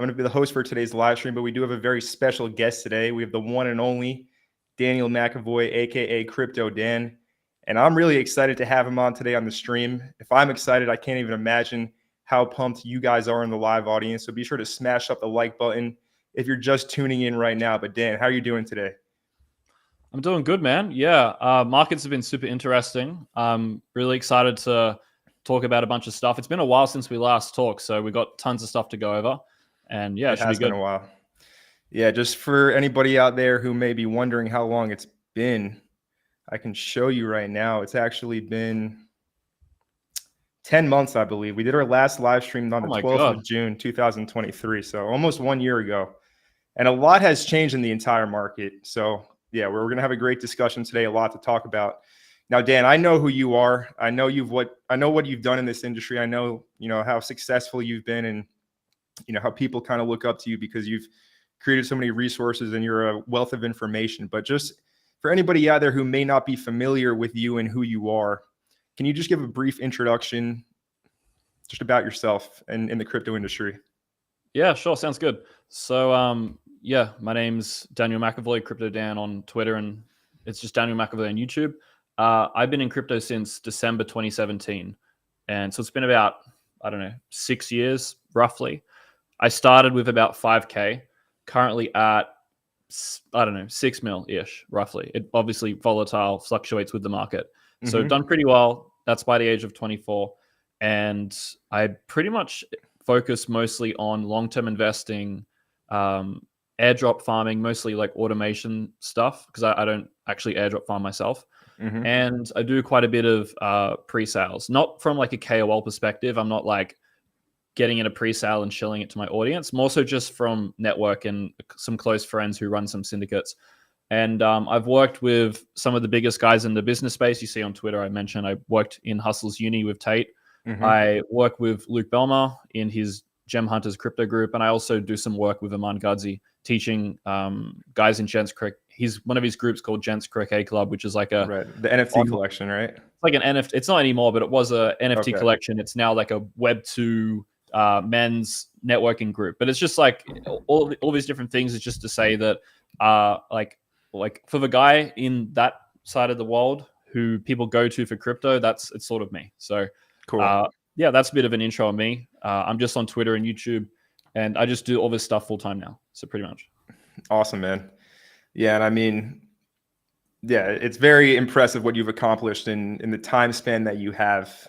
I'm going to be the host for today's live stream, but we do have a very special guest today. We have the one and only Daniel McEvoy, aka Crypto Dan. And I'm really excited to have him on today on the stream. If I'm excited, I can't even imagine how pumped you guys are in the live audience. So be sure to smash up the like button if you're just tuning in right now. But Dan, how are you doing today? I'm doing good, man. Yeah, markets have been super interesting. I'm really excited to talk about a bunch of stuff. It's been a while since we last talked, so we got tons of stuff to go over. And yeah, it should be good. Been a while. Yeah, just for anybody out there who may be wondering how long it's been, I can show you right now. It's actually been 10 months, I believe. We did our last live stream on the 12th of June, 2023. So almost 1 year ago. And a lot has changed in the entire market. So yeah, we're going to have a great discussion today, a lot to talk about. Now, Dan, I know who you are. I know what you've done in this industry. I know, how successful you've been, and how people kind of look up to you because you've created so many resources and you're a wealth of information. But just for anybody out there who may not be familiar with you and who you are, can you just give a brief introduction just about yourself and in the crypto industry? Yeah, sure. Sounds good. So, yeah, my name's Daniel McEvoy, Crypto Dan on Twitter, and it's just Daniel McEvoy on YouTube. I've been in crypto since December 2017. And so it's been about, 6 years, roughly. I started with about 5K, currently at, 6 mil-ish, roughly. It obviously volatile, fluctuates with the market. So done pretty well. That's by the age of 24. And I pretty much focus mostly on long-term investing, airdrop farming, mostly like automation stuff, because I don't actually airdrop farm myself. And I do quite a bit of pre-sales, not from like a KOL perspective. I'm not like getting in a pre-sale and shilling it to my audience, more so just from network and some close friends who run some syndicates. And I've worked with some of the biggest guys in the business space. You see on Twitter, I mentioned I worked in Hustle's Uni with Tate. I work with Luke Belmer in his Gem Hunters crypto group. And I also do some work with Aman Gadzi, teaching guys in Gents Crick. He's one of his groups called Gents Cricket Club, which is like the NFT collection, right? It's like an NFT. It's not anymore, but it was a NFT collection. It's now like a Web2 men's networking group. But it's just like all these different things is just to say that like for the guy in that side of the world who people go to for crypto, it's sort of me. So cool. Yeah, that's a bit of an intro on me. I'm just on Twitter and YouTube, and I just do all this stuff full time now. So pretty much. Awesome, man. Yeah, and I mean, yeah, it's very impressive what you've accomplished in the time span that you have.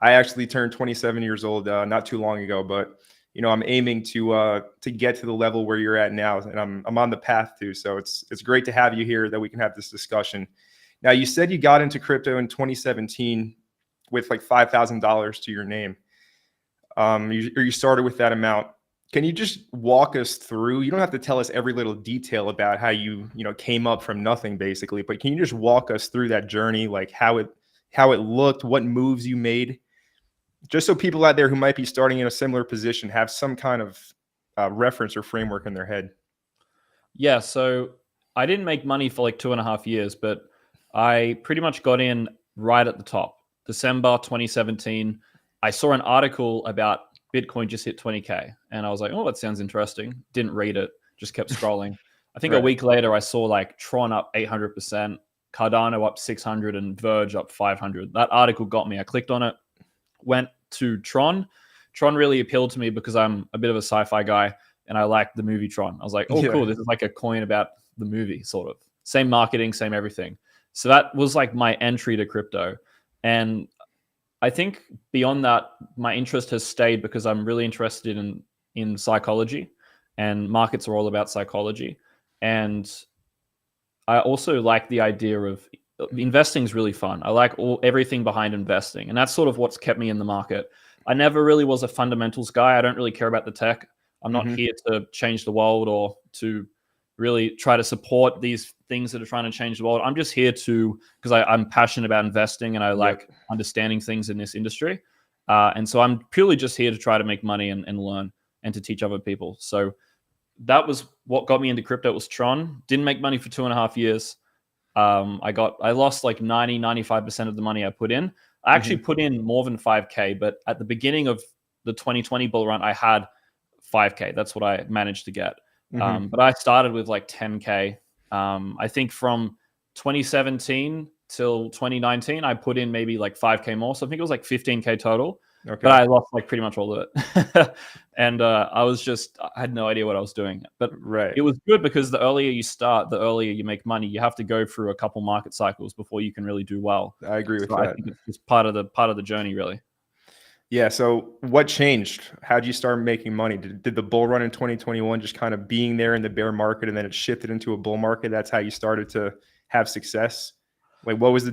I actually turned 27 years old not too long ago, but I'm aiming to get to the level where you're at now, and I'm on the path to. So it's great to have you here that we can have this discussion. Now, you said you got into crypto in 2017 with like $5,000 to your name. You started with that amount. Can you just walk us through? You don't have to tell us every little detail about how you came up from nothing, basically, but can you just walk us through that journey, like how it looked, what moves you made, just so people out there who might be starting in a similar position have some kind of reference or framework in their head? Yeah, so I didn't make money for like 2.5 years, but I pretty much got in right at the top. December 2017, I saw an article about Bitcoin just hit 20K. And I was like, oh, that sounds interesting. Didn't read it, just kept scrolling. I think a week later, I saw like Tron up 800%, Cardano up 600, and Verge up 500. That article got me. I clicked on it, went to Tron. Tron really appealed to me because I'm a bit of a sci-fi guy and I liked the movie Tron. I was like, oh, cool. This is like a coin about the movie, sort of. Same marketing, same everything. So that was like my entry to crypto. And I think beyond that, my interest has stayed because I'm really interested in psychology, and markets are all about psychology. And I also like the idea of investing is really fun. I like everything behind investing, and that's sort of what's kept me in the market. I never really was a fundamentals guy. I don't really care about the tech. I'm not here to change the world or to really try to support these things that are trying to change the world. I'm just here because I'm passionate about investing and I like understanding things in this industry. And so I'm purely just here to try to make money and learn and to teach other people. So that was what got me into crypto. It was Tron. Didn't make money for 2.5 years. I lost like 95% of the money I put in. I actually put in more than 5K, but at the beginning of the 2020 bull run, I had 5K. That's what I managed to get. Mhm. But I started with like 10K. I think from 2017 till 2019, I put in maybe like 5K more. So I think it was like 15K total, Okay. but I lost like pretty much all of it. And I had no idea what I was doing. But Right. it was good because the earlier you start, the earlier you make money. You have to go through a couple market cycles before you can really do well. I agree with So I that. think it's just part of the journey, really. Yeah. So what changed? How did you start making money? Did the bull run in 2021 just kind of being there in the bear market and then it shifted into a bull market? That's how you started to have success? Like, what was the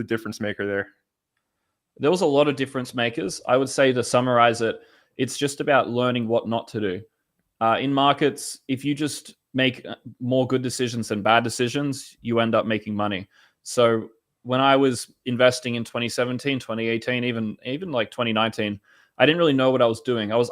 difference maker there? There was a lot of difference makers. I would say, to summarize it, it's just about learning what not to do. In markets, if you just make more good decisions than bad decisions, you end up making money. So when I was investing in 2017, 2018, even like 2019, I didn't really know what I was doing. I was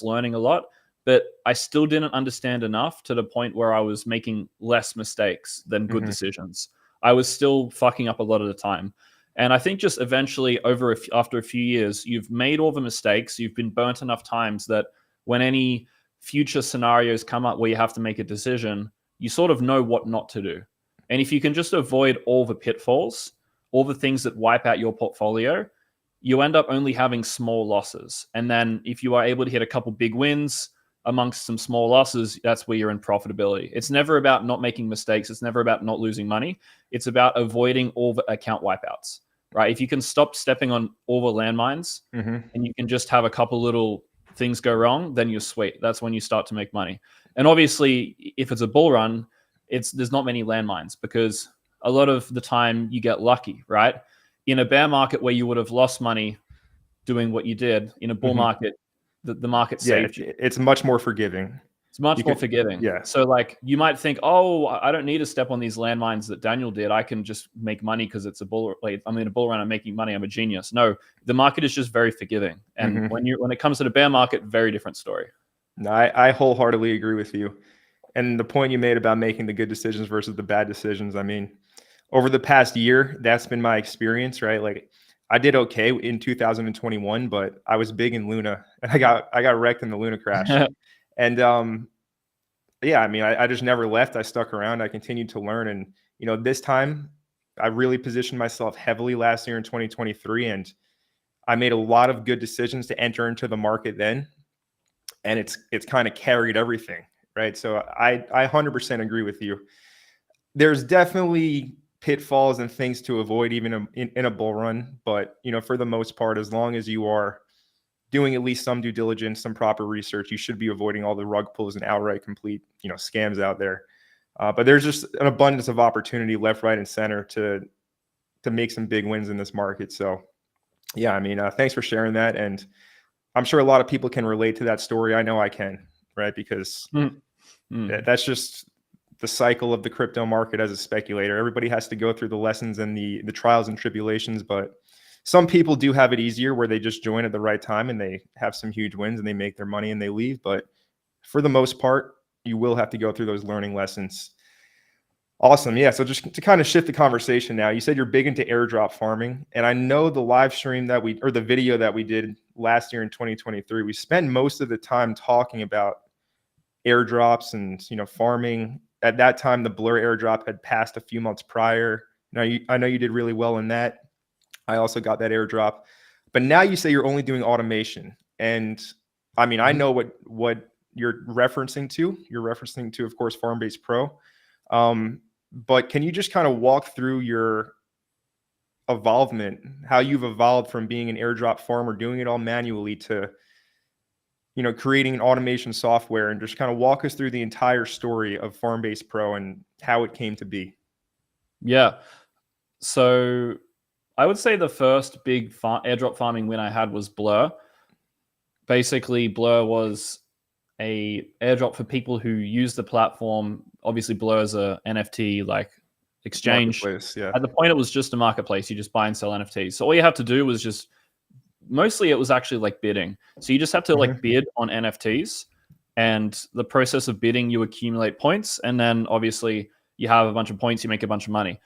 learning a lot, but I still didn't understand enough to the point where I was making less mistakes than good Mhm. decisions. I was still fucking up a lot of the time. And I think just eventually, after a few years, you've made all the mistakes. You've been burnt enough times that when any future scenarios come up where you have to make a decision, you sort of know what not to do. And if you can just avoid all the pitfalls, all the things that wipe out your portfolio, you end up only having small losses. And then if you are able to hit a couple big wins amongst some small losses, that's where you're in profitability. It's never about not making mistakes. It's never about not losing money. It's about avoiding all the account wipeouts, right? If you can stop stepping on all the landmines Mhm. and you can just have a couple little things go wrong, then you're sweet. That's when you start to make money. And obviously, if it's a bull run, there's not many landmines because a lot of the time you get lucky, right? In a bear market where you would have lost money doing what you did, in a bull Mhm. market, the market Yeah, saved you. it's much more forgiving. It's much You more could forgiving. yeah. So like you might think, oh, I don't need to step on these landmines that Daniel did. I can just make money because it's a bull. Like I'm in a bull run. I'm making money. I'm a genius. No, the market is just very forgiving. And Mhm. when it comes to the bear market, very different story. No, I wholeheartedly agree with you. And the point you made about making the good decisions versus the bad decisions, I mean, over the past year, that's been my experience, right? Like I did okay in 2021, but I was big in Luna and I got wrecked in the Luna crash. And yeah, I mean, I just never left. I stuck around. I continued to learn. And, this time I really positioned myself heavily last year in 2023. And I made a lot of good decisions to enter into the market then. And it's kind of carried everything, right? So I 100% agree with you. There's definitely pitfalls and things to avoid even in a bull run, but for the most part, as long as you are doing at least some due diligence, some proper research, you should be avoiding all the rug pulls and outright complete scams out there. But there's just an abundance of opportunity left, right, and center to make some big wins in this market. So yeah, I mean, thanks for sharing that, and I'm sure a lot of people can relate to that story. I know I can, right? Because Mm. Mm. that's just the cycle of the crypto market as a speculator. Everybody has to go through the lessons and the trials and tribulations, but some people do have it easier where they just join at the right time and they have some huge wins and they make their money and they leave. But for the most part, you will have to go through those learning lessons. Awesome. Yeah. So just to kind of shift the conversation now, you said you're big into airdrop farming. And I know the live stream or the video that we did last year in 2023, we spent most of the time talking about airdrops and, farming. At that time, the Blur airdrop had passed a few months prior. Now, I know you did really well in that. I also got that airdrop. But now you say you're only doing automation. And I mean, I know what you're referencing to. You're referencing to, of course, Farmbase Pro. But can you just kind of walk through your evolvement, how you've evolved from being an airdrop farmer, doing it all manually to, creating an automation software, and just kind of walk us through the entire story of Farmbase Pro and how it came to be? Yeah. So I would say the first big airdrop farming win I had was Blur. Basically, Blur was a airdrop for people who use the platform. Obviously, Blur is a NFT like exchange. Marketplace, yeah. At the point, it was just a marketplace. You just buy and sell NFTs. So all you have to do was just mostly it was actually like bidding. So you just have to like bid on NFTs, and the process of bidding, you accumulate points, and then obviously you have a bunch of points, you make a bunch of money.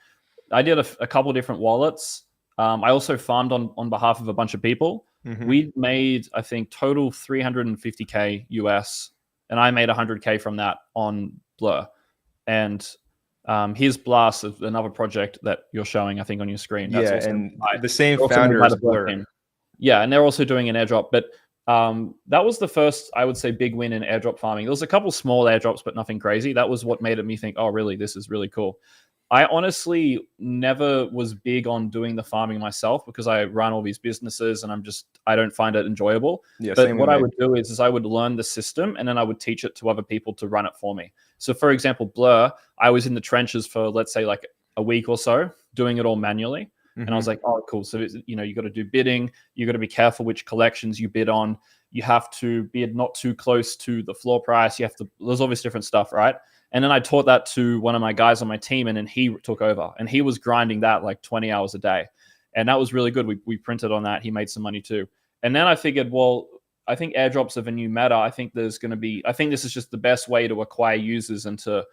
I did a couple different wallets. I also farmed on behalf of a bunch of people. Mhm. We made, I think, total 350K US, and I made 100K from that on Blur. And here's Blast, another project that you're showing, I think, on your screen. That's Yeah, also and by, the same they're also made founder by as the Blur Blur. team. Yeah, and they're also doing an airdrop. But that was the first, I would say, big win in airdrop farming. There was a couple small airdrops, but nothing crazy. That was what made me think, oh, really, this is really cool. I honestly never was big on doing the farming myself because I run all these businesses and I don't find it enjoyable. Yeah, But same with what I me. would do is I would learn the system and then I would teach it to other people to run it for me. So for example, Blur, I was in the trenches for, let's say, like a week or so doing it all manually. And I was Mhm. like, oh, cool. So, you got to do bidding. You got to be careful which collections you bid on. You have to bid not too close to the floor price. There's all this different stuff, right? And then I taught that to one of my guys on my team, and then he took over, and he was grinding that like 20 hours a day, and that was really good. We printed on that. He made some money too. And then I figured, well, I think airdrops are the new meta. I think this is just the best way to acquire users and to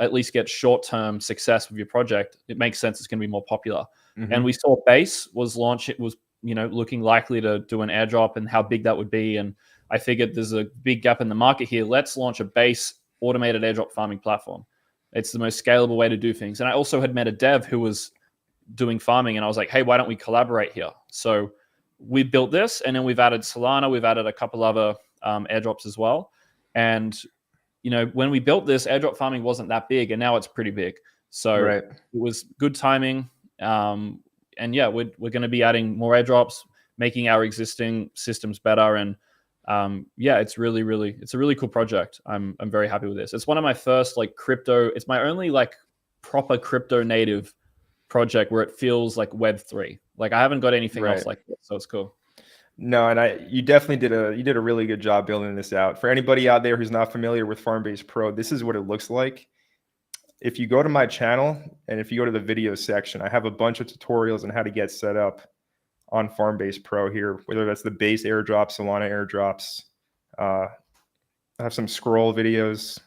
at least get short-term success with your project. It makes sense. It's going to be more popular. And Mhm. we saw Base was launched. It was looking likely to do an airdrop and how big that would be. And I figured there's a big gap in the market here. Let's launch a Base automated airdrop farming platform. It's the most scalable way to do things. And I also had met a dev who was doing farming, and I was like, hey, why don't we collaborate here? So we built this, and then we've added Solana. We've added a couple other airdrops as well. And when we built this, airdrop farming wasn't that big, and now it's pretty big. So Right. it was good timing. And yeah, we're going to be adding more airdrops, making our existing systems better. And yeah, it's a really cool project. I'm very happy with this. It's one of my first like crypto. It's my only like proper crypto native project where it feels like Web3. Like I haven't got anything else Right. like this, so it's cool. No, and you definitely did a really good job building this out. For anybody out there who's not familiar with Farmbase Pro, this is what it looks like. If you go to my channel and if you go to the video section, I have a bunch of tutorials on how to get set up on Farmbase Pro here, whether that's the base airdrops, Solana airdrops. I have some scroll videos.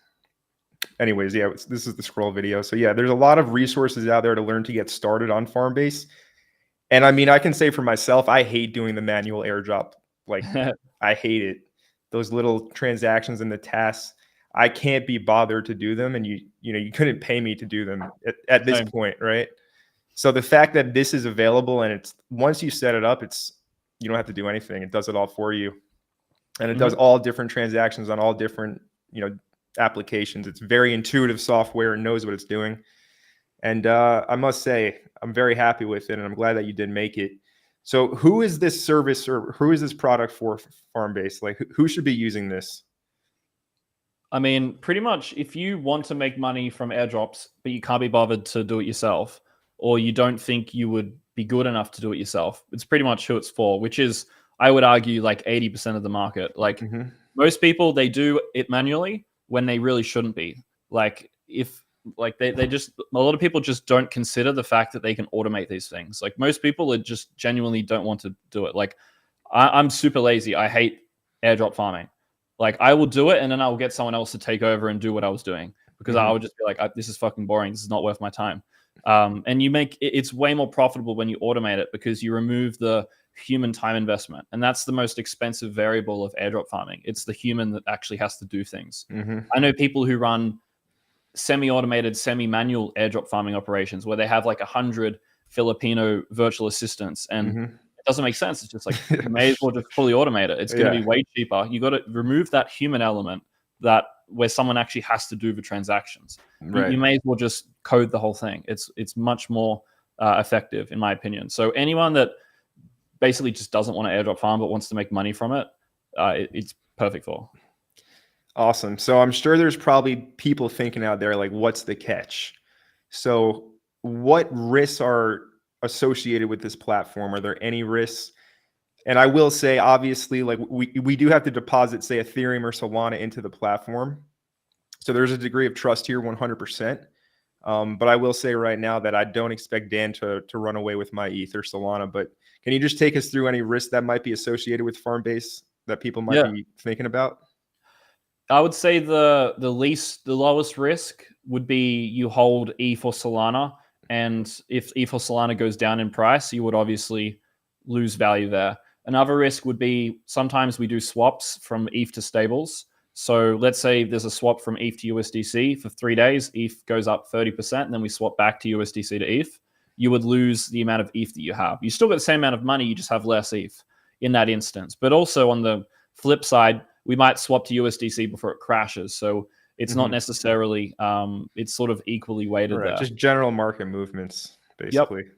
Anyways, yeah, this is the scroll video. So yeah, there's a lot of resources out there to learn to get started on Farmbase. And I mean, I can say for myself, I hate doing the manual airdrop. Like, I hate it. Those little transactions and the tasks, I can't be bothered to do them. And you couldn't pay me to do them at this Same. point, right? So the fact that this is available and it's once you set it up, you don't have to do anything. It does it all for you. And it does all different transactions on all different, applications. It's very intuitive software and knows what it's doing. And I must say, I'm very happy with it, and I'm glad that you did make it. So, who is this service or who is this product for Farmbase? Like, who should be using this? I mean, pretty much if you want to make money from airdrops, but you can't be bothered to do it yourself, or you don't think you would be good enough to do it yourself, it's pretty much who it's for, which is, I would argue, like 80% of the market. Like most people, they do it manually when they really shouldn't be. Like they just, a lot of people just don't consider the fact that they can automate these things. Like most people are just genuinely don't want to do it. Like I'm super lazy. I hate airdrop farming. Like I will do it and then I will get someone else to take over and do what I was doing because I would just be like, this is fucking boring. This is not worth my time. And it's way more profitable when you automate it because you remove the human time investment. And that's the most expensive variable of airdrop farming. It's the human that actually has to do things. I know people who run semi-automated, semi-manual airdrop farming operations where they have like 100 Filipino virtual assistants and it doesn't make sense. It's just like, you may as well just fully automate it. It's going to be way cheaper. You got to remove that human element where someone actually has to do the transactions. Right. You may as well just code the whole thing. It's much more effective in my opinion. So anyone that basically just doesn't want to airdrop farm but wants to make money from it, it's perfect for. Awesome. So I'm sure there's probably people thinking out there like, what's the catch? So what risks are associated with this platform? Are there any risks? And I will say, obviously, like we do have to deposit, say, Ethereum or Solana into the platform. So there's a degree of trust here, 100%. But I will say right now that I don't expect Dan to run away with my ETH or Solana. But can you just take us through any risks that might be associated with Farmbase that people might be thinking about? I would say the lowest risk would be you hold ETH or Solana, and if ETH or Solana goes down in price, you would obviously lose value there. Another risk would be sometimes we do swaps from ETH to stables. So let's say there's a swap from ETH to USDC for 3 days. ETH goes up 30%, and then we swap back to USDC to ETH. You would lose the amount of ETH that you have. You still get the same amount of money, you just have less ETH in that instance. But also on the flip side, we might swap to USDC before it crashes. So it's not necessarily, it's sort of equally weighted there. Just general market movements, basically. Yep.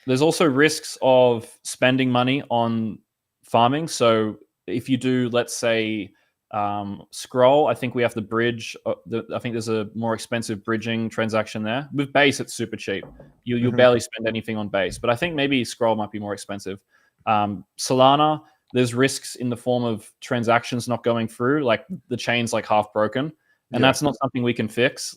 There's also risks of spending money on farming. So if you do, let's say, scroll, I think we have to bridge. I think there's a more expensive bridging transaction there. With base, it's super cheap. You'll barely spend anything on base, but I think maybe scroll might be more expensive. Solana, there's risks in the form of transactions not going through, like the chain's like half broken, and that's not something we can fix.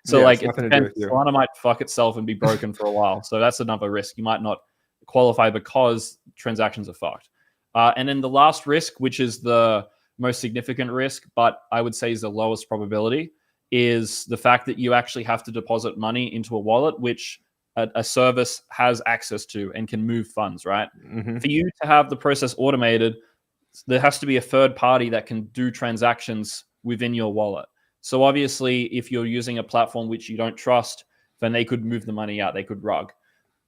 So like it depends. Solana might fuck itself and be broken for a while. So that's another risk. You might not qualify because transactions are fucked. And then the last risk, which is the most significant risk, but I would say is the lowest probability, is the fact that you actually have to deposit money into a wallet, which a service has access to and can move funds, right? For you to have the process automated, there has to be a third party that can do transactions within your wallet. So obviously, if you're using a platform which you don't trust, then they could move the money out. They could rug.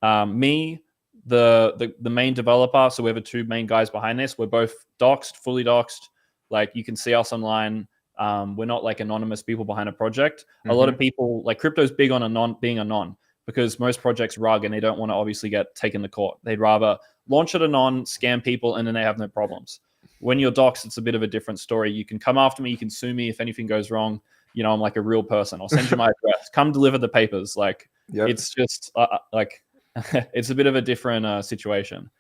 Me, the main developer, so we have the two main guys behind this. We're both doxed, fully doxed. Like you can see us online. We're not like anonymous people behind a project. A lot of people, like crypto's big on being anon, because most projects rug and they don't want to obviously get taken to court. They'd rather launch it anon, scam people, and then they have no problems. When you're doxed, it's a bit of a different story. You can come after me, you can sue me if anything goes wrong. You know, I'm like a real person. I'll send you my address. Come deliver the papers. Like it's just like it's a bit of a different situation.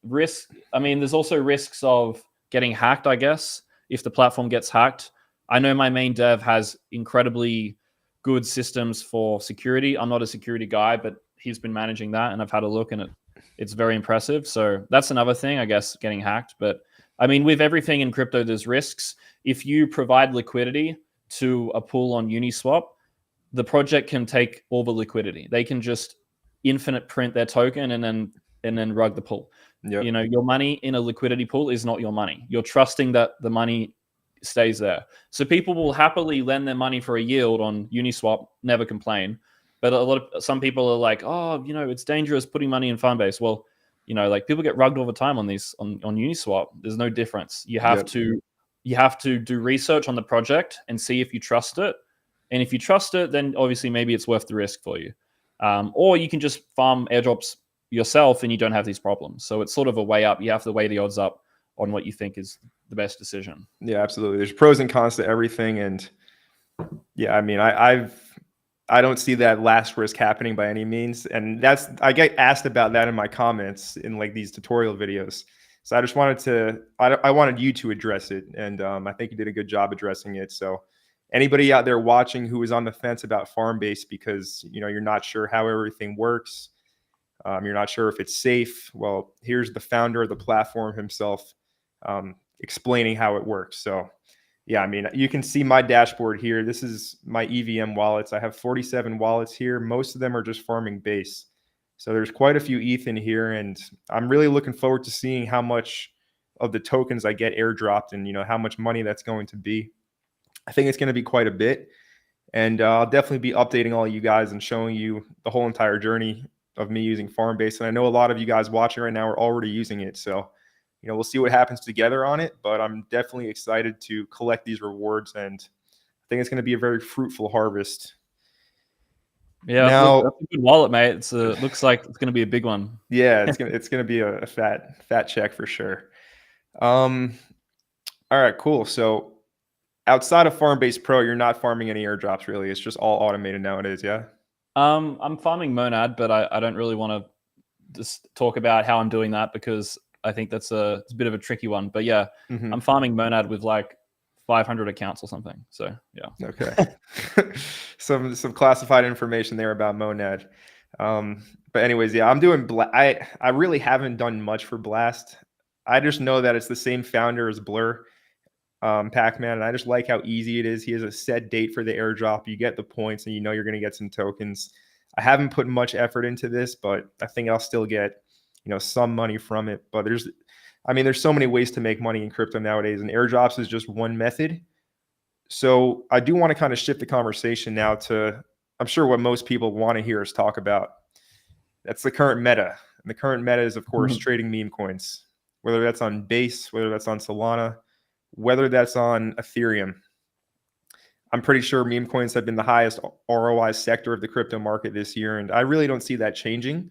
Risk. I mean, there's also risks of getting hacked, I guess, if the platform gets hacked. I know my main dev has incredibly good systems for security. I'm not a security guy, but he's been managing that, and I've had a look, and it's very impressive. So that's another thing, I guess, getting hacked. But I mean, with everything in crypto, there's risks. If you provide liquidity to a pool on Uniswap, the project can take all the liquidity. They can just infinite print their token and then rug the pool. You know, your money in a liquidity pool is not your money. You're trusting that the money stays there. So people will happily lend their money for a yield on Uniswap, never complain. But some people are like, oh, you know, it's dangerous putting money in Farmbase. Well, you know, like people get rugged all the time on Uniswap. There's no difference. You have to do research on the project and see if you trust it. And if you trust it, then obviously maybe it's worth the risk for you. Or you can just farm airdrops yourself and you don't have these problems. So it's sort of a way up. You have to weigh the odds up on what you think is the best decision. Yeah, absolutely. There's pros and cons to everything. And yeah, I mean, I don't see that last risk happening by any means. And I get asked about that in my comments in like these tutorial videos. So I just wanted I wanted you to address it. And I think you did a good job addressing it. So anybody out there watching who is on the fence about Farmbase because, you know, you're not sure how everything works, you're not sure if it's safe. Well, here's the founder of the platform himself explaining how it works. So yeah, I mean, you can see my dashboard here. This is my EVM wallets. I have 47 wallets here. Most of them are just farming base. So there's quite a few ETH in here, and I'm really looking forward to seeing how much of the tokens I get airdropped and, you know, how much money that's going to be. I think it's going to be quite a bit, and I'll definitely be updating all you guys and showing you the whole entire journey of me using Farmbase. And I know a lot of you guys watching right now are already using it. So, you know, we'll see what happens together on it, but I'm definitely excited to collect these rewards, and I think it's going to be a very fruitful harvest. Yeah, now, that's a good wallet, mate. It looks like it's going to be a big one. Yeah, it's going to be a fat check for sure. All right, cool. So outside of Farmbase Pro, you're not farming any airdrops really. It's just all automated nowadays, yeah? I'm farming Monad, but I don't really want to just talk about how I'm doing that because I think it's a bit of a tricky one. But yeah, I'm farming Monad with like 500 accounts or something. So yeah. Okay. some classified information there about Monad. But anyways, yeah, I'm doing I really haven't done much for Blast. I just know that it's the same founder as Blur, Pac-Man, and I just like how easy it is. He has a set date for the airdrop. You get the points and you know you're going to get some tokens. I haven't put much effort into this, but I think I'll still get some money from it. But there's so many ways to make money in crypto nowadays, and airdrops is just one method. So I do want to kind of shift the conversation now to, I'm sure, what most people want to hear us talk about. That's the current meta. And the current meta is, of course, trading meme coins, whether that's on Base, whether that's on Solana, whether that's on Ethereum. I'm pretty sure meme coins have been the highest ROI sector of the crypto market this year, and I really don't see that changing.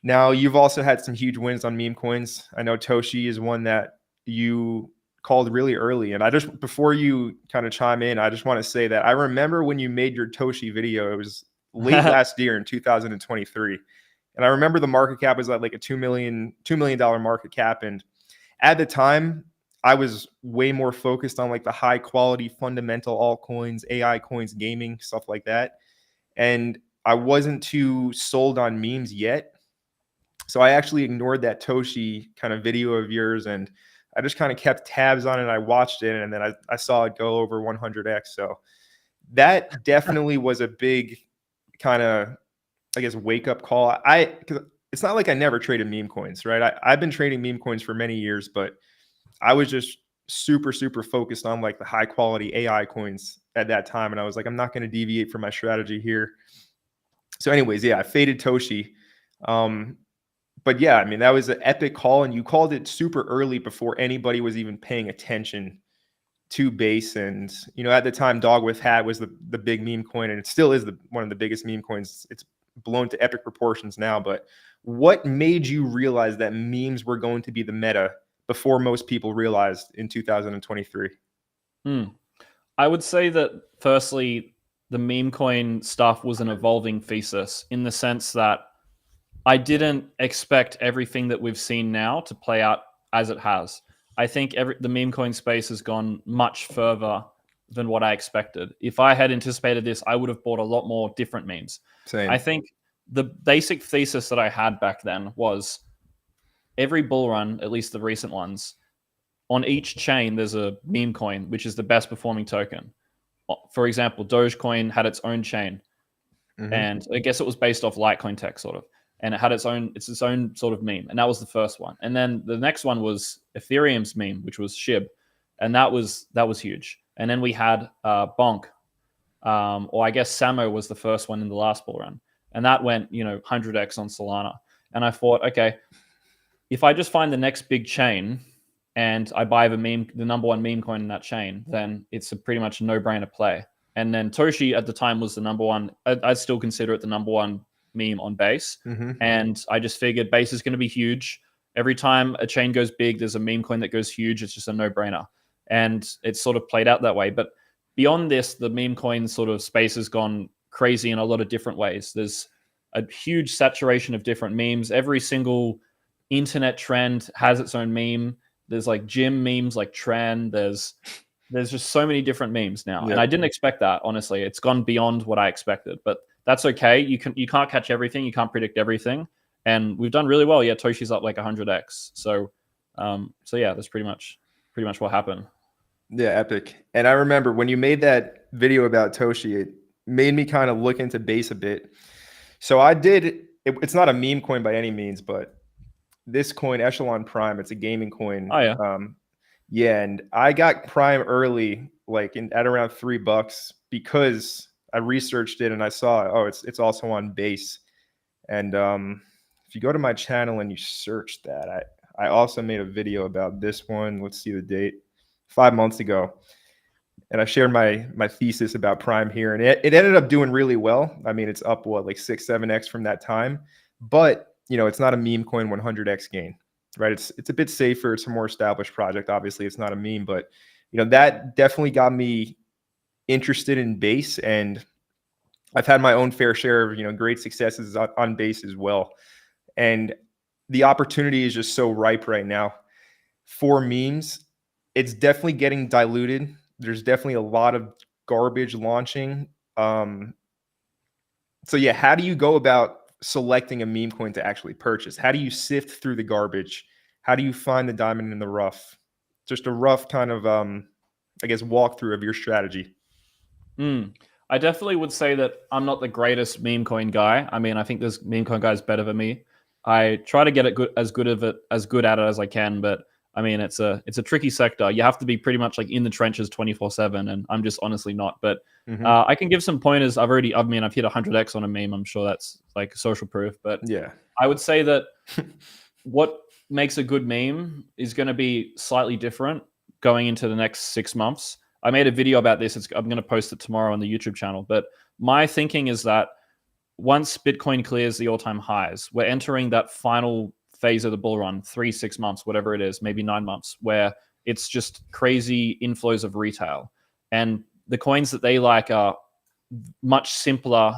Now, you've also had some huge wins on meme coins. I know Toshi is one that you called really early. And before you kind of chime in, I just want to say that I remember when you made your Toshi video, it was late last year in 2023. And I remember the market cap was at like a $2 million market cap. And at the time, I was way more focused on like the high quality fundamental altcoins, AI coins, gaming, stuff like that. And I wasn't too sold on memes yet. So I actually ignored that Toshi kind of video of yours, and I just kind of kept tabs on it. I watched it, and then I saw it go over 100x. So that definitely was a big kind of, I guess, wake up call. Cause it's not like I never traded meme coins, right? I've been trading meme coins for many years, but I was just super, super focused on like the high quality AI coins at that time. And I was like, I'm not going to deviate from my strategy here. So anyways, yeah, I faded Toshi. But yeah, I mean, that was an epic call, and you called it super early before anybody was even paying attention to Base. And, at the time, Dog with Hat was the big meme coin, and it still is one of the biggest meme coins. It's blown to epic proportions now. But what made you realize that memes were going to be the meta before most people realized in 2023? I would say that, firstly, the meme coin stuff was an evolving thesis in the sense that I didn't expect everything that we've seen now to play out as it has. I think the meme coin space has gone much further than what I expected. If I had anticipated this, I would have bought a lot more different memes. Same. I think the basic thesis that I had back then was every bull run, at least the recent ones, on each chain, there's a meme coin, which is the best performing token. For example, Dogecoin had its own chain. And I guess it was based off Litecoin tech, sort of. And it had its own sort of meme. And that was the first one. And then the next one was Ethereum's meme, which was SHIB. And that was huge. And then we had Bonk, or I guess Samo was the first one in the last bull run. And that went, 100x on Solana. And I thought, okay, if I just find the next big chain and I buy the number one meme coin in that chain, then it's a pretty much no-brainer play. And then Toshi at the time was the number one. I still consider it the number one meme on Base. And I just figured Base is going to be huge. Every time a chain goes big, there's a meme coin that goes huge. It's just a no-brainer. And it's sort of played out that way. But beyond this, the meme coin sort of space has gone crazy in a lot of different ways. There's a huge saturation of different memes. Every single internet trend has its own meme. There's like gym memes, like trend. There's just so many different memes now. Yep. And I didn't expect that, honestly. It's gone beyond what I expected, but that's okay. You can't catch everything. You can't predict everything. And we've done really well. Yeah, Toshi's up like 100x. So yeah, that's pretty much what happened. Yeah, epic. And I remember when you made that video about Toshi, it made me kind of look into Base a bit. So I did. It's not a meme coin by any means, but this coin, Echelon Prime, it's a gaming coin. Oh yeah. Yeah, and I got Prime early, like at around $3, because I researched it and I saw, it's also on Base. And if you go to my channel and you search that, I also made a video about this one. Let's see the date, 5 months ago. And I shared my thesis about Prime here, and it ended up doing really well. I mean, it's up like 6-7x from that time, but it's not a meme coin 100x gain, right? It's a bit safer. It's a more established project. Obviously, it's not a meme, but that definitely got me interested in Base, and I've had my own fair share of great successes on Base as well. And the opportunity is just so ripe right now for memes. It's definitely getting diluted. There's definitely a lot of garbage launching. So yeah, how do you go about selecting a meme coin to actually purchase? How do you sift through the garbage? How do you find the diamond in the rough? Just a rough kind of, I guess, walkthrough of your strategy. I definitely would say that I'm not the greatest meme coin guy. I mean, I think there's meme coin guys better than me. I try to get it as good at it as I can, but I mean, it's a tricky sector. You have to be pretty much like in the trenches 24/7, and I'm just honestly not. But I can give some pointers. I've hit 100x on a meme. I'm sure that's like social proof. But Yeah. I would say that what makes a good meme is going to be slightly different going into the next 6 months. I made a video about this. I'm going to post it tomorrow on the YouTube channel. But my thinking is that once Bitcoin clears the all-time highs, we're entering that final phase of the bull run, 3-6 months, whatever it is, maybe 9 months, where it's just crazy inflows of retail. And the coins that they like are much simpler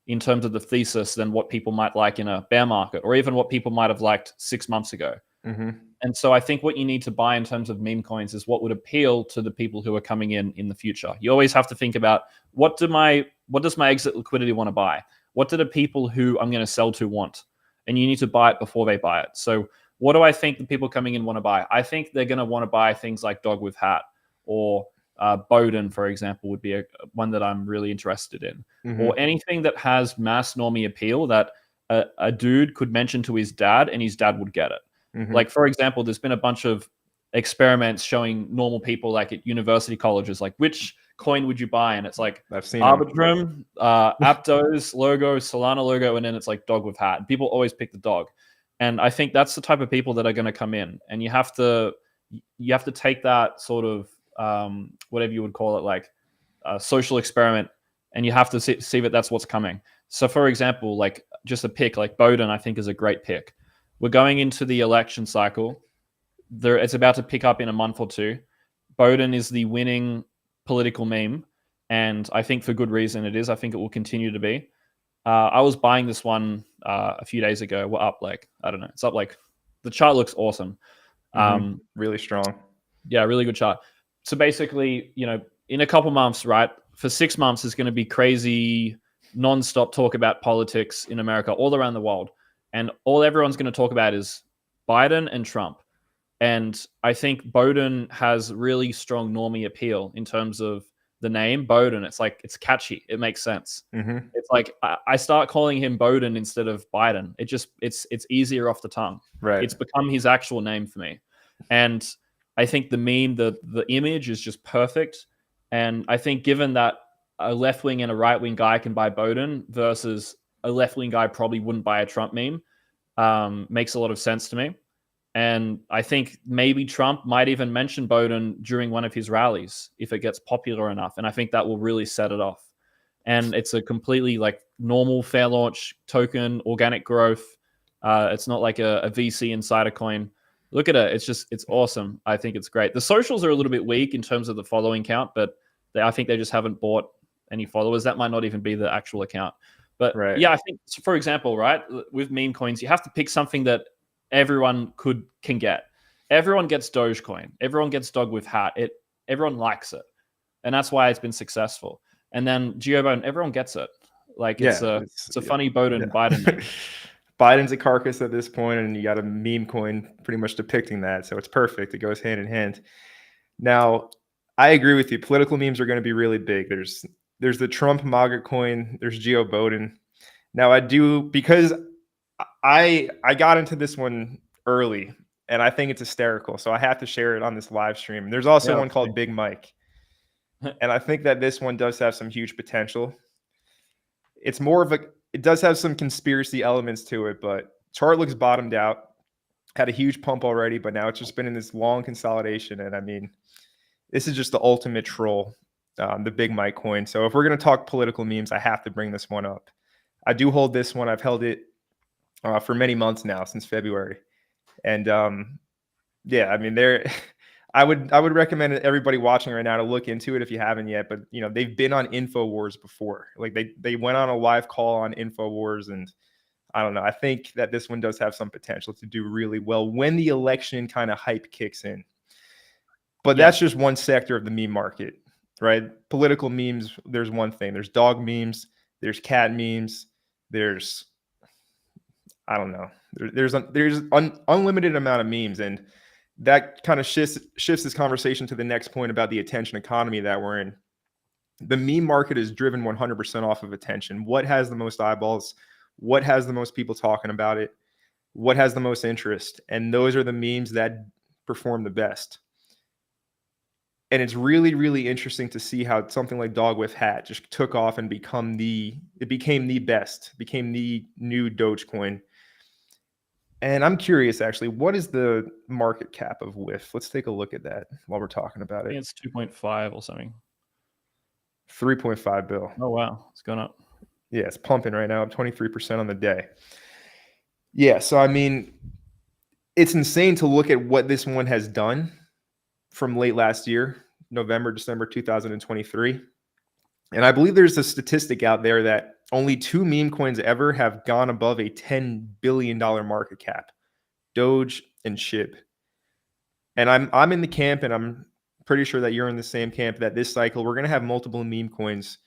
in terms of the thesis than what people might like in a bear market, or even what people might have liked 6 months ago. And so I think what you need to buy in terms of meme coins is what would appeal to the people who are coming in the future. You always have to think about what does my exit liquidity want to buy? What do the people who I'm going to sell to want? And you need to buy it before they buy it. So what do I think the people coming in want to buy? I think they're going to want to buy things like Dog with Hat or Bowden, for example, would be one that I'm really interested in. Or anything that has mass normie appeal that a dude could mention to his dad and his dad would get it. Like, for example, there's been a bunch of experiments showing normal people like at university colleges, like which coin would you buy? And it's like I've seen Arbitrum, Aptos logo, Solana logo, and then it's like Dog with Hat. And people always pick the dog. And I think that's the type of people that are going to come in. And you have to take that sort of whatever you would call it, like a social experiment, and you have to see that that's what's coming. So for example, like just a pick like Bowden, I think is a great pick. We're going into the election cycle. It's about to pick up in a month or two. Bowden is the winning political meme, and I think for good reason it is. I think it will continue to be. I was buying this one a few days ago. We're up like, I don't know, it's up like, the chart looks awesome. Really strong. Yeah, really good chart. So basically, in a couple months, right, for 6 months, it's going to be crazy, non-stop talk about politics in America, all around the world. And all everyone's going to talk about is Biden and Trump. And I think Bowden has really strong normie appeal in terms of the name Bowden. It's like, it's catchy. It makes sense. It's like, I start calling him Bowden instead of Biden. It's easier off the tongue. Right. It's become his actual name for me. And I think the meme, the image is just perfect. And I think given that a left-wing and a right-wing guy can buy Bowden versus a left-wing guy probably wouldn't buy a Trump meme, makes a lot of sense to me. And I think maybe Trump might even mention Bowden during one of his rallies if it gets popular enough. And I think that will really set it off. And it's a completely like normal fair launch token, organic growth. It's not like a VC insider coin. Look at it. It's awesome. I think it's great. The socials are a little bit weak in terms of the following count, but I think they just haven't bought any followers. That might not even be the actual account. But yeah, I think, for example, right, with meme coins, you have to pick something that everyone can get. Everyone gets Dogecoin. Everyone gets Dog with Hat. Everyone likes it. And that's why it's been successful. And then GeoBone, everyone gets it. Like it's a funny Bowden Biden name. Biden's a carcass at this point, and you got a meme coin pretty much depicting that. So it's perfect. It goes hand in hand. Now, I agree with you. Political memes are going to be really big. There's the Trump MAGA coin. There's Geo Bowden. Now I do, because I got into this one early, and I think it's hysterical. So I have to share it on this live stream. There's also one called Big Mike. And I think that this one does have some huge potential. It's more of it does have some conspiracy elements to it, but chart looks bottomed out. Had a huge pump already, but now it's just been in this long consolidation. And I mean, this is just the ultimate troll, the Big Mike coin. So if we're going to talk political memes, I have to bring this one up. I do hold this one. I've held it for many months now, since February. And yeah, I mean, I would recommend everybody watching right now to look into it if you haven't yet. But they've been on InfoWars before. Like they went on a live call on InfoWars, and I don't know. I think that this one does have some potential to do really well when the election kind of hype kicks in. But that's just one sector of the meme market, right? Political memes, there's one thing. There's dog memes, there's cat memes, there's, I don't know. There's unlimited amount of memes, and that kind of shifts this conversation to the next point about the attention economy that we're in. The meme market is driven 100% off of attention. What has the most eyeballs? What has the most people talking about it? what has the most interest, and those are the memes that perform the best. And it's really, really interesting to see how something like Dog with Hat just took off and became the best, became the new Dogecoin. And I'm curious, actually, what is the market cap of WIF? Let's take a look at that while we're talking about I think it. it's 2.5 or something. 3.5 bill. Oh, wow. It's gone up. Yeah, it's pumping right now, up 23% on the day. Yeah, so I mean, it's insane to look at what this one has done from late last year, November, December 2023. And I believe there's a statistic out there that only 2 meme coins ever have gone above a $10 billion market cap, Doge and SHIB. And I'm in the camp, and I'm pretty sure that you're in the same camp, that this cycle we're going to have multiple meme coins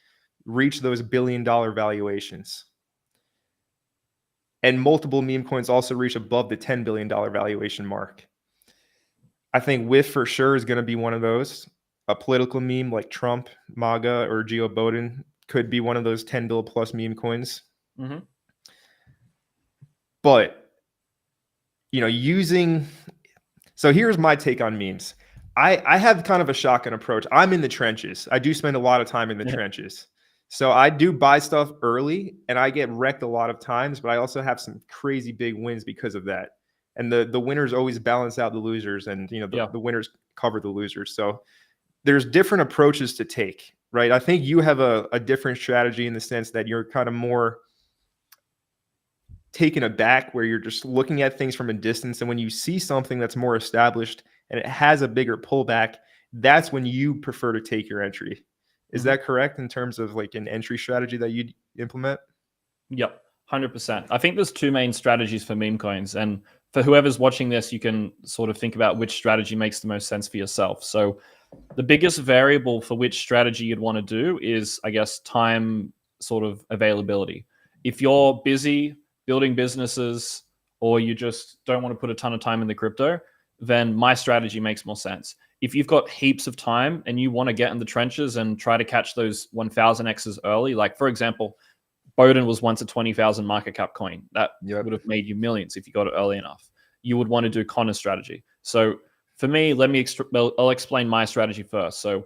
reach those $1 billion valuations. And multiple meme coins also reach above the $10 billion valuation mark. I think WIF for sure is going to be one of those. A political meme like Trump, MAGA, or Joe Biden could be one of those 10 bill plus meme coins. Mm-hmm. But, so here's my take on memes. I have kind of a shotgun approach. I'm in the trenches. I do spend a lot of time in the trenches. So I do buy stuff early, and I get wrecked a lot of times, but I also have some crazy big wins because of that. And the winners always balance out the losers, and the winners cover the losers. So there's different approaches to take, right? I think you have a different strategy in the sense that you're kind of more taken aback, where you're just looking at things from a distance. And when you see something that's more established and it has a bigger pullback, that's when you prefer to take your entry. Is that correct in terms of like an entry strategy that you'd implement? Yep, 100%. I think there's 2 main strategies for meme coins. And for whoever's watching this, you can sort of think about which strategy makes the most sense for yourself. So the biggest variable for which strategy you'd want to do is, I guess, time sort of availability. If you're busy building businesses, or you just don't want to put a ton of time in the crypto, then my strategy makes more sense. If you've got heaps of time and you want to get in the trenches and try to catch those 1000x's early, like for example, Bowden was once a 20,000 market cap coin. That would have made you millions if you got it early enough. You would want to do Connor's strategy. So for me, I'll explain my strategy first. So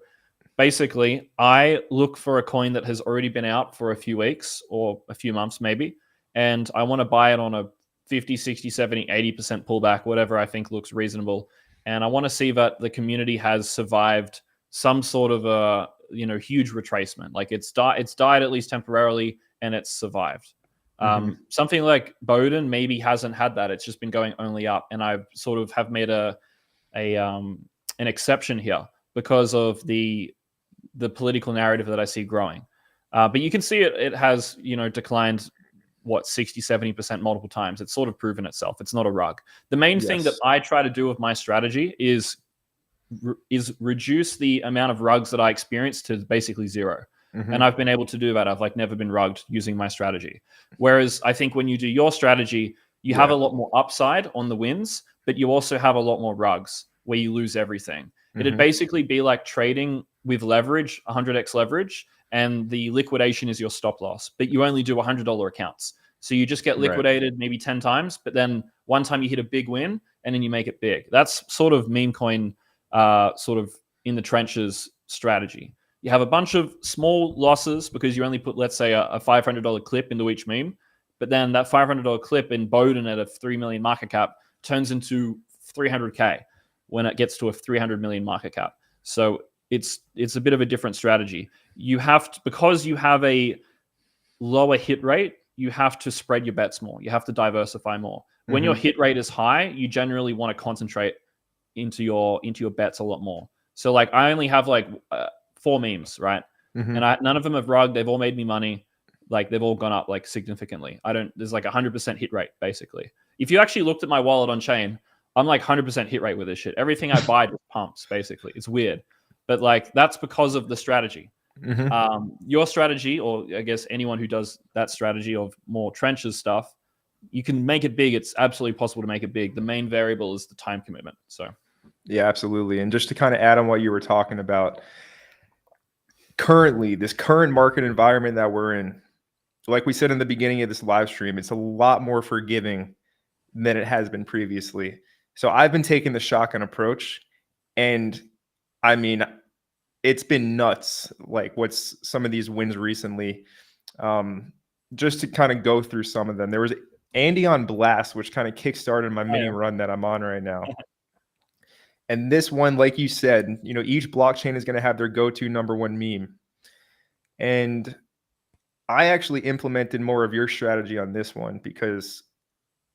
basically, I look for a coin that has already been out for a few weeks or a few months maybe, and I want to buy it on a 50, 60, 70, 80% pullback, whatever I think looks reasonable. And I want to see that the community has survived some sort of a huge retracement. Like it's died at least temporarily, and it's survived. Something like Bowden maybe hasn't had that. It's just been going only up. And I sort of have made an exception here because of the political narrative that I see growing. But you can see it has, declined 60, 70% multiple times. It's sort of proven itself. It's not a rug. The main thing that I try to do with my strategy is reduce the amount of rugs that I experience to basically zero. And I've been able to do that. I've never been rugged using my strategy. Whereas I think when you do your strategy, you have a lot more upside on the wins, but you also have a lot more rugs where you lose everything. It'd basically be like trading with leverage, 100x leverage, and the liquidation is your stop loss, but you only do $100 accounts. So you just get liquidated maybe 10 times, but then one time you hit a big win and then you make it big. That's sort of meme coin, sort of in the trenches strategy. You have a bunch of small losses because you only put, let's say, a $500 clip into each meme, but then that $500 clip in Bowden at a 3 million market cap turns into 300K when it gets to a 300 million market cap. So it's a bit of a different strategy. You have to, because you have a lower hit rate, you have to spread your bets more. You have to diversify more. When your hit rate is high, you generally want to concentrate into your bets a lot more. So like I only have 4 memes, right? And none of them have rugged. They've all made me money. Like they've all gone up significantly. There's 100% hit rate basically. If you actually looked at my wallet on chain, I'm 100% hit rate with this shit. Everything I buy just pumps basically. It's weird. But that's because of the strategy. Your strategy, or I guess anyone who does that strategy of more trenches stuff, you can make it big. It's absolutely possible to make it big. The main variable is the time commitment. So yeah, absolutely. And just to kind of add on what you were talking about, currently, this current market environment that we're in, like we said in the beginning of this live stream, it's a lot more forgiving than it has been previously. So I've been taking the shotgun approach, and I mean, it's been nuts. Like what's some of these wins recently. Just to kind of go through some of them, there was Andy on Blast, which kind of kickstarted my mini run that I'm on right now. And this one, like you said, each blockchain is going to have their go-to number one meme. And I actually implemented more of your strategy on this one because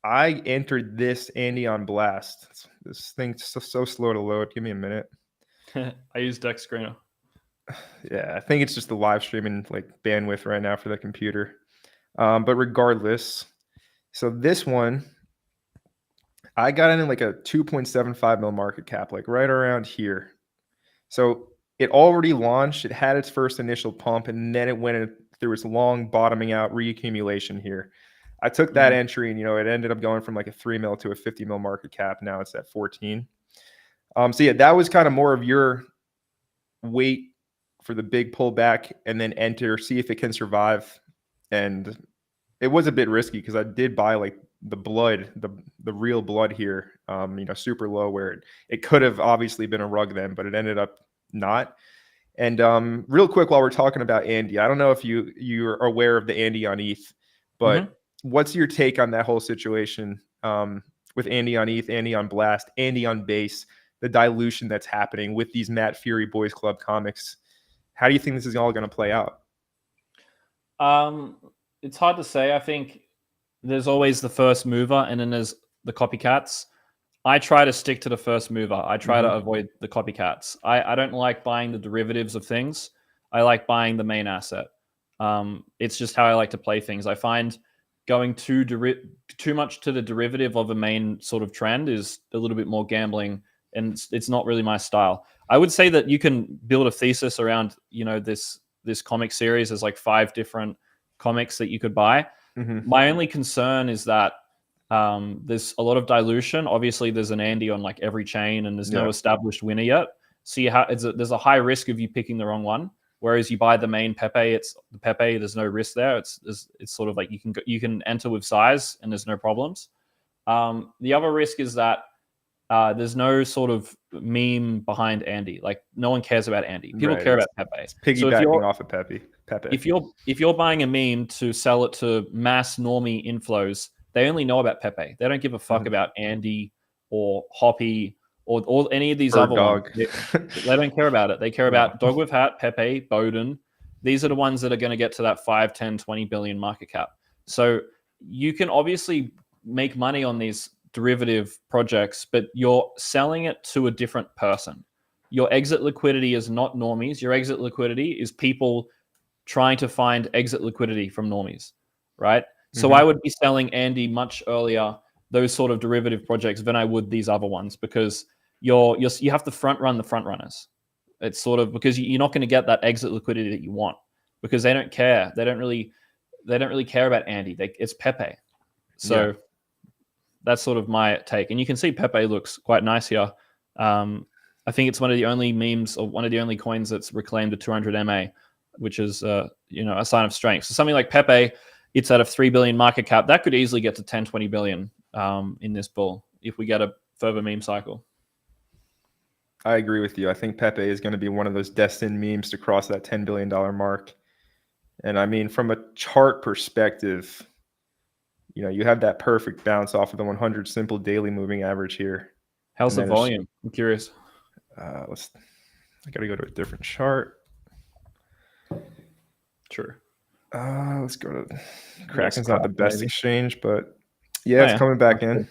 I entered this Andy on Blast. This thing's so slow to load. Give me a minute. I use Dex Screener. Yeah, I think it's just the live streaming like bandwidth right now for the computer. But regardless, so this one, I got in like a 2.75 mil market cap, like right around here. So it already launched. It had its first initial pump, and then it went through its long bottoming out reaccumulation here. I took that entry, and it ended up going from like a 3 mil to a 50 mil market cap. Now it's at 14. So yeah, that was kind of more of your wait for the big pullback and then enter, see if it can survive. And it was a bit risky because I did buy like the blood, the real blood here, super low, where it could have obviously been a rug then, but it ended up not. And real quick, while we're talking about Andy, I don't know if you are aware of the Andy on ETH, but what's your take on that whole situation with Andy on ETH, Andy on Blast, Andy on Base, the dilution that's happening with these Matt Fury Boys Club comics? How do you think this is all going to play out? It's hard to say. I think there's always the first mover, and then there's the copycats. I try to stick to the first mover. I try to avoid the copycats. I don't like buying the derivatives of things. I like buying the main asset. It's just how I like to play things. I find going too much to the derivative of a main sort of trend is a little bit more gambling, and it's not really my style. I would say that you can build a thesis around, this comic series. There's like 5 different comics that you could buy. My only concern is that there's a lot of dilution. Obviously, there's an Andy on like every chain, and there's no established winner yet. See how there's a high risk of you picking the wrong one. Whereas you buy the main Pepe, it's the Pepe. There's no risk there. It's sort of like you can enter with size, and there's no problems. The other risk is that there's no sort of meme behind Andy. Like no one cares about Andy. People care about Pepe. It's piggybacking off of Pepe. If you're buying a meme to sell it to mass normie inflows, they only know about Pepe. They don't give a fuck about Andy or Hoppy or any of these Bird other Dog. ones. They don't care about it. They care about Dog with Hat, Pepe, Bowden. These are the ones that are going to get to that 5, 10, 20 billion market cap. So you can obviously make money on these derivative projects, but you're selling it to a different person. Your exit liquidity is not normies. Your exit liquidity is people trying to find exit liquidity from normies, right? So I would be selling Andy much earlier, those sort of derivative projects, than I would these other ones, because you have to front run the front runners. It's sort of because you're not going to get that exit liquidity that you want, because they don't care. They don't really care about Andy. It's Pepe. So that's sort of my take. And you can see Pepe looks quite nice here. I think it's one of the only memes, or one of the only coins that's reclaimed a 200 MA, which is a sign of strength. So something like Pepe, it's at a 3 billion market cap. That could easily get to 10, 20 billion in this bull if we get a further meme cycle. I agree with you. I think Pepe is going to be one of those destined memes to cross that $10 billion mark. And I mean, from a chart perspective, you have that perfect bounce off of the 100 simple daily moving average here. How's the volume? I'm curious. I got to go to a different chart. True. Let's go to Kraken's not the best exchange, but it's coming back in.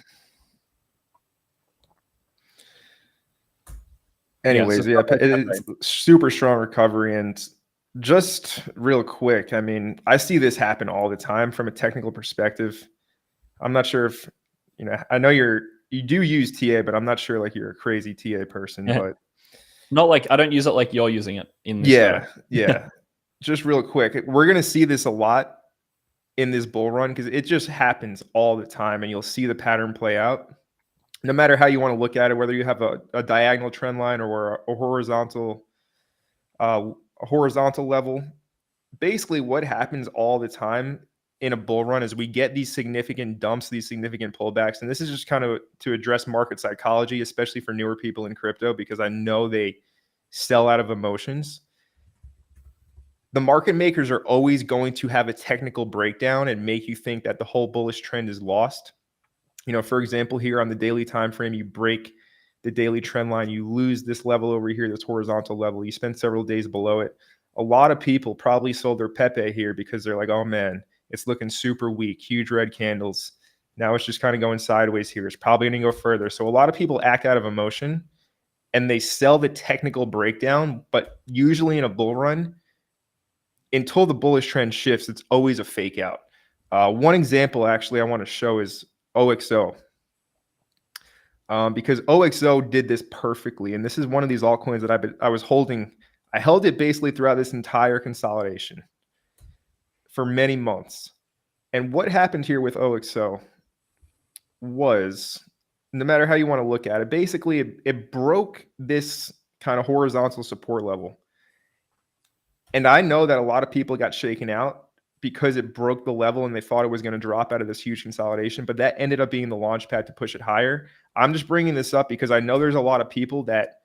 Anyways, it's super strong recovery. And just real quick, I mean, I see this happen all the time from a technical perspective. I'm not sure if, I know you do use TA, but I'm not sure like you're a crazy TA person, but not like I don't use it like you're using it in this. Yeah. Just real quick, we're going to see this a lot in this bull run because it just happens all the time, and you'll see the pattern play out. No matter how you want to look at it, whether you have a diagonal trend line or a horizontal level, basically what happens all the time in a bull run is we get these significant dumps, these significant pullbacks. And this is just kind of to address market psychology, especially for newer people in crypto, because I know they sell out of emotions. The market makers are always going to have a technical breakdown and make you think that the whole bullish trend is lost. You know, for example, here on the daily time frame, you break the daily trend line, you lose this level over here, this horizontal level, you spend several days below it. A lot of people probably sold their Pepe here because they're like, oh man, it's looking super weak, huge red candles. Now it's just kind of going sideways here. It's probably going to go further. So a lot of people act out of emotion and they sell the technical breakdown, but usually in a bull run, until the bullish trend shifts, it's always a fake out. One example actually I want to show is OXO. Because OXO did this perfectly. And this is one of these altcoins that I was holding. I held it basically throughout this entire consolidation for many months. And what happened here with OXO was, no matter how you want to look at it, basically it broke this kind of horizontal support level. And I know that a lot of people got shaken out because it broke the level and they thought it was going to drop out of this huge consolidation, but that ended up being the launch pad to push it higher. I'm just bringing this up because I know there's a lot of people that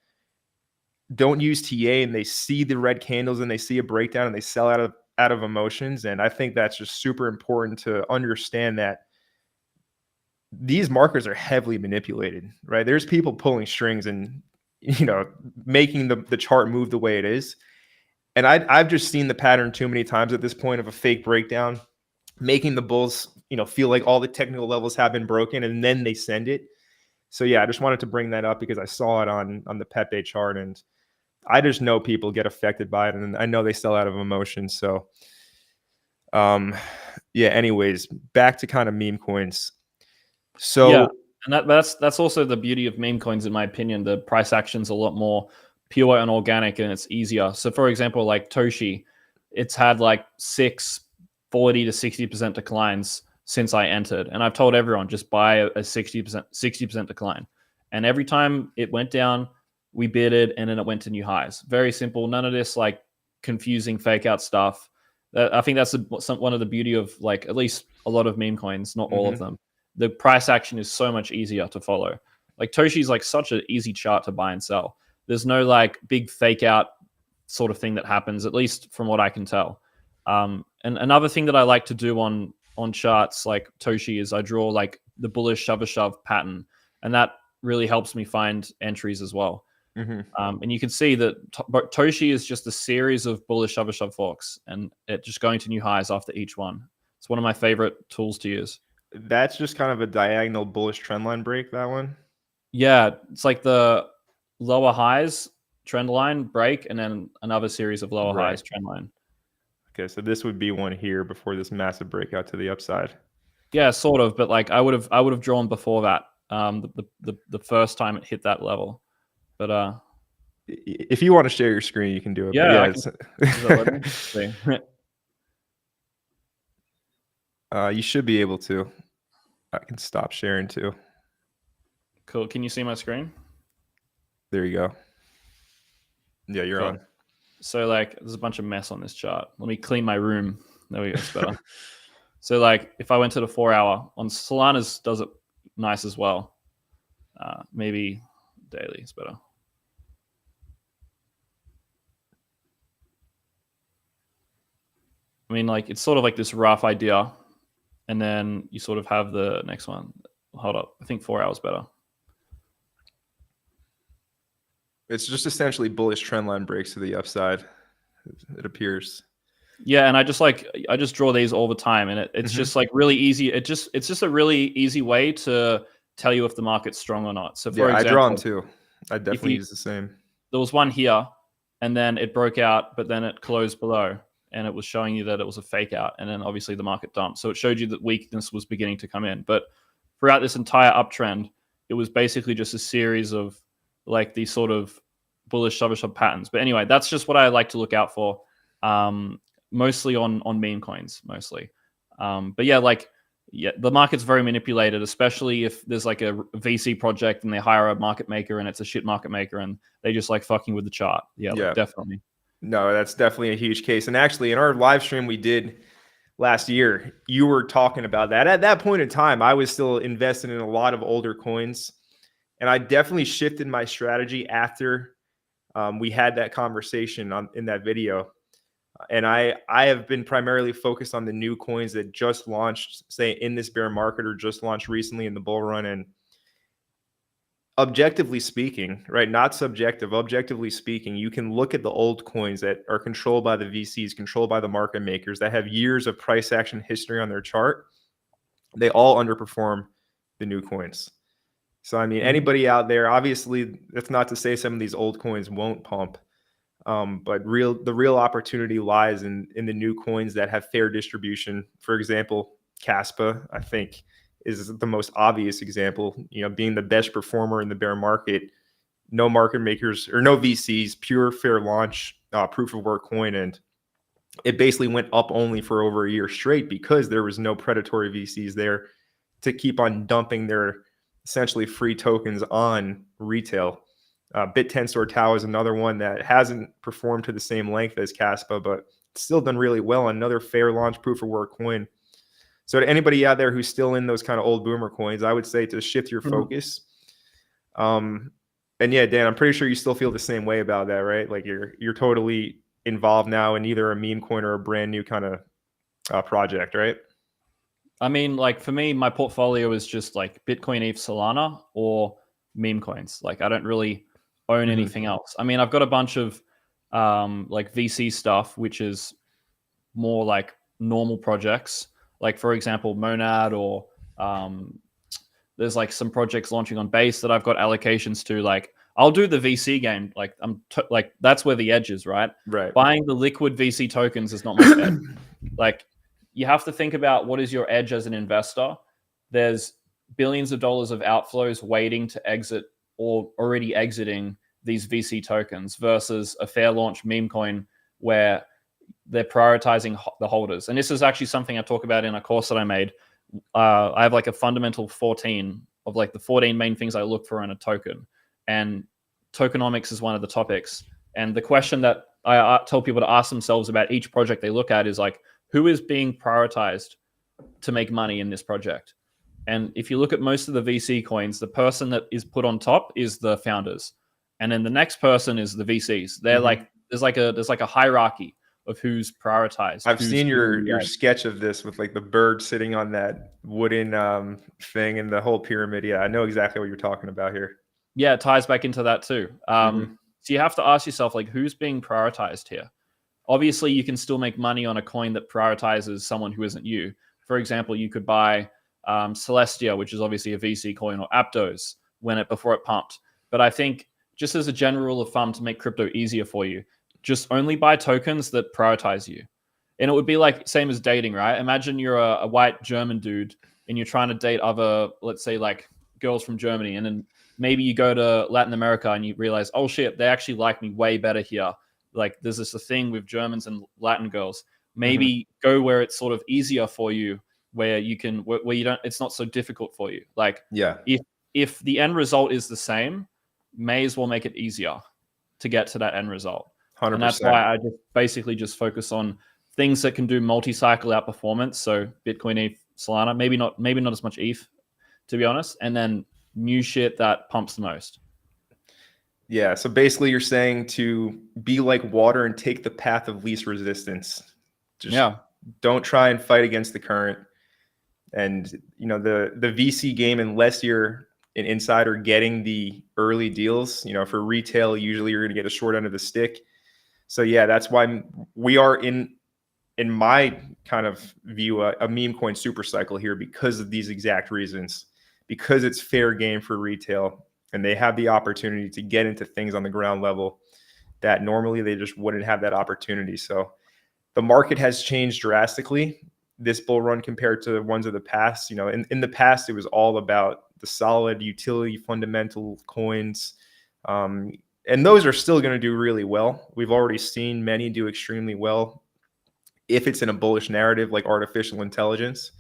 don't use TA and they see the red candles and they see a breakdown and they sell out of emotions. And I think that's just super important to understand that these markers are heavily manipulated, right? There's people pulling strings and, you know, making the chart move the way it is. And I've just seen the pattern too many times at this point of a fake breakdown, making the bulls, you know, feel like all the technical levels have been broken and then they send it. So yeah, I just wanted to bring that up because I saw it on the Pepe chart and I just know people get affected by it and I know they sell out of emotion. So yeah, anyways, back to kind of meme coins. So yeah, and that's also the beauty of meme coins, in my opinion. The price action's a lot more pure and organic and it's easier. So for example, like Toshi, it's had like 40 to 60% declines since I entered. And I've told everyone, just buy a 60% decline. And every time it went down, we bidded and then it went to new highs. Very simple. None of this like confusing fake out stuff. I think that's one of the beauty of like at least a lot of meme coins, not all of them. The price action is so much easier to follow. Like Toshi's like such an easy chart to buy and sell. There's no like big fake out sort of thing that happens, at least from what I can tell. And another thing that I like to do on charts like Toshi is I draw like the bullish shove pattern, and that really helps me find entries as well. And you can see that Toshi is just a series of bullish shove forks, and it just going to new highs after each one. It's one of my favorite tools to use. That's just kind of a diagonal bullish trendline break, that one. Yeah, it's like the lower highs trend line break and then another series of lower highs trend line. Okay, so this would be one here before this massive breakout to the upside. Yeah, sort of, but like I would have drawn before that, the first time it hit that level. But if you want to share your screen, you can do it. Yeah, you should be able to. I can stop sharing too. Cool. Can you see my screen? There you go. Yeah, you're on. So like there's a bunch of mess on this chart. Let me clean my room. There we go. It's better. So like if I went to the 4 hour on Solana's does it nice as well. Maybe daily is better. I mean, like it's sort of like this rough idea, and then you sort of have the next one. Hold up. I think 4 hours better. It's just essentially bullish trendline breaks to the upside, it appears. Yeah, and I just draw these all the time, and it's just like really easy. It's just a really easy way to tell you if the market's strong or not. So for example, I draw them too. I definitely use the same. There was one here, and then it broke out, but then it closed below, and it was showing you that it was a fake out, and then obviously the market dumped. So it showed you that weakness was beginning to come in. But throughout this entire uptrend, it was basically just a series of like these sort of bullish shove patterns. But anyway, that's just what I like to look out for, mostly on meme coins, mostly. But yeah, the market's very manipulated, especially if there's like a VC project and they hire a market maker and it's a shit market maker and they just like fucking with the chart. Yeah. Like, definitely. No, that's definitely a huge case. And actually in our live stream we did last year, you were talking about that. At that point in time, I was still invested in a lot of older coins, and I definitely shifted my strategy after we had that conversation in that video. And I have been primarily focused on the new coins that just launched, say, in this bear market or just launched recently in the bull run. And objectively speaking, right, not subjective, objectively speaking, you can look at the old coins that are controlled by the VCs, controlled by the market makers, that have years of price action history on their chart. They all underperform the new coins. So, I mean, anybody out there, obviously, that's not to say some of these old coins won't pump. But the real opportunity lies in the new coins that have fair distribution. For example, Caspa, I think, is the most obvious example. You know, being the best performer in the bear market, no market makers or no VCs, pure fair launch, proof of work coin, and it basically went up only for over a year straight because there was no predatory VCs there to keep on dumping their essentially free tokens on retail. BitTensor Tau is another one that hasn't performed to the same length as Caspa, but still done really well. Another fair launch proof of work coin. So to anybody out there who's still in those kind of old boomer coins, I would say to shift your focus. And yeah, Dan, I'm pretty sure you still feel the same way about that, right? Like you're totally involved now in either a meme coin or a brand new kind of project, right? I mean, like for me, my portfolio is just like Bitcoin, ETH, Solana, or meme coins. Like I don't really own anything else. I mean, I've got a bunch of like VC stuff, which is more like normal projects. Like for example, Monad, or there's like some projects launching on Base that I've got allocations to. Like I'll do the VC game. Like like that's where the edge is, right? Right. Buying the liquid VC tokens is not my edge. Like you have to think about what is your edge as an investor. There's billions of dollars of outflows waiting to exit or already exiting these VC tokens versus a fair launch meme coin where they're prioritizing the holders. And this is actually something I talk about in a course that I made. I have like a fundamental 14 of like the 14 main things I look for in a token. And tokenomics is one of the topics. And the question that I tell people to ask themselves about each project they look at is like, who is being prioritized to make money in this project? And if you look at most of the VC coins, the person that is put on top is the founders. And then the next person is the VCs. They're like, there's like a hierarchy of who's prioritized. I've seen your sketch of this with like the bird sitting on that wooden thing and the whole pyramid. Yeah, I know exactly what you're talking about here. Yeah, it ties back into that too. So you have to ask yourself, like, who's being prioritized here? Obviously, you can still make money on a coin that prioritizes someone who isn't you. For example, you could buy Celestia, which is obviously a VC coin, or Aptos before it pumped. But I think just as a general rule of thumb to make crypto easier for you, just only buy tokens that prioritize you. And it would be like same as dating, right? Imagine you're a white German dude and you're trying to date other, let's say like girls from Germany. And then maybe you go to Latin America and you realize, oh shit, they actually like me way better here. Like there's this a thing with Germans and Latin girls. Maybe go where it's sort of easier for you, where you can, where you don't, it's not so difficult for you. Like if the end result is the same, may as well make it easier to get to that end result. 100%. And that's why I just basically just focus on things that can do multi-cycle outperformance. So Bitcoin, ETH, Solana, maybe not as much ETH, to be honest. And then new shit that pumps the most. Yeah. So basically you're saying to be like water and take the path of least resistance. Just don't try and fight against the current. And, you know, the VC game, unless you're an insider getting the early deals, you know, for retail, usually you're going to get a short end of the stick. So yeah, that's why we are in my kind of view, a meme coin super cycle here because of these exact reasons, because it's fair game for retail and they have the opportunity to get into things on the ground level that normally they just wouldn't have that opportunity. So the market has changed drastically this bull run compared to the ones of the past. You know, in the past, it was all about the solid utility fundamental coins. And those are still going to do really well. We've already seen many do extremely well if it's in a bullish narrative like artificial intelligence.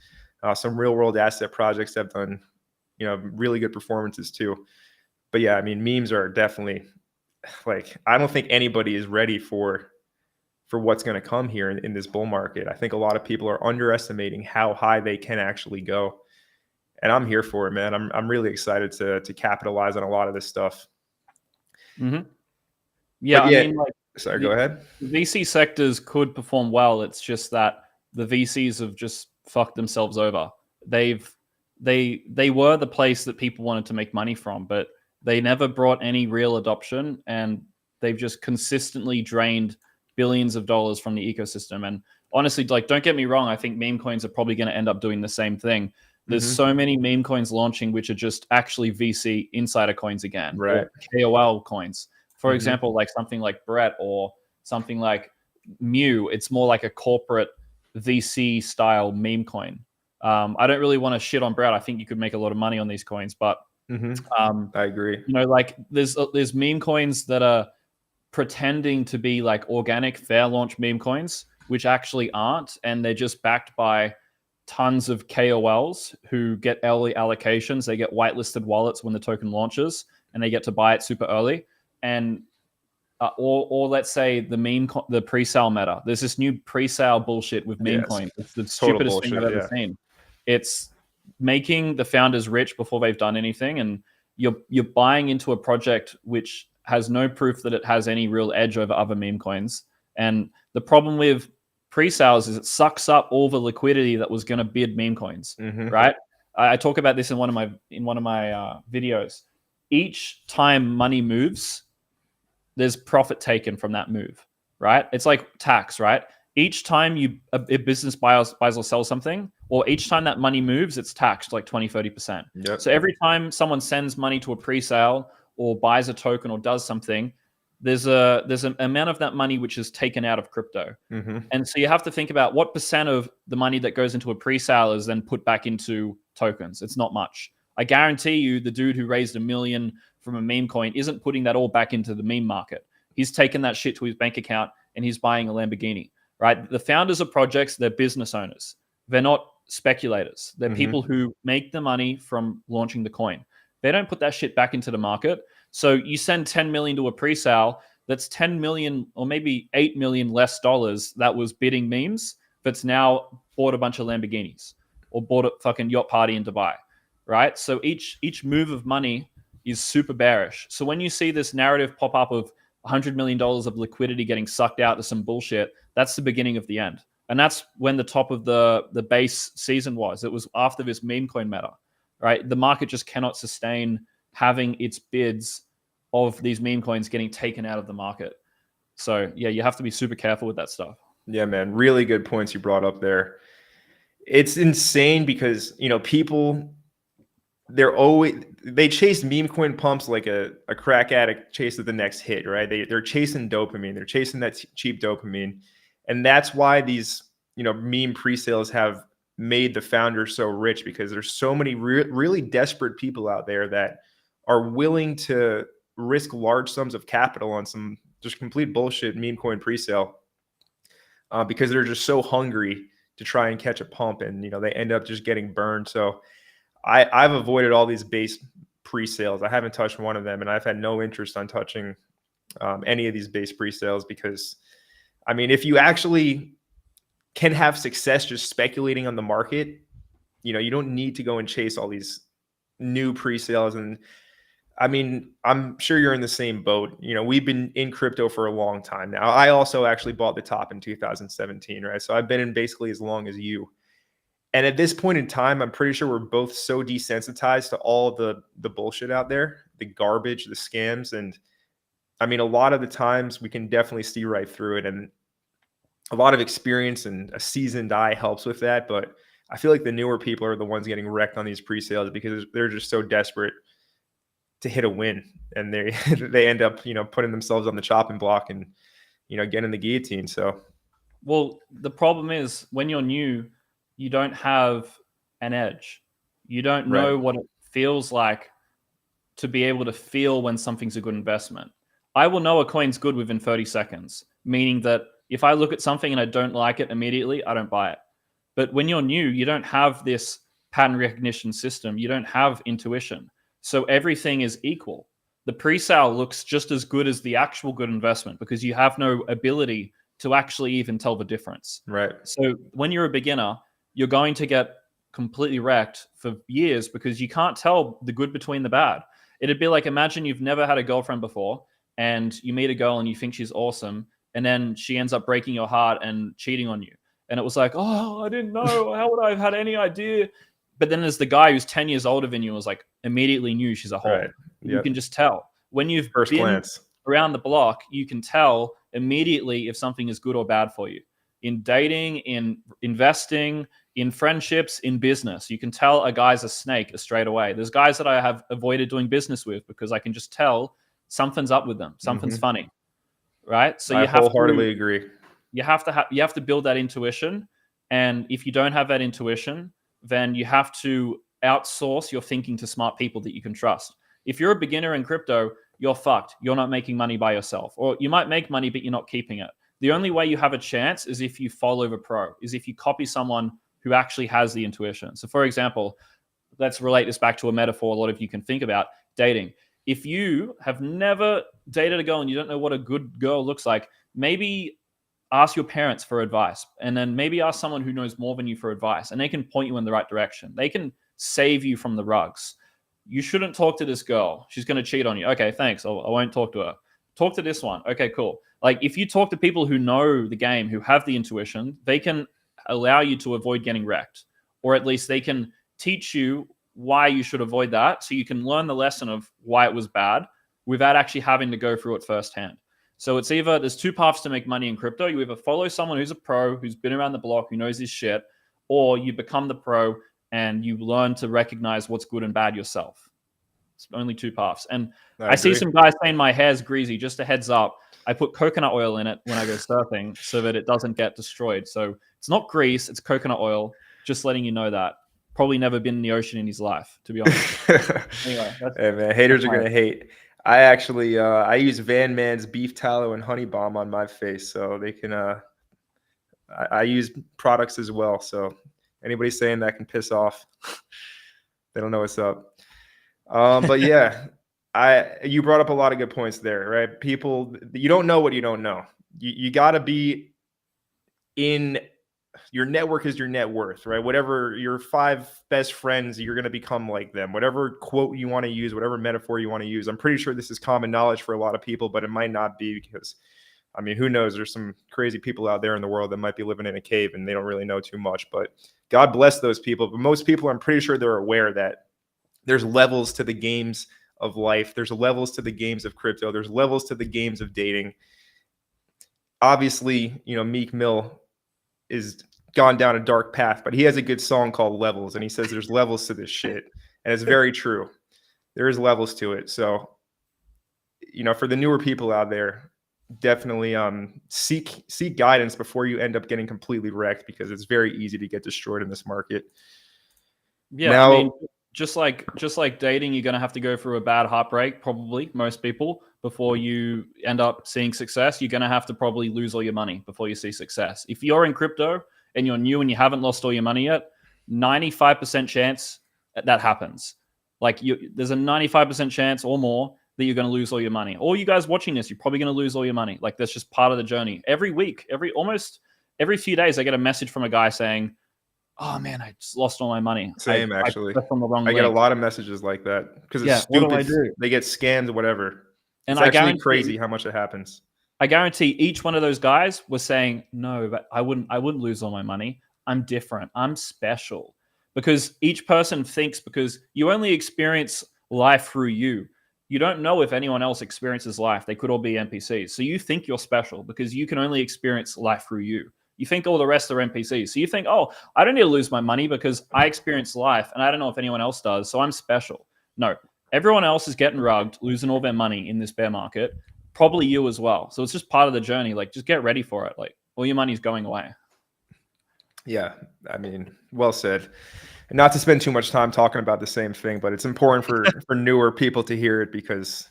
Some real world asset projects have done, you know, really good performances too. But yeah, I mean, memes are definitely like, I don't think anybody is ready for for what's going to come here in this bull market. I think a lot of people are underestimating how high they can actually go. And I'm here for it, man. I'm really excited to capitalize on a lot of this stuff. Mm-hmm. Yeah, But yeah, I mean, like, sorry, go ahead. VC sectors could perform well. It's just that the VCs have just fucked themselves over. They were the place that people wanted to make money from, but they never brought any real adoption, and they've just consistently drained billions of dollars from the ecosystem. And honestly, like, don't get me wrong, I think meme coins are probably going to end up doing the same thing. There's so many meme coins launching which are just actually VC insider coins again, right? Or KOL coins. For example, like something like Brett or something like Mew. It's more like a corporate VC style meme coin. I don't really want to shit on Brett. I think you could make a lot of money on these coins, but I agree. You know, like there's meme coins that are pretending to be like organic fair launch meme coins, which actually aren't, and they're just backed by tons of KOLs who get early allocations. They get whitelisted wallets when the token launches, and they get to buy it super early. And or let's say the pre-sale meta. There's this new pre-sale bullshit with meme coins. It's the stupidest thing I've ever seen. It's making the founders rich before they've done anything, and you're buying into a project which has no proof that it has any real edge over other meme coins. And the problem with pre-sales is it sucks up all the liquidity that was going to bid meme coins, right? I talk about this in one of my videos. Each time money moves, there's profit taken from that move, right? It's like tax, right? Each time a business buys or sells something, or each time that money moves, it's taxed like 20-30%. Yep. So every time someone sends money to a pre-sale or buys a token or does something, there's an amount of that money which is taken out of crypto. And so you have to think about what percent of the money that goes into a pre-sale is then put back into tokens. It's not much. I guarantee you the dude who raised $1 million from a meme coin isn't putting that all back into the meme market. He's taken that shit to his bank account and he's buying a Lamborghini, right? The founders of projects, they're business owners. They're not speculators. They're people who make the money from launching the coin. They don't put that shit back into the market. So you send 10 million to a pre-sale, that's 10 million or maybe 8 million less dollars that was bidding memes, that's now bought a bunch of Lamborghinis or bought a fucking yacht party in Dubai, right? So each move of money is super bearish. So when you see this narrative pop up of $100 million of liquidity getting sucked out to some bullshit, that's the beginning of the end. And that's when the top of the base season was. It was after this meme coin meta, right? The market just cannot sustain having its bids of these meme coins getting taken out of the market. So yeah, you have to be super careful with that stuff. Yeah, man. Really good points you brought up there. It's insane because, you know, people, they chase meme coin pumps like a crack addict chases the next hit, right? They're chasing dopamine. They're chasing that cheap dopamine. And that's why these, you know, meme pre-sales have made the founders so rich, because there's so many really desperate people out there that are willing to risk large sums of capital on some just complete bullshit meme coin pre-sale because they're just so hungry to try and catch a pump, and, you know, they end up just getting burned. So I've avoided all these base pre-sales. I haven't touched one of them, and I've had no interest on touching any of these base pre-sales because, I mean, if you actually can have success just speculating on the market, you know, you don't need to go and chase all these new pre-sales. And I mean, I'm sure you're in the same boat. You know, we've been in crypto for a long time now. I also actually bought the top in 2017, right? So I've been in basically as long as you. And at this point in time, I'm pretty sure we're both so desensitized to all the bullshit out there, the garbage, the scams. And I mean, a lot of the times we can definitely see right through it. And a lot of experience and a seasoned eye helps with that. But I feel like the newer people are the ones getting wrecked on these pre-sales because they're just so desperate to hit a win. And they end up, you know, putting themselves on the chopping block and, you know, getting the guillotine. So, well, the problem is when you're new, you don't have an edge. You don't know what it feels like to be able to feel when something's a good investment. I will know a coin's good within 30 seconds, meaning that if I look at something and I don't like it immediately, I don't buy it. But when you're new, you don't have this pattern recognition system. You don't have intuition. So everything is equal. The pre-sale looks just as good as the actual good investment because you have no ability to actually even tell the difference. Right. So when you're a beginner, you're going to get completely wrecked for years because you can't tell the good between the bad. It'd be like, imagine you've never had a girlfriend before and you meet a girl and you think she's awesome, and then she ends up breaking your heart and cheating on you. And it was like, oh, I didn't know. How would I have had any idea? But then there's the guy who's 10 years older than you and was like, immediately knew she's a whore. Right. You Yep. can just tell. When you've First been glance. around the block, you can tell immediately if something is good or bad for you. In dating, in investing, in friendships, in business, you can tell a guy's a snake straight away. There's guys that I have avoided doing business with because I can just tell something's up with them. Something's funny, right? So I you have wholeheartedly agree. you have to build that intuition. And if you don't have that intuition, then you have to outsource your thinking to smart people that you can trust. If you're a beginner in crypto, you're fucked. You're not making money by yourself. Or you might make money, but you're not keeping it. The only way you have a chance is if you follow the pro, is if you copy someone who actually has the intuition. So for example, let's relate this back to a metaphor a lot of you can think about, dating. If you have never dated a girl and you don't know what a good girl looks like, maybe ask your parents for advice, and then maybe ask someone who knows more than you for advice, and they can point you in the right direction. They can save you from the rugs. You shouldn't talk to this girl. She's going to cheat on you. Okay, thanks. I won't talk to her. Talk to this one. Okay, cool. Like if you talk to people who know the game, who have the intuition, they can allow you to avoid getting wrecked, or at least they can teach you why you should avoid that, so you can learn the lesson of why it was bad without actually having to go through it firsthand. So it's either, there's two paths to make money in crypto. You either follow someone who's a pro, who's been around the block, who knows his shit, or you become the pro and you learn to recognize what's good and bad yourself. It's only two paths. And I see some guys saying my hair's greasy. Just a heads up, I put coconut oil in it when I go surfing so that it doesn't get destroyed. So it's not grease, it's coconut oil. Just letting you know that. Probably never been in the ocean in his life, to be honest. Anyway, hey man, haters are gonna hate. I actually I use Van Man's beef tallow and honey balm on my face, so they can. I use products as well, so anybody saying that can piss off. They don't know what's up. But yeah, you brought up a lot of good points there, right? People, you don't know what you don't know. You got to be in. Your network is your net worth, right? Whatever your 5 best friends, you're going to become like them. Whatever quote you want to use, whatever metaphor you want to use. I'm pretty sure this is common knowledge for a lot of people, but it might not be because, I mean, who knows? There's some crazy people out there in the world that might be living in a cave and they don't really know too much, but God bless those people. But most people, I'm pretty sure they're aware that there's levels to the games of life. There's levels to the games of crypto. There's levels to the games of dating. Obviously, Meek Mill is gone down a dark path, but he has a good song called Levels, and he says there's levels to this shit, and it's very true. There is levels to it. So, for the newer people out there, definitely seek guidance before you end up getting completely wrecked, because it's very easy to get destroyed in this market. Yeah, now, I mean, just like dating, you're going to have to go through a bad heartbreak, probably most people, before you end up seeing success. You're going to have to probably lose all your money before you see success. If you're in crypto and you're new and you haven't lost all your money yet, 95% chance that happens. Like there's a 95% chance or more that you're going to lose all your money. All you guys watching this, you're probably going to lose all your money. Like that's just part of the journey. Every week, almost every few days, I get a message from a guy saying, "Oh man, I just lost all my money." Same, actually. I get a lot of messages like that because it's stupid. What do I do? They get scammed, whatever. And it's actually crazy how much it happens. I guarantee each one of those guys was saying, "No, but I wouldn't lose all my money. I'm different. I'm special." Because each person thinks, because you only experience life through you. You don't know if anyone else experiences life. They could all be NPCs. So you think you're special because you can only experience life through you. You think all the rest are NPCs. So you think, oh, I don't need to lose my money because I experience life and I don't know if anyone else does, so I'm special. No, everyone else is getting rugged, losing all their money in this bear market. Probably you as well. So it's just part of the journey. Like, just get ready for it. Like, all your money's going away. Yeah, I mean, well said. And not to spend too much time talking about the same thing, but it's important for newer people to hear it because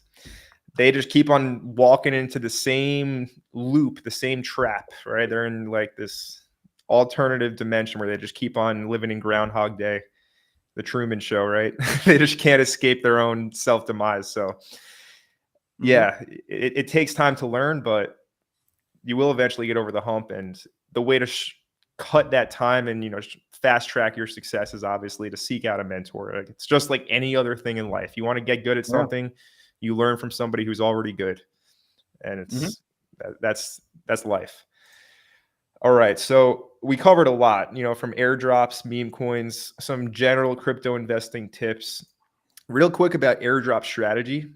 they just keep on walking into the same loop, the same trap, right? They're in like this alternative dimension where they just keep on living in Groundhog Day, the Truman Show, right? They just can't escape their own self-demise. So yeah, it takes time to learn, but you will eventually get over the hump. And the way to cut that time and, you know, fast track your success is obviously to seek out a mentor. Like, it's just like any other thing in life. You want to get good at something, you learn from somebody who's already good. And it's that's life. All right. So we covered a lot, you know, from airdrops, meme coins, some general crypto investing tips. Real quick about airdrop strategy.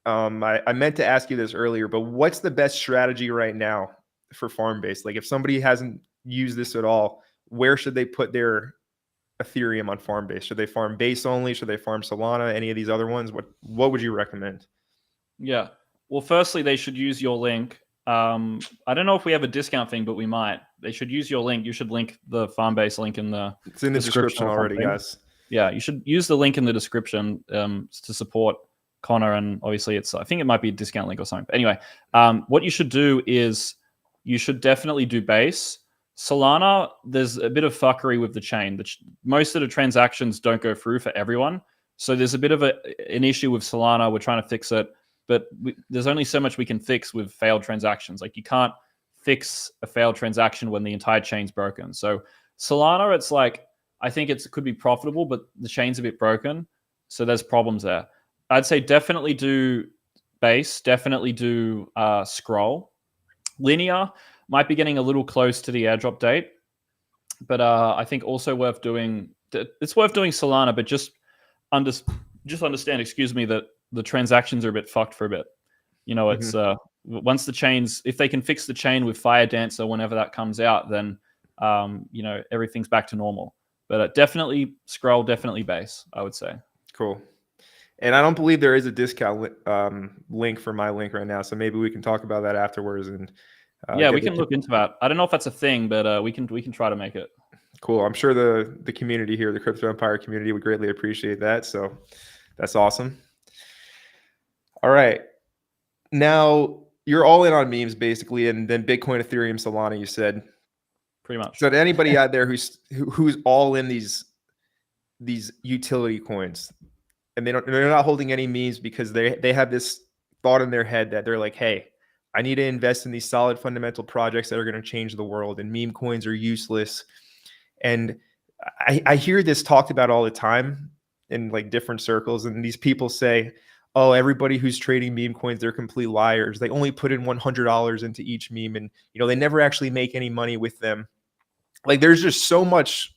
I meant to ask you this earlier, but what's the best strategy right now for Farmbase? Like, if somebody hasn't used this at all, where should they put their Ethereum on Farmbase? Should they farm base only? Should they farm Solana? Any of these other ones? What would you recommend? Yeah. Well, firstly, they should use your link. I don't know if we have a discount thing, but we might. They should use your link. You should link the Farmbase link in the It's in the description already, guys. Yeah, you should use the link in the description to support Connor, and obviously I think it might be a discount link or something. But anyway, what you should do is you should definitely do base. Solana, there's a bit of fuckery with the chain. Most of the transactions don't go through for everyone. So there's a bit of an issue with Solana. We're trying to fix it. But there's only so much we can fix with failed transactions. Like, you can't fix a failed transaction when the entire chain's broken. So Solana, it's like, I think it could be profitable, but the chain's a bit broken. So there's problems there. I'd say definitely do base, definitely do scroll. Linear might be getting a little close to the airdrop date, but I think also worth doing. It's worth doing Solana, but just understand, excuse me, that the transactions are a bit fucked for a bit. You know, it's once the chains, if they can fix the chain with Fire Dancer whenever that comes out, then you know, everything's back to normal. But definitely scroll, definitely base, I would say. Cool. And I don't believe there is a discount link for my link right now, so maybe we can talk about that afterwards. And yeah, we can look into that. I don't know if that's a thing, but we can try to make it. Cool. I'm sure the community here, the Crypto Empire community, would greatly appreciate that. So that's awesome. All right. Now you're all in on memes basically, and then Bitcoin, Ethereum, Solana, you said. Pretty much. So to anybody out there who's all in these utility coins, and they're not holding any memes because they have this thought in their head that they're like, hey, I need to invest in these solid fundamental projects that are going to change the world, and meme coins are useless. And I hear this talked about all the time in like different circles, and these people say, oh, everybody who's trading meme coins, they're complete liars. They only put in $100 into each meme, and you know, they never actually make any money with them. Like, there's just so much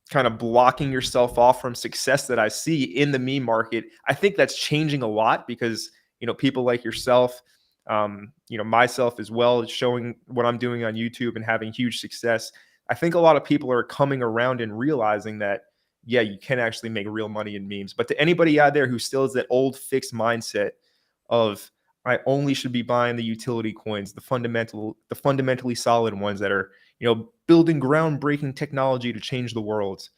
kind of blocking yourself off from success that I see in the meme market. I think that's changing a lot because, you know, people like yourself, you know, myself as well, showing what I'm doing on YouTube and having huge success. I think a lot of people are coming around and realizing that, yeah, you can actually make real money in memes. But to anybody out there who still has that old fixed mindset of, I only should be buying the utility coins, the fundamentally solid ones that are, you know, building groundbreaking technology to change the world,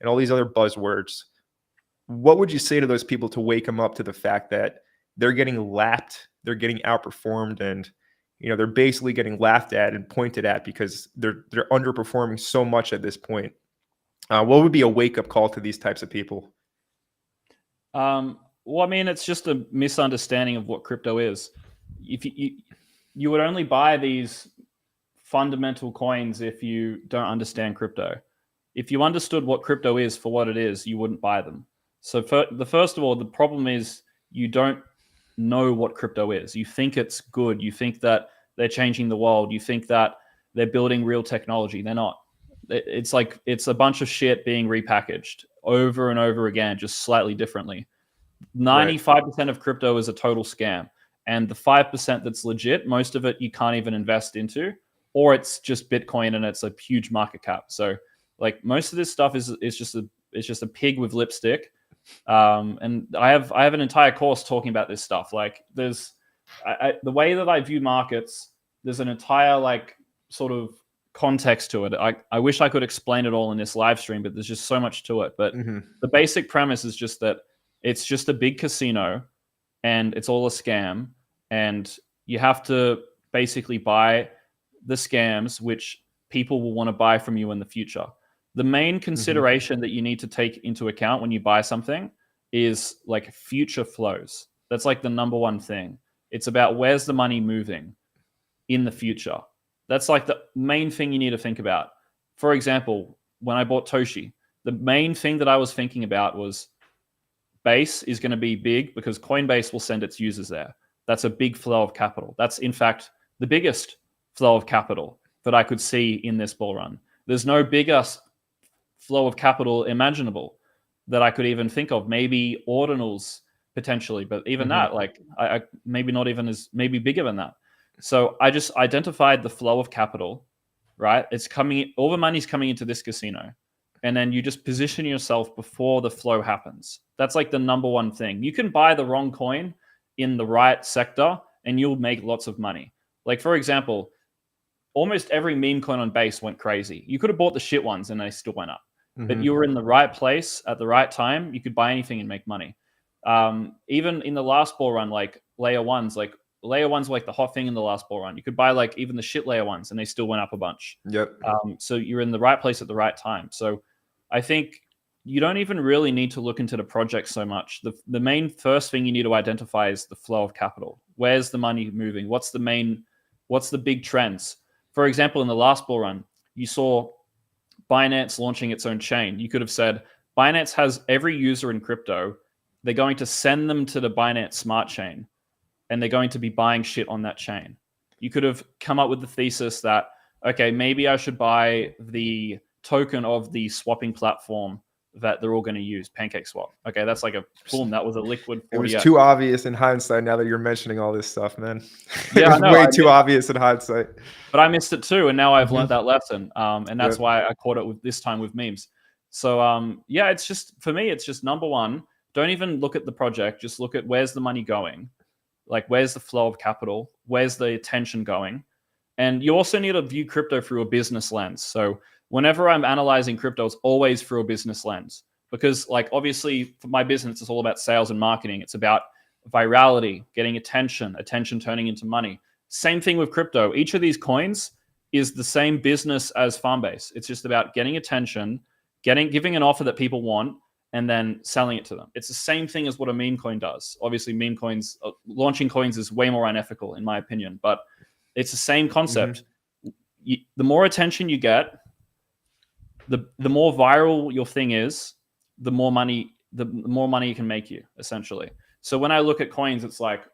and all these other buzzwords, what would you say to those people to wake them up to the fact that they're getting lapped, they're getting outperformed, and you know, they're basically getting laughed at and pointed at because they're underperforming so much at this point? What would be a wake-up call to these types of people? Well, I mean, it's just a misunderstanding of what crypto is. If you would only buy these fundamental coins if you don't understand crypto. If you understood what crypto is for what it is, you wouldn't buy them. So first of all, the problem is you don't know what crypto is. You think it's good. You think that they're changing the world. You think that they're building real technology. They're not. It's like, it's a bunch of shit being repackaged over and over again, just slightly differently. 95% of crypto is a total scam. And the 5% that's legit, most of it you can't even invest into, or it's just Bitcoin and it's a huge market cap. So like, most of this stuff is just a pig with lipstick. And I have an entire course talking about this stuff. Like, there's the way that I view markets, there's an entire like sort of context to it. I wish I could explain it all in this live stream, but there's just so much to it. But the basic premise is just that it's just a big casino and it's all a scam, and you have to basically buy the scams which people will want to buy from you in the future. The main consideration that you need to take into account when you buy something is like future flows. That's like the number one thing. It's about, where's the money moving? in the future. That's like the main thing you need to think about. For example, when I bought Toshi, the main thing that I was thinking about was Base is going to be big because Coinbase will send its users there. That's a big flow of capital. That's, in fact, the biggest flow of capital that I could see in this bull run. There's no bigger flow of capital imaginable that I could even think of. Maybe ordinals potentially, but even that, like, I maybe not even as, maybe bigger than that. So I just identified the flow of capital, right? It's coming, all the money's coming into this casino. And then you just position yourself before the flow happens. That's like the number one thing. You can buy the wrong coin in the right sector and you'll make lots of money. Like, for example, almost every meme coin on Base went crazy. You could have bought the shit ones and they still went up. But you were in the right place at the right time. You could buy anything and make money. Even in the last bull run, like layer ones were like the hot thing in the last bull run. You could buy like even the shit layer ones and they still went up a bunch. Yep. So you're in the right place at the right time. So I think you don't even really need to look into the project so much. The main first thing you need to identify is the flow of capital. Where's the money moving? What's the big trends? For example, in the last bull run, you saw Binance launching its own chain. You could have said, Binance has every user in crypto. They're going to send them to the Binance smart chain and they're going to be buying shit on that chain. You could have come up with the thesis that, okay, maybe I should buy the token of the swapping platform that they're all going to use, PancakeSwap. Okay, that's like a boom. That was a liquid 40x. It was too obvious in hindsight now that you're mentioning all this stuff, man. Yeah, it was way too obvious in hindsight. But I missed it too, and now I've learned that lesson. And that's why I caught it with this time with memes. So yeah, it's just, for me, it's just number one, don't even look at the project. Just look at where's the money going. Like, where's the flow of capital? Where's the attention going? And you also need to view crypto through a business lens. So whenever I'm analyzing crypto, it's always through a business lens. Because, like, obviously for my business, it's all about sales and marketing. It's about virality, getting attention turning into money. Same thing with crypto. Each of these coins is the same business as Farmbase. It's just about getting attention, giving an offer that people want, and then selling it to them. It's the same thing as what a meme coin does. Obviously, meme coins, launching coins is way more unethical in my opinion, but it's the same concept. The more attention you get, the more viral your thing is, the more money it can make you, essentially. So when I look at coins, it's like,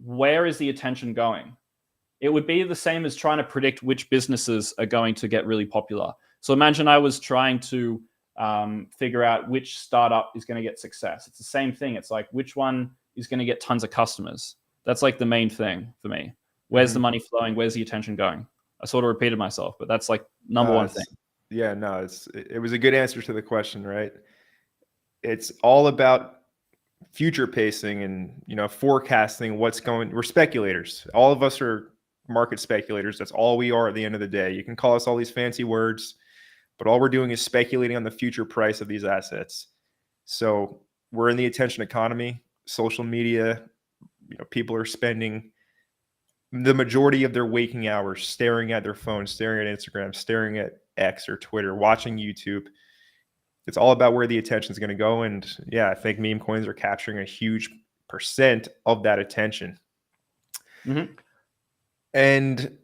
where is the attention going? It would be the same as trying to predict which businesses are going to get really popular. So imagine I was trying to figure out which startup is going to get success. It's the same thing. It's like, which one is going to get tons of customers? That's like the main thing for me. Where's the money flowing? Where's the attention going? I sort of repeated myself, but that's like number one thing. Yeah, no, it was a good answer to the question, right? It's all about future pacing and, forecasting what's going. We're speculators. All of us are market speculators. That's all we are at the end of the day. You can call us all these fancy words, but all we're doing is speculating on the future price of these assets. So we're in the attention economy, social media, people are spending the majority of their waking hours staring at their phones, staring at Instagram, staring at X or Twitter, watching YouTube. It's all about where the attention is going to go. And yeah, I think meme coins are capturing a huge percent of that attention. And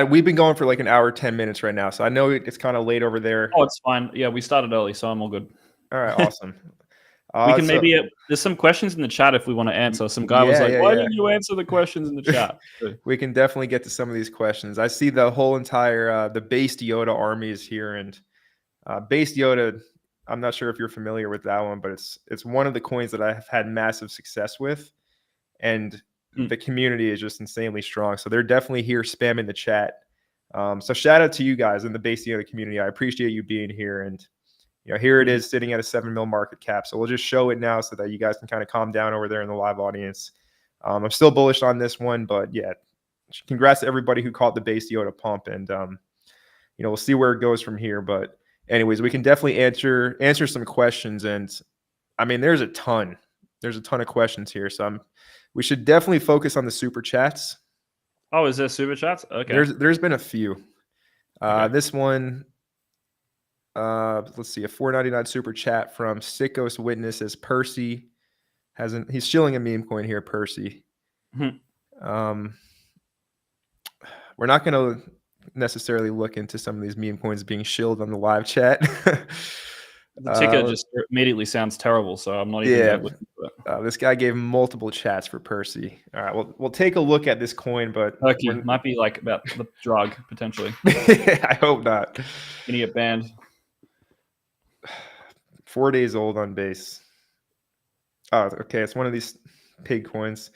we've been going for like an hour, 10 minutes right now. So I know it's kind of late over there. Oh, it's fine. Yeah, we started early, so I'm all good. All right, awesome. We can there's some questions in the chat if we want to answer. Some guy was like, why didn't you answer the questions in the chat? We can definitely get to some of these questions. I see the whole entire, the Based Yoda army is here. And Based Yoda, I'm not sure if you're familiar with that one, but it's one of the coins that I have had massive success with. And the community is just insanely strong. So they're definitely here spamming the chat. So shout out to you guys in the Based Yoda community. I appreciate you being here. And here it is sitting at a 7 mil market cap. So we'll just show it now so that you guys can kind of calm down over there in the live audience. I'm still bullish on this one, but yeah, congrats to everybody who caught the Based Yoda pump. And, we'll see where it goes from here. But anyways, we can definitely answer some questions. And I mean, there's a ton of questions here. So we should definitely focus on the super chats. Oh, is there super chats? Okay. There's been a few. This one, let's see, a $4.99 super chat from Sickos Witnesses. Percy he's shilling a meme coin here, Percy. we're not going to necessarily look into some of these meme coins being shilled on the live chat. The ticker just immediately sounds terrible, so I'm not even going to look into it. This guy gave multiple chats for Percy. All right, we'll take a look at this coin, but Turkey might be like about the drug potentially. I hope not. Gonna get banned. 4 days old on base. Oh, okay. It's one of these pig coins.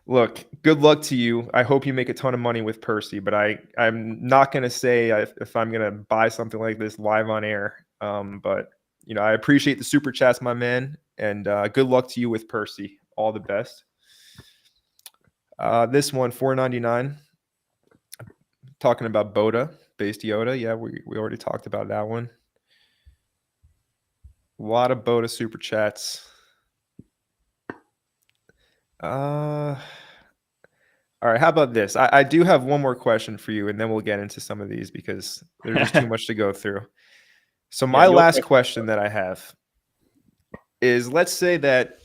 Look, good luck to you. I hope you make a ton of money with Percy, but I'm not going to say if I'm going to buy something like this live on air. But I appreciate the super chats, my man, and good luck to you with Percy. All the best. This one, $4.99. Talking about Boda, based Yoda. Yeah, we already talked about that one. A lot of Boda super chats. All right, how about this? I do have one more question for you, and then we'll get into some of these because there's just too much to go through. So my last question that I have is, let's say that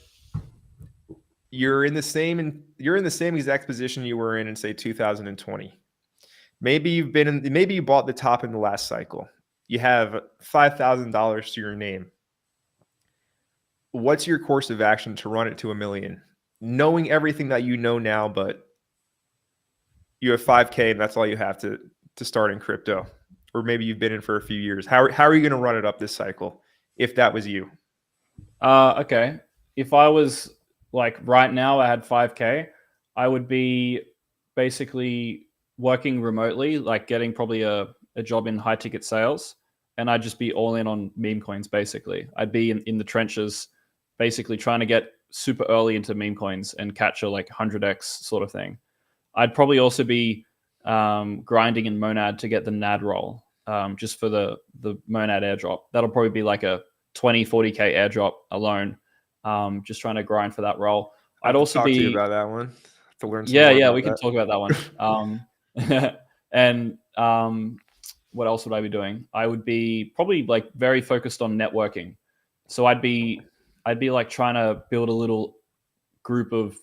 you're in the same exact position you were in say 2020. Maybe you bought the top in the last cycle. You have $5,000 to your name. What's your course of action to run it to $1 million? Knowing everything that you know now, but you have 5K and that's all you have to start in crypto. Or maybe you've been in for a few years. How are you going to run it up this cycle if that was you? Okay. If I was like right now, I had 5K, I would be basically working remotely, like getting probably a job in high ticket sales. And I'd just be all in on meme coins, basically. I'd be in the trenches, basically trying to get super early into meme coins and catch a like 100x sort of thing. I'd probably also be grinding in Monad to get the NAD roll, just for the Monad airdrop. That'll probably be like a 20, 40K airdrop alone. Just trying to grind for that roll. I'd also talk be to you about that one to learn some yeah, more about we can talk about that one. And what else would I be doing? I would be probably like very focused on networking. So I'd be like trying to build a little group of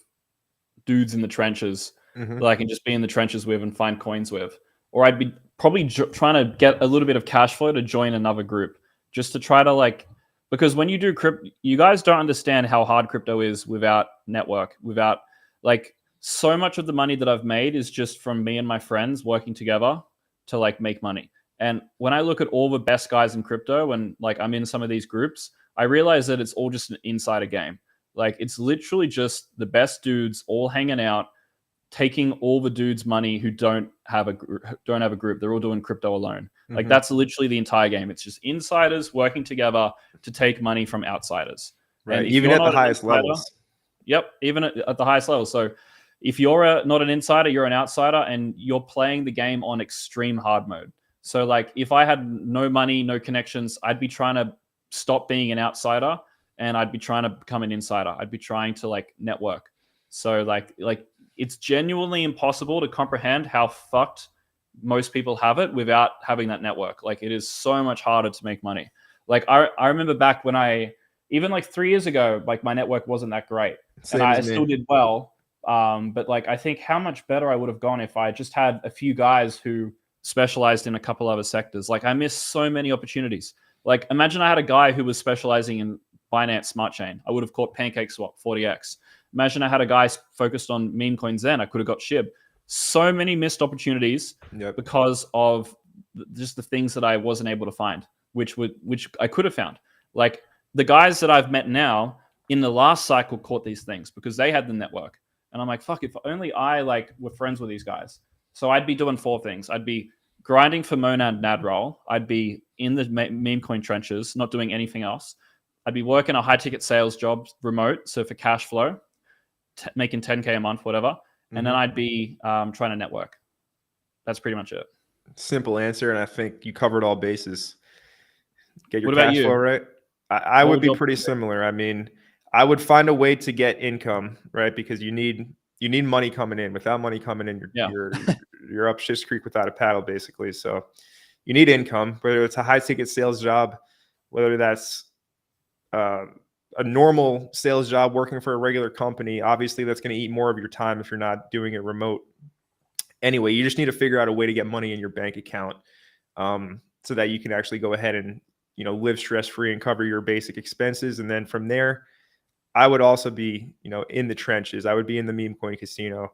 dudes in the trenches that I can just be in the trenches with and find coins with. Or I'd be probably trying to get a little bit of cash flow to join another group, just to try to like, because when you do crypto, you guys don't understand how hard crypto is without network, without like, so much of the money that I've made is just from me and my friends working together to like make money. And when I look at all the best guys in crypto and like I'm in some of these groups, I realize that it's all just an insider game. Like it's literally just the best dudes all hanging out, taking all the dudes' money who don't have a group. They're all doing crypto alone. Like that's literally the entire game. It's just insiders working together to take money from outsiders. Right. And even at the highest levels. Yep. Even at the highest levels. So if you're not an insider, you're an outsider and you're playing the game on extreme hard mode. So like if I had no money, no connections, I'd be trying to stop being an outsider and I'd be trying to become an insider. I'd be trying to like network. So like it's genuinely impossible to comprehend how fucked most people have it without having that network. Like it is so much harder to make money. Like I remember back when even like 3 years ago, like my network wasn't that great. Same and I as me. still did well. But like, I think how much better I would have gone if I just had a few guys who specialized in a couple other sectors. Like I missed so many opportunities. Like imagine I had a guy who was specializing in Binance Smart Chain. I would have caught PancakeSwap 40x. Imagine I had a guy focused on meme coins then. I could have got SHIB. So many missed opportunities because of just the things that I wasn't able to find, which I could have found. Like the guys that I've met now in the last cycle caught these things because they had the network. And I'm like, fuck, if only I like were friends with these guys. So I'd be doing 4 things. I'd be grinding for Monad NAD roll. I'd be in the meme coin trenches, not doing anything else. I'd be working a high ticket sales job remote. So for cash flow, making 10K a month, whatever. And then I'd be trying to network. That's pretty much it. Simple answer. And I think you covered all bases. Get your What about cash you? flow right. I would be pretty similar. I mean, I would find a way to get income, right? Because you need money coming in. Without money coming in, you're up shit's creek without a paddle, basically. So you need income, whether it's a high ticket sales job, whether that's a normal sales job working for a regular company. Obviously, that's going to eat more of your time if you're not doing it remote. Anyway, you just need to figure out a way to get money in your bank account, so that you can actually go ahead and, live stress-free and cover your basic expenses. And then from there, I would also be, in the trenches. I would be in the meme coin casino.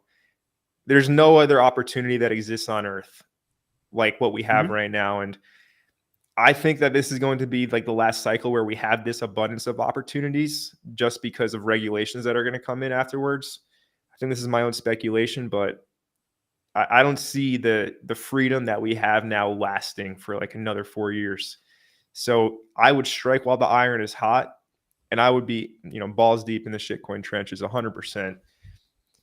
There's no other opportunity that exists on earth like what we have right now. And I think that this is going to be like the last cycle where we have this abundance of opportunities just because of regulations that are going to come in afterwards. I think this is my own speculation, but I don't see the freedom that we have now lasting for like another 4 years. So I would strike while the iron is hot, and I would be, balls deep in the shitcoin trenches, 100%.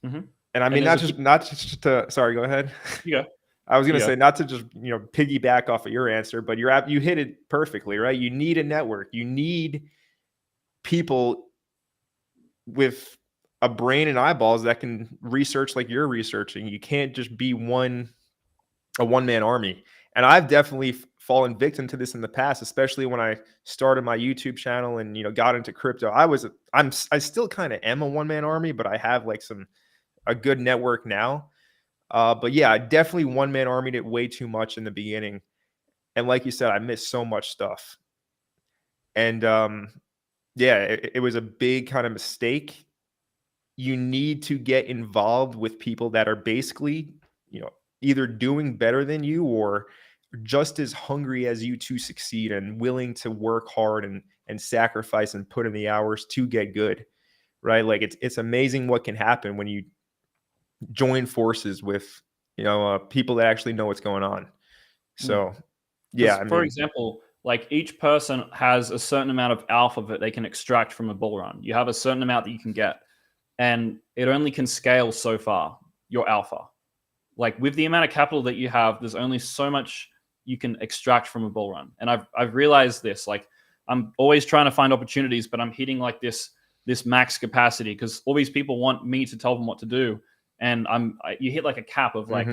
And I mean, not just to, sorry, go ahead. Yeah. I was going to say, not to just, piggyback off of your answer, but you hit it perfectly, right? You need a network. You need people with a brain and eyeballs that can research like you're researching. You can't just be a one-man army. And I've definitely fallen victim to this in the past, especially when I started my YouTube channel and, got into crypto. I still kind of am a one-man army, but I have like a good network now. But yeah, I definitely one-man armied it way too much in the beginning. And like you said, I missed so much stuff. And yeah, it was a big kind of mistake. You need to get involved with people that are basically, either doing better than you or just as hungry as you to succeed and willing to work hard and sacrifice and put in the hours to get good, right? Like it's amazing what can happen when you join forces with, people that actually know what's going on. So yeah, for example, like each person has a certain amount of alpha that they can extract from a bull run. You have a certain amount that you can get, and it only can scale so far, your alpha. Like with the amount of capital that you have, there's only so much you can extract from a bull run. And I've realized this, like I'm always trying to find opportunities, but I'm hitting like this max capacity because all these people want me to tell them what to do. And you hit like a cap of like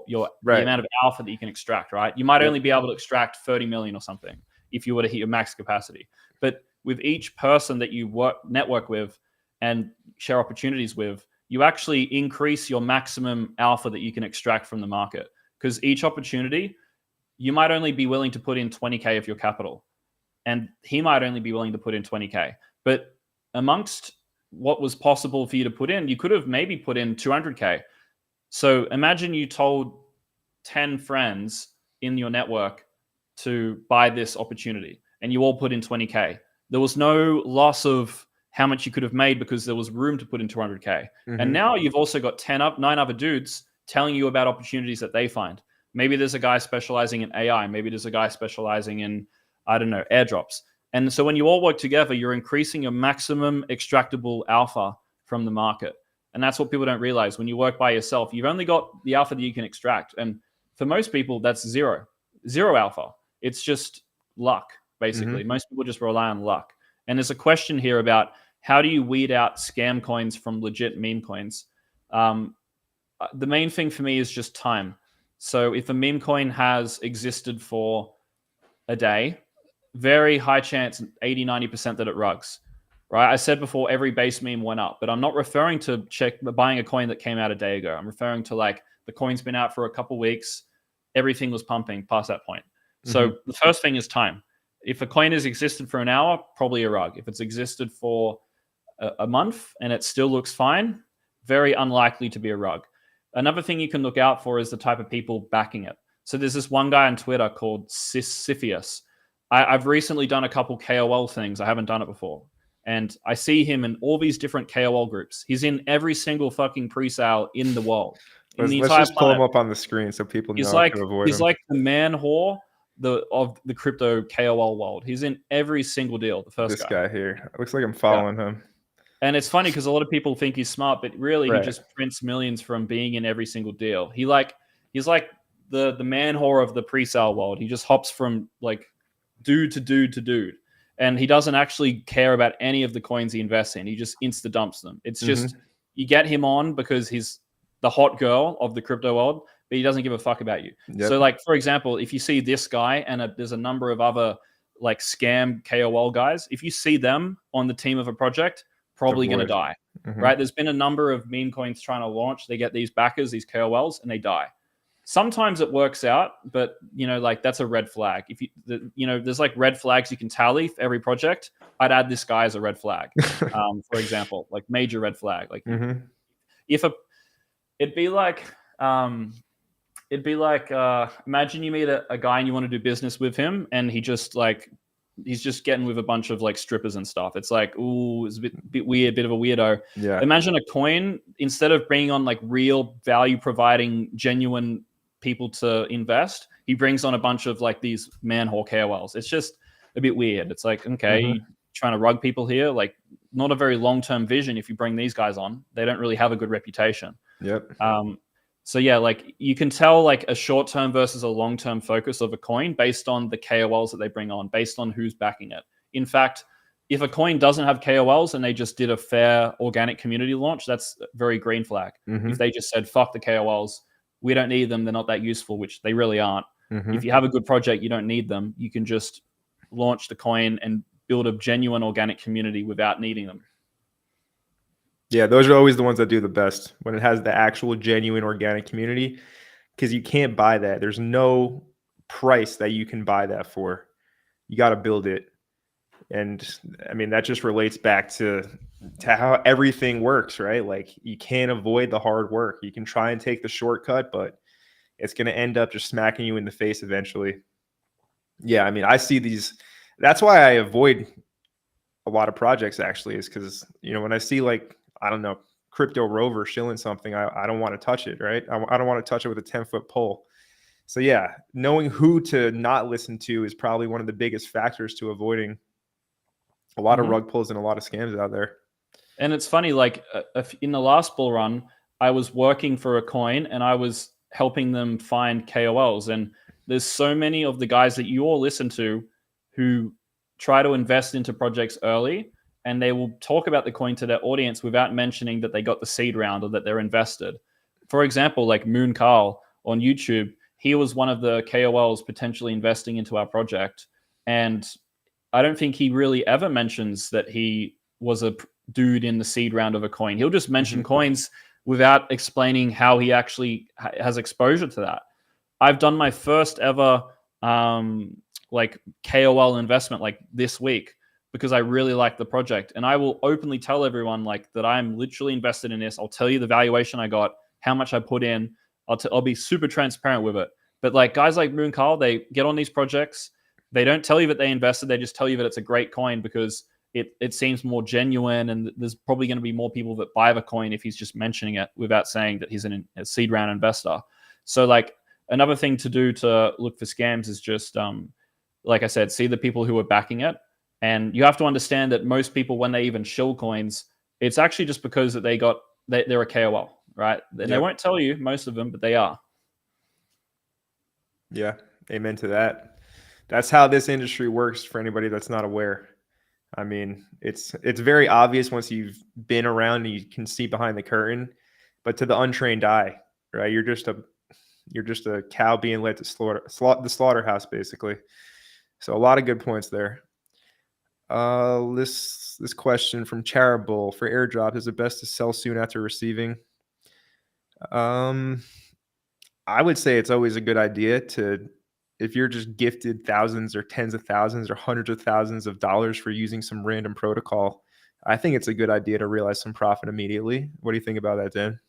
your the amount of alpha that you can extract, right? You might only be able to extract 30 million or something if you were to hit your max capacity. But with each person that you network with and share opportunities with, you actually increase your maximum alpha that you can extract from the market. Because each opportunity, you might only be willing to put in 20K of your capital. And he might only be willing to put in 20K. But amongst what was possible for you to put in, you could have maybe put in 200K. So imagine you told 10 friends in your network to buy this opportunity and you all put in 20K. There was no loss of how much you could have made because there was room to put in 200K. And now you've also got 9 other dudes telling you about opportunities that they find. Maybe there's a guy specializing in AI. Maybe there's a guy specializing in, I don't know, airdrops. And so when you all work together, you're increasing your maximum extractable alpha from the market. And that's what people don't realize. When you work by yourself, you've only got the alpha that you can extract. And for most people, that's zero alpha. It's just luck, basically. Most people just rely on luck. And there's a question here about how do you weed out scam coins from legit meme coins? The main thing for me is just time. So if a meme coin has existed for a day, very high chance, 80, 90% that it rugs, right? I said before, every base meme went up, but I'm not referring to buying a coin that came out a day ago. I'm referring to like the coin's been out for a couple weeks. Everything was pumping past that point. So the first thing is time. If a coin has existed for an hour, probably a rug. If it's existed for a month and it still looks fine, very unlikely to be a rug. Another thing you can look out for is the type of people backing it. So there's this one guy on Twitter called Sisypheus. I've recently done a couple KOL things. I haven't done it before. And I see him in all these different KOL groups. He's in every single fucking pre-sale in the world. Let's just pull him up on the screen so people know how to avoid him. He's like the man whore of the crypto KOL world. He's in every single deal. The first guy here. It looks like I'm following him. And it's funny because a lot of people think he's smart, but really he just prints millions from being in every single deal. He's like the man whore of the pre-sale world. He just hops from like dude to dude to dude. And he doesn't actually care about any of the coins he invests in. He just insta dumps them. It's just, you get him on because he's the hot girl of the crypto world, but he doesn't give a fuck about you. So like, for example, if you see this guy and there's a number of other like scam KOL guys, if you see them on the team of a project, probably going to die. right? There's been a number of meme coins trying to launch. They get these backers, these KOLs, and they die. Sometimes it works out, but like that's a red flag. If there's like red flags you can tally for every project. I'd add this guy as a red flag, for example, like major red flag. Like if it'd be like imagine you meet a guy and you want to do business with him, and he's just getting with a bunch of like strippers and stuff. It's like, ooh, it's a bit weird, bit of a weirdo. Yeah. Imagine a coin, instead of bringing on like real value providing genuine people to invest, he brings on a bunch of like these manhole KOLs. It's just a bit weird. It's like, okay, you trying to rug people here, like not a very long-term vision. If you bring these guys on, they don't really have a good reputation. Yep. So yeah, like you can tell like a short-term versus a long-term focus of a coin based on the KOLs that they bring on, based on who's backing it. In fact, if a coin doesn't have KOLs and they just did a fair organic community launch, that's very green flag. If they just said, fuck the KOLs, we don't need them, they're not that useful, which they really aren't. If you have a good project, you don't need them. You can just launch the coin and build a genuine organic community without needing them. Yeah, those are always the ones that do the best, when it has the actual genuine organic community, because you can't buy that. There's no price that you can buy that for. You got to build it. And I mean, that just relates back to how everything works, right? Like you can't avoid the hard work. You can try and take the shortcut, but it's going to end up just smacking you in the face eventually. Yeah, I mean, I see these. That's why I avoid a lot of projects, actually, is because, when I see like, I don't know, Crypto Rover shilling something, I don't want to touch it, right? I don't want to touch it with a 10-foot pole. So yeah, knowing who to not listen to is probably one of the biggest factors to avoiding a lot of rug pulls and a lot of scams out there. And it's funny, like in the last bull run, I was working for a coin and I was helping them find KOLs. And there's so many of the guys that you all listen to who try to invest into projects early, and they will talk about the coin to their audience without mentioning that they got the seed round or that they're invested. For example, like Moon Carl on YouTube, he was one of the KOLs potentially investing into our project. And I don't think he really ever mentions that he was a dude in the seed round of a coin. He'll just mention coins without explaining how he actually has exposure to that. I've done my first ever like KOL investment like this week because I really like the project. And I will openly tell everyone like that I'm literally invested in this. I'll tell you the valuation I got, how much I put in. I'll be super transparent with it. But like guys like Moon Carl, they get on these projects. They don't tell you that they invested. They just tell you that it's a great coin because it seems more genuine, and there's probably going to be more people that buy the coin if he's just mentioning it without saying that he's a seed round investor. So like another thing to do to look for scams is just, like I said, see the people who are backing it. And you have to understand that most people, when they even shill coins, it's actually just because that they're a KOL, right? And they won't tell you, most of them, but they are. Yeah, amen to that. That's how this industry works for anybody that's not aware. I mean, it's very obvious once you've been around and you can see behind the curtain, but to the untrained eye, right? You're just a cow being led to the slaughterhouse, basically. So a lot of good points there. This question from Charable: for airdrop, is it best to sell soon after receiving? I would say it's always a good idea to, if you're just gifted thousands or tens of thousands or hundreds of thousands of dollars for using some random protocol, I think it's a good idea to realize some profit immediately. What do you think about that, Dan?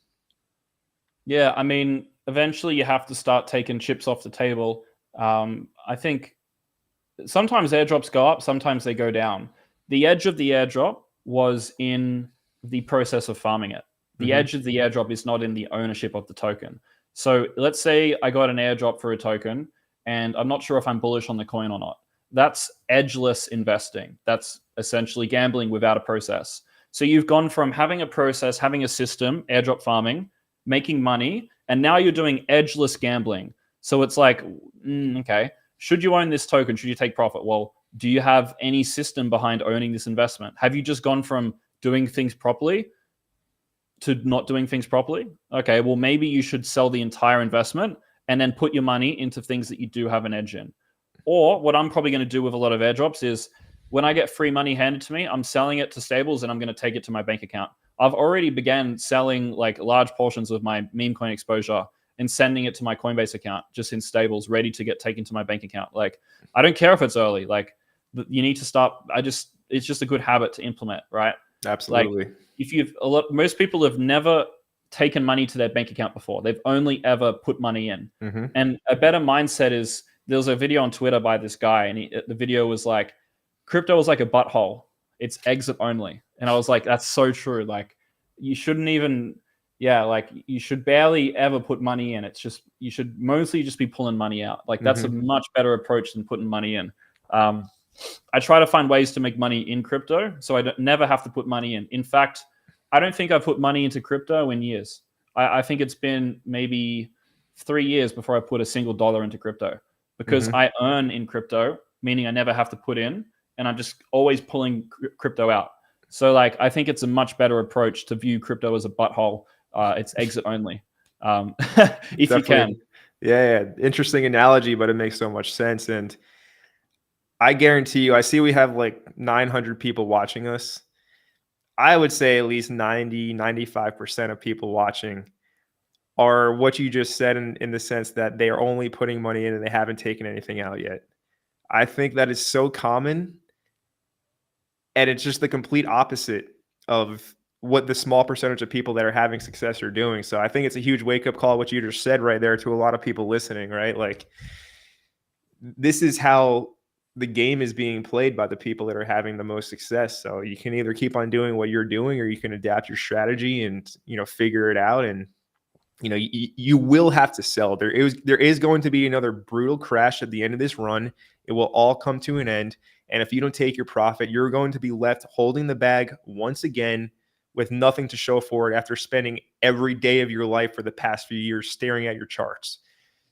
Yeah, I mean, eventually you have to start taking chips off the table. I think sometimes airdrops go up, sometimes they go down. The edge of the airdrop was in the process of farming it. The edge of the airdrop is not in the ownership of the token. So let's say I got an airdrop for a token and I'm not sure if I'm bullish on the coin or not. That's edgeless investing. That's essentially gambling without a process. So you've gone from having a process, having a system, airdrop farming, making money, and now you're doing edgeless gambling. So it's like, okay, should you own this token? Should you take profit? Well, do you have any system behind owning this investment? Have you just gone from doing things properly to not doing things properly? Okay, well, maybe you should sell the entire investment and then put your money into things that you do have an edge in. Or what I'm probably going to do with a lot of airdrops is when I get free money handed to me, I'm selling it to stables and I'm going to take it to my bank account. I've already began selling like large portions of my meme coin exposure and sending it to my Coinbase account just in stables, ready to get taken to my bank account. Like, I don't care if it's early. Like, you need to start. It's just a good habit to implement, right? Absolutely. Like, if most people have never taken money to their bank account before. They've only ever put money in. Mm-hmm. And a better mindset is, there was a video on Twitter by this guy, and the video was like, crypto is like a butthole. It's exit only. And I was like, that's so true. Like, you shouldn't even, like, you should barely ever put money in. It's just, you should mostly just be pulling money out. Like, that's a much better approach than putting money in. I try to find ways to make money in crypto, so I never have to put money in. In fact, I don't think I've put money into crypto in years. I think it's been maybe 3 years before I put a single dollar into crypto, because I earn in crypto, meaning I never have to put in, and I'm just always pulling crypto out. So like, I think it's a much better approach to view crypto as a butthole. It's exit only, if you can. Yeah, interesting analogy, but it makes so much sense. And I guarantee you, I see we have like 900 people watching us. I would say at least 95% of people watching are what you just said, in the sense that they are only putting money in and they haven't taken anything out yet. I think that is so common, and it's just the complete opposite of what the small percentage of people that are having success are doing. So I think it's a huge wake-up call, what you just said right there, to a lot of people listening, right? Like, this is how the game is being played by the people that are having the most success. So you can either keep on doing what you're doing, or you can adapt your strategy and, figure it out. And, you will have to sell. There is going to be another brutal crash at the end of this run. It will all come to an end. And if you don't take your profit, you're going to be left holding the bag once again, with nothing to show for it, after spending every day of your life for the past few years staring at your charts.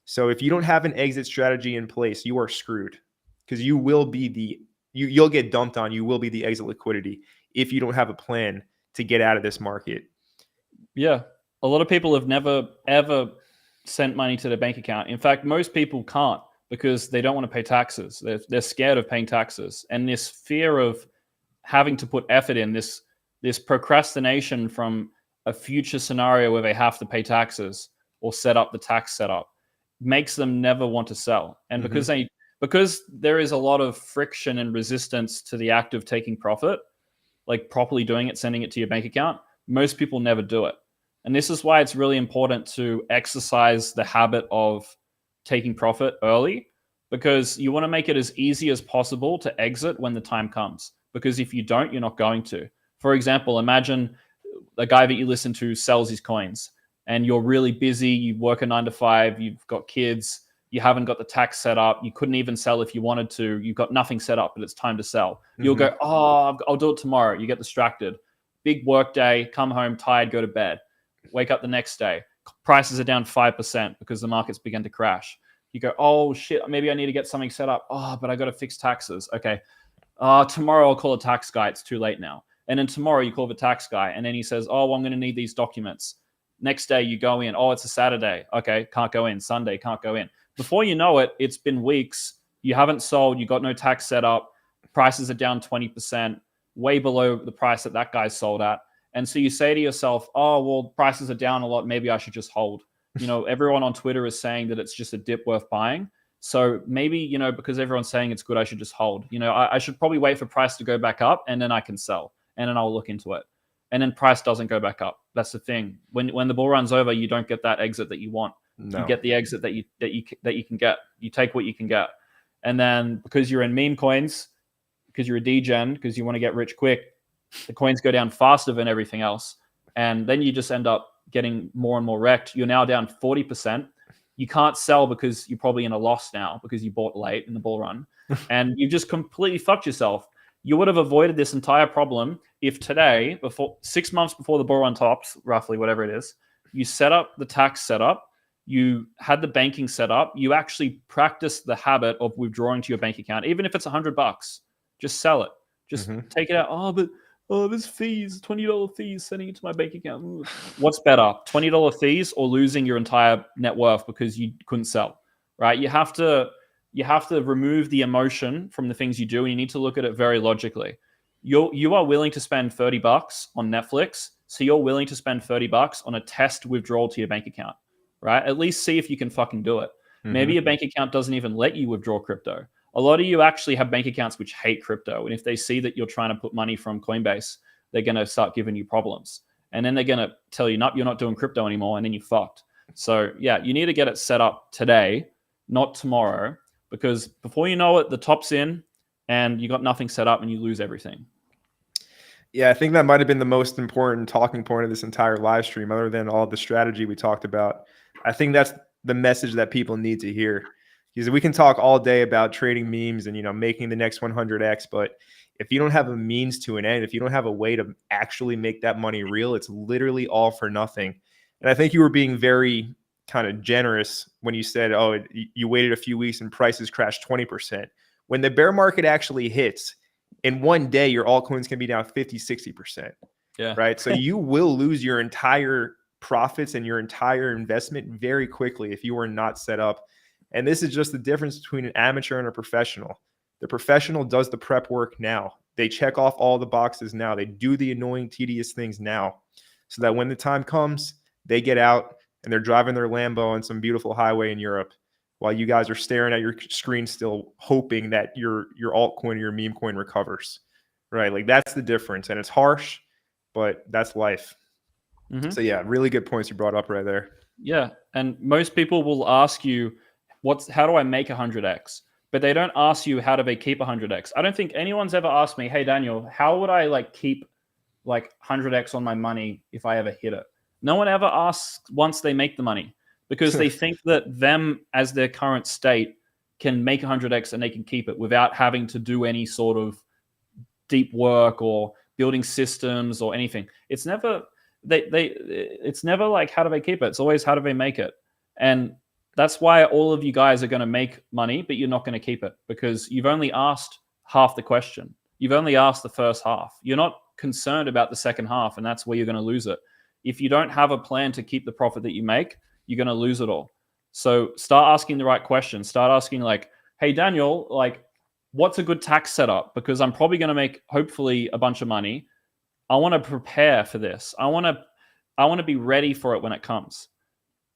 So if you don't have an exit strategy in place, you are screwed, because you will be you'll get dumped on. You will be the exit liquidity if you don't have a plan to get out of this market. Yeah. A lot of people have never, ever sent money to their bank account. In fact, most people can't, because they don't want to pay taxes. They're scared of paying taxes. And this fear of having to put effort in, this procrastination from a future scenario where they have to pay taxes or set up the tax setup, makes them never want to sell. And because there is a lot of friction and resistance to the act of taking profit, like properly doing it, sending it to your bank account, most people never do it. And this is why it's really important to exercise the habit of taking profit early, because you want to make it as easy as possible to exit when the time comes. Because if you don't, you're not going to. For example, imagine a guy that you listen to sells his coins, and you're really busy. You work a 9 to 5, you've got kids, you haven't got the tax set up, you couldn't even sell if you wanted to, you've got nothing set up, but it's time to sell. You'll go, I'll do it tomorrow. You get distracted. Big work day, come home tired, go to bed. Wake up the next day, prices are down 5% because the market's begun to crash. You go, oh shit, maybe I need to get something set up. Oh, but I got to fix taxes. Okay. Tomorrow I'll call a tax guy. It's too late now. And then tomorrow you call the tax guy, and then he says, oh, well, I'm going to need these documents. Next day you go in. Oh, it's a Saturday. Okay, can't go in. Sunday, can't go in. Before you know it, it's been weeks. You haven't sold. You got no tax set up. Prices are down 20%, way below the price that guy's sold at. And so you say to yourself, oh, well, prices are down a lot. Maybe I should just hold. Everyone on Twitter is saying that it's just a dip worth buying. So maybe, because everyone's saying it's good, I should just hold. I should probably wait for price to go back up, and then I can sell, and then I'll look into it. And then price doesn't go back up. That's the thing. When the bull run's over, you don't get that exit that you want. No. You get the exit that you can get. You take what you can get. And then because you're in meme coins, because you're a degen, because you want to get rich quick, the coins go down faster than everything else. And then you just end up getting more and more wrecked. You're now down 40%. You can't sell because you're probably in a loss now because you bought late in the bull run. And you've just completely fucked yourself. You would have avoided this entire problem if today, 6 months before the bull run tops, roughly, whatever it is, you set up the tax setup, you had the banking set up, you actually practice the habit of withdrawing to your bank account, even if it's $100, just sell it. Just take it out. There's fees, $20 fees sending it to my bank account. What's better, $20 fees or losing your entire net worth because you couldn't sell, right? You have to remove the emotion from the things you do, and you need to look at it very logically. You are willing to spend $30 on Netflix So you're willing to spend $30 on a test withdrawal to your bank account, right? At least see if you can fucking do it. Maybe your bank account doesn't even let you withdraw crypto. A lot of you actually have bank accounts which hate crypto. And if they see that you're trying to put money from Coinbase, they're going to start giving you problems. And then they're going to tell you, nope, you're not doing crypto anymore. And then you're fucked. So yeah, you need to get it set up today, not tomorrow, because before you know it, the top's in and you got nothing set up and you lose everything. Yeah, I think that might have been the most important talking point of this entire live stream, other than all the strategy we talked about. I think that's the message that people need to hear. Because we can talk all day about trading memes and, you know, making the next 100x, but if you don't have a means to an end, if you don't have a way to actually make that money real, it's literally all for nothing. And I think you were being very kind of generous when you said, oh, you waited a few weeks and prices crashed 20%. When the bear market actually hits, in one day, your altcoins can be down 50, 60%. Yeah. Right. So you will lose your entire profits and your entire investment very quickly if you are not set up. And this is just the difference between an amateur and a professional. The professional does the prep work now. They check off all the boxes now. They do the annoying, tedious things now, so that when the time comes, they get out and they're driving their Lambo on some beautiful highway in Europe, while you guys are staring at your screen still hoping that your altcoin or your meme coin recovers, right? Like that's the difference. And it's harsh, but that's life. So yeah, really good points you brought up right there. Yeah. And most people will ask you, how do I make 100x? But they don't ask you, how do they keep 100x? I don't think anyone's ever asked me, hey, Daniel, how would I like keep like 100x on my money if I ever hit it? No one ever asks once they make the money, because they think that them as their current state can make 100x and they can keep it without having to do any sort of deep work or building systems or anything. It's never it's never like, how do they keep it? It's always, how do they make it? And that's why all of you guys are going to make money, but you're not going to keep it, because you've only asked half the question. You've only asked the first half. You're not concerned about the second half, and that's where you're going to lose it. If you don't have a plan to keep the profit that you make, you're going to lose it all. So start asking the right questions. Start asking like, hey, Daniel, like, what's a good tax setup? Because I'm probably going to make, hopefully, a bunch of money. I want to prepare for this. I want to be ready for it when it comes.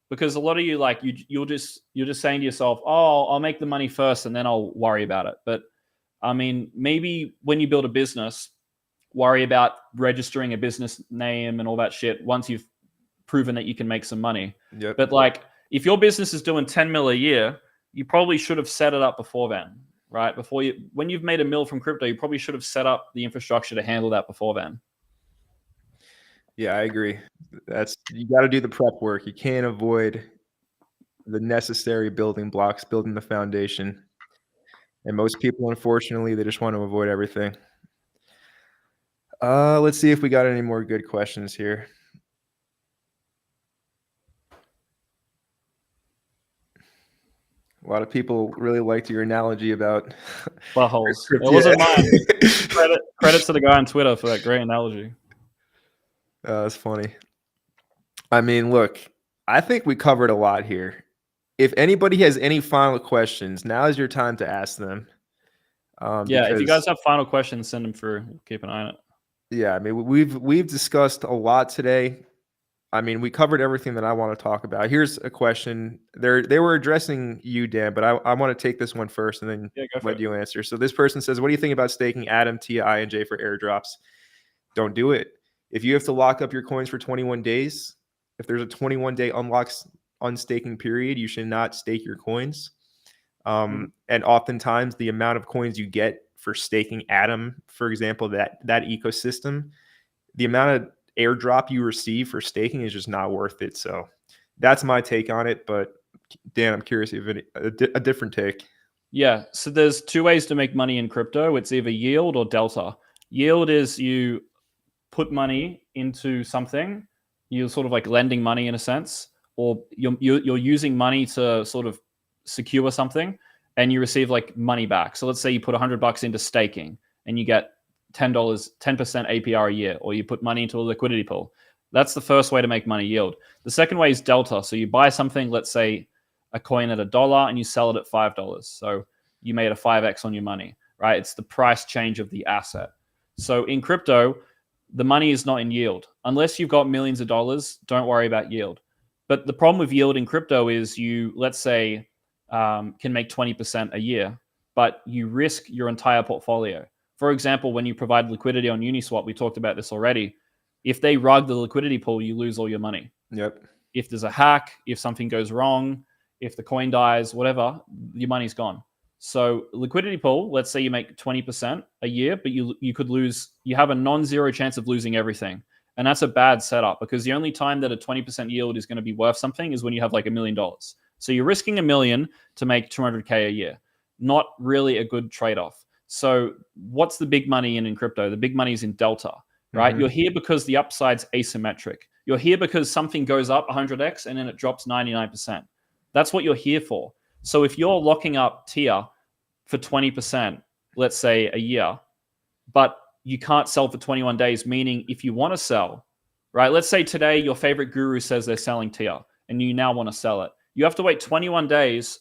Because a lot of you, like, you're just saying to yourself, oh, I'll make the money first and then I'll worry about it. But I mean, maybe when you build a business, worry about registering a business name and all that shit once you've proven that you can make some money. Yep. But like, if your business is doing 10 mil a year, you probably should have set it up before then, right? When you've made $1 million from crypto, you probably should have set up the infrastructure to handle that before then. Yeah, I agree. You got to do the prep work. You can't avoid the necessary building blocks, building the foundation. And most people, unfortunately, they just want to avoid everything. Let's see if we got any more good questions here. A lot of people really liked your analogy about buttholes. It wasn't mine. Credit to the guy on Twitter for that great analogy. That's funny. I mean, look, I think we covered a lot here. If anybody has any final questions, now is your time to ask them. If you guys have final questions, send them through. We'll keep an eye on it. Yeah, I mean, we've discussed a lot today. I mean, we covered everything that I want to talk about. Here's a question. They were addressing you, Dan, but I want to take this one first and then let you answer. So this person says, what do you think about staking Atom, TI, and J for airdrops? Don't do it. If you have to lock up your coins for 21 days, if there's a 21-day unstaking period, you should not stake your coins. And oftentimes the amount of coins you get for staking Atom, for example, that ecosystem, the amount of airdrop you receive for staking is just not worth it. So that's my take on it. But Dan, I'm curious if a different take. Yeah. So there's two ways to make money in crypto. It's either yield or delta. Yield is you put money into something, you're sort of like lending money in a sense, or you're using money to sort of secure something and you receive like money back. So let's say you put $100 into staking and you get $10, 10% APR a year, or you put money into a liquidity pool. That's the first way to make money, yield. The second way is delta. So you buy something, let's say a coin at $1 and you sell it at $5. So you made a 5x on your money, right? It's the price change of the asset. So in crypto, the money is not in yield. Unless you've got millions of dollars, don't worry about yield. But the problem with yield in crypto is you, let's say, can make 20% a year, but you risk your entire portfolio. For example, when you provide liquidity on Uniswap, we talked about this already. If they rug the liquidity pool, you lose all your money. Yep. If there's a hack, if something goes wrong, if the coin dies, whatever, your money's gone. So liquidity pool, let's say you make 20% a year, but you could lose, you have a non-zero chance of losing everything. And that's a bad setup because the only time that a 20% yield is going to be worth something is when you have like $1 million. So you're risking $1 million to make 200K a year. Not really a good trade-off. So what's the big money in crypto? The big money is in delta, right? You're here because the upside's asymmetric. You're here because something goes up 100x and then it drops 99%. That's what you're here for. So if you're locking up tier for 20%, let's say a year, but you can't sell for 21 days, meaning if you want to sell, right? Let's say today your favorite guru says they're selling tier and you now want to sell it. You have to wait 21 days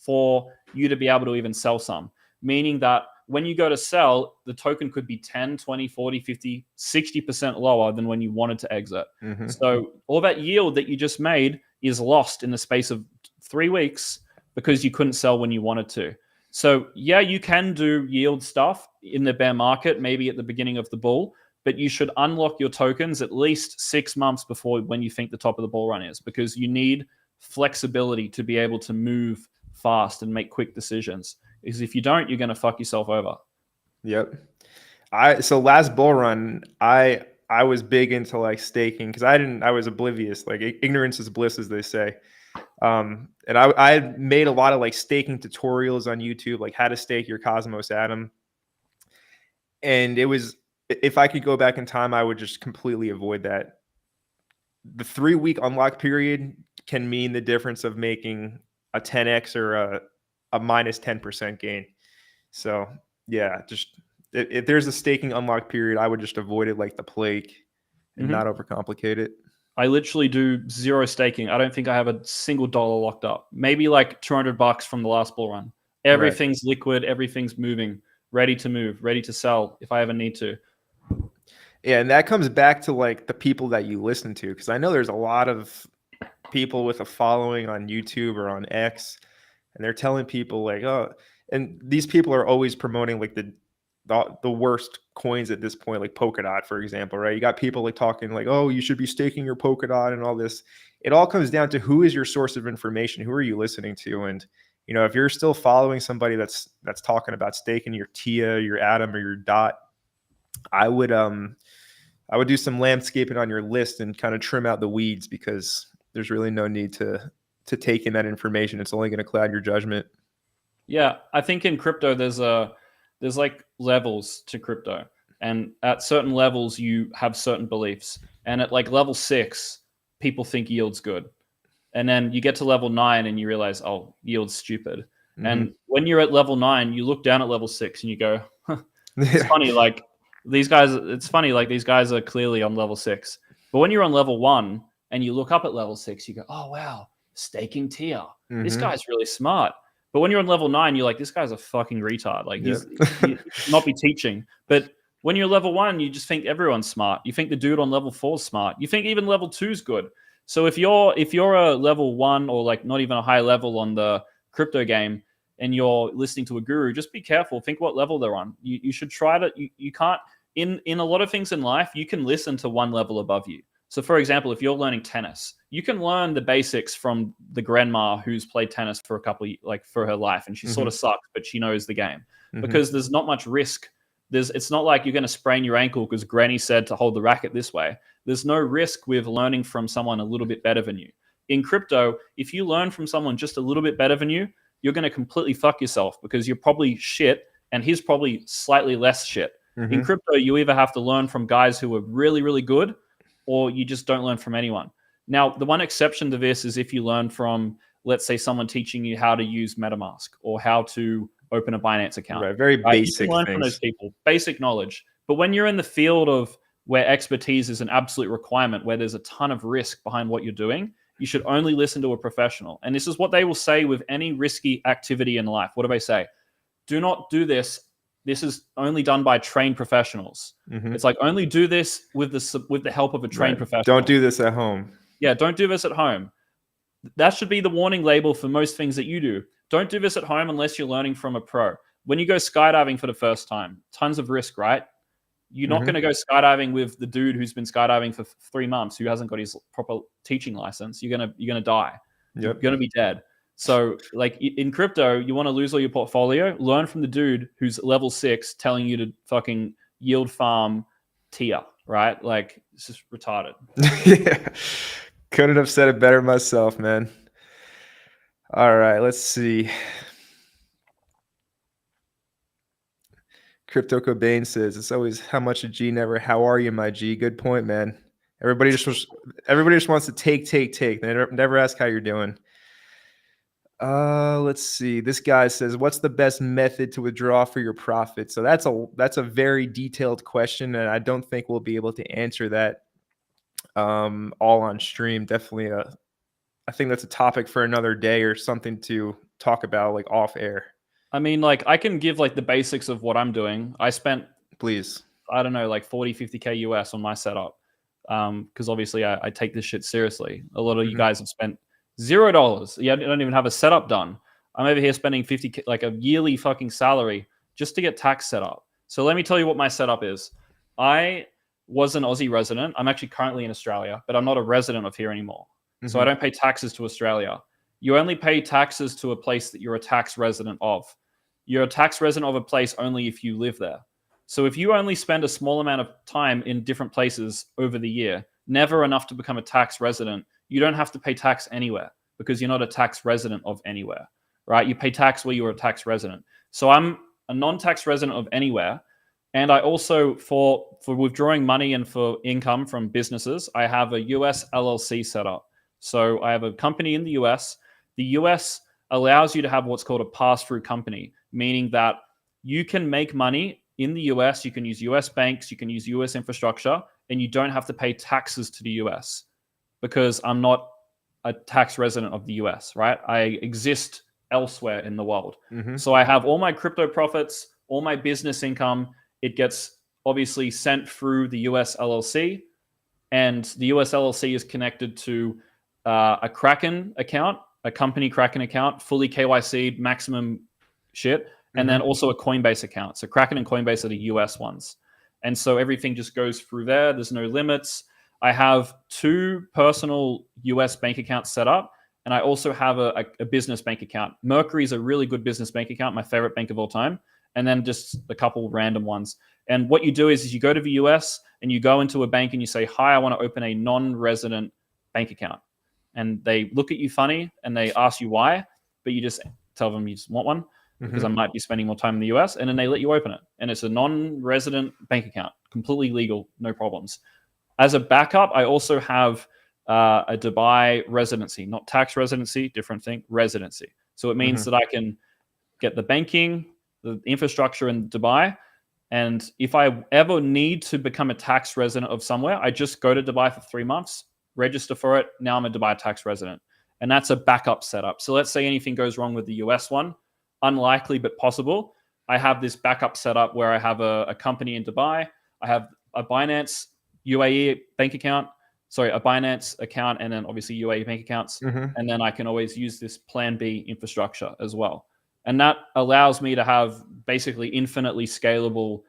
for you to be able to even sell some, meaning that when you go to sell, the token could be 10, 20, 40, 50, 60% lower than when you wanted to exit. So all that yield that you just made is lost in the space of 3 weeks because you couldn't sell when you wanted to. So yeah, you can do yield stuff in the bear market, maybe at the beginning of the bull, but you should unlock your tokens at least 6 months before when you think the top of the bull run is, because you need flexibility to be able to move fast and make quick decisions. Because if you don't, you're going to fuck yourself over. Yep. So last bull run, I was big into like staking because I was oblivious. Like ignorance is bliss, as they say. And I made a lot of like staking tutorials on YouTube, like how to stake your Cosmos Atom. And it was, if I could go back in time, I would just completely avoid that. The 3-week unlock period can mean the difference of making a 10x or a minus 10% gain. So yeah, just if there's a staking unlock period, I would just avoid it like the plague and not overcomplicate it. I literally do zero staking. I don't think I have a single dollar locked up. Maybe like $200 from the last bull run. Everything's liquid. Everything's moving, ready to move, ready to sell if I ever need to. Yeah, and that comes back to like the people that you listen to, because I know there's a lot of people with a following on YouTube or on X, and they're telling people like, oh, and these people are always promoting like the worst coins at this point, like Polkadot, for example, right? You got people like talking like, oh, you should be staking your Polkadot and all this. It all comes down to who is your source of information, who are you listening to, and if you're still following somebody that's talking about staking your TIA, your Atom, or your DOT, I would do some landscaping on your list and kind of trim out the weeds, because there's really no need to take in that information. It's only going to cloud your judgment. Yeah, I think in crypto there's like levels to crypto, and at certain levels you have certain beliefs, and at like level 6 people think yield's good, and then you get to level 9 and you realize, oh, yield's stupid. And when you're at level 9, you look down at level 6 and you go, huh, it's funny, like these guys are clearly on level 6. But when you're on level 1 and you look up at level 6, you go, oh wow, staking tier, this guy's really smart. But when you're on level 9, you're like, this guy's a fucking retard. Like he should not be teaching. But when you're level 1, you just think everyone's smart. You think the dude on level 4 is smart. You think even level 2 is good. So if you're a level 1 or like not even a high level on the crypto game and you're listening to a guru, just be careful. Think what level they're on. You should try to, you can't, in a lot of things in life, you can listen to one level above you. So for example, if you're learning tennis, you can learn the basics from the grandma who's played tennis for for her life, and she sort of sucks, but she knows the game, because there's not much risk. It's not like you're going to sprain your ankle because granny said to hold the racket this way. There's no risk with learning from someone a little bit better than you. In crypto, if you learn from someone just a little bit better than you, you're going to completely fuck yourself, because you're probably shit and he's probably slightly less shit. In crypto, you either have to learn from guys who are really, really good, or you just don't learn from anyone. Now, the one exception to this is if you learn from, let's say, someone teaching you how to use MetaMask or how to open a Binance account. Right, very basic you can learn from those people, basic knowledge. But when you're in the field of where expertise is an absolute requirement, where there's a ton of risk behind what you're doing, you should only listen to a professional. And this is what they will say with any risky activity in life. What do they say? Do not do this this is only done by trained professionals. It's like only do this with the help of a trained professional. Don't do this at home. Yeah, don't do this at home. That should be the warning label for most things that you do. Don't do this at home unless you're learning from a pro. When you go skydiving for the first time, tons of risk, right? You're not going to go skydiving with the dude who's been skydiving for 3 months who hasn't got his proper teaching license. You're gonna die. Yep. You're gonna be dead. So, like in crypto, you want to lose all your portfolio. Learn from the dude who's level 6 telling you to fucking yield farm tier, right? Like it's just retarded. Yeah. Couldn't have said it better myself, man. All right, let's see. Crypto Cobain says it's always how much a G, never how are you, my G. Good point, man. Everybody just wants to take. They never ask how you're doing. Let's see. This guy says, what's the best method to withdraw for your profit? So that's a very detailed question, and I don't think we'll be able to answer that all on stream. Definitely I think that's a topic for another day or something to talk about like off air. I mean, like I can give like the basics of what I'm doing. I spent, please, I don't know, like 40, 50K US on my setup. Because obviously I take this shit seriously. A lot of you guys have spent $0. Yeah, I don't even have a setup done. I'm over here spending 50K, like a yearly fucking salary just to get tax set up. So let me tell you what my setup is. I was an Aussie resident. I'm actually currently in Australia, but I'm not a resident of here anymore. So I don't pay taxes to Australia. You only pay taxes to a place that you're a tax resident of. You're a tax resident of a place only if you live there. So if you only spend a small amount of time in different places over the year, never enough to become a tax resident, you don't have to pay tax anywhere because you're not a tax resident of anywhere, right? You pay tax where you're a tax resident. So I'm a non-tax resident of anywhere. And I also, for withdrawing money and for income from businesses, I have a US LLC set up. So I have a company in the US. The US allows you to have what's called a pass-through company, meaning that you can make money in the US, you can use US banks, you can use US infrastructure, and you don't have to pay taxes to the US because I'm not a tax resident of the US, right? I exist elsewhere in the world. So I have all my crypto profits, all my business income. It gets obviously sent through the US LLC, and the US LLC is connected to a Kraken account, a company Kraken account, fully KYC'd, maximum shit, and then also a Coinbase account. So Kraken and Coinbase are the US ones. And so everything just goes through there. There's no limits. I have 2 personal US bank accounts set up, and I also have a business bank account. Mercury is a really good business bank account, my favorite bank of all time, and then just a couple random ones. And what you do is you go to the US and you go into a bank and you say, hi, I want to open a non-resident bank account. And they look at you funny and they ask you why, but you just tell them you just want one because I might be spending more time in the US, and then they let you open it. And it's a non-resident bank account, completely legal, no problems. As a backup, I also have a Dubai residency, not tax residency, different thing, residency. So it means that I can get the banking, the infrastructure in Dubai. And if I ever need to become a tax resident of somewhere, I just go to Dubai for 3 months, register for it. Now I'm a Dubai tax resident. And that's a backup setup. So let's say anything goes wrong with the US one, unlikely but possible. I have this backup setup where I have a company in Dubai. I have a Binance UAE bank account, a Binance account, and then obviously UAE bank accounts. And then I can always use this Plan B infrastructure as well. And that allows me to have basically infinitely scalable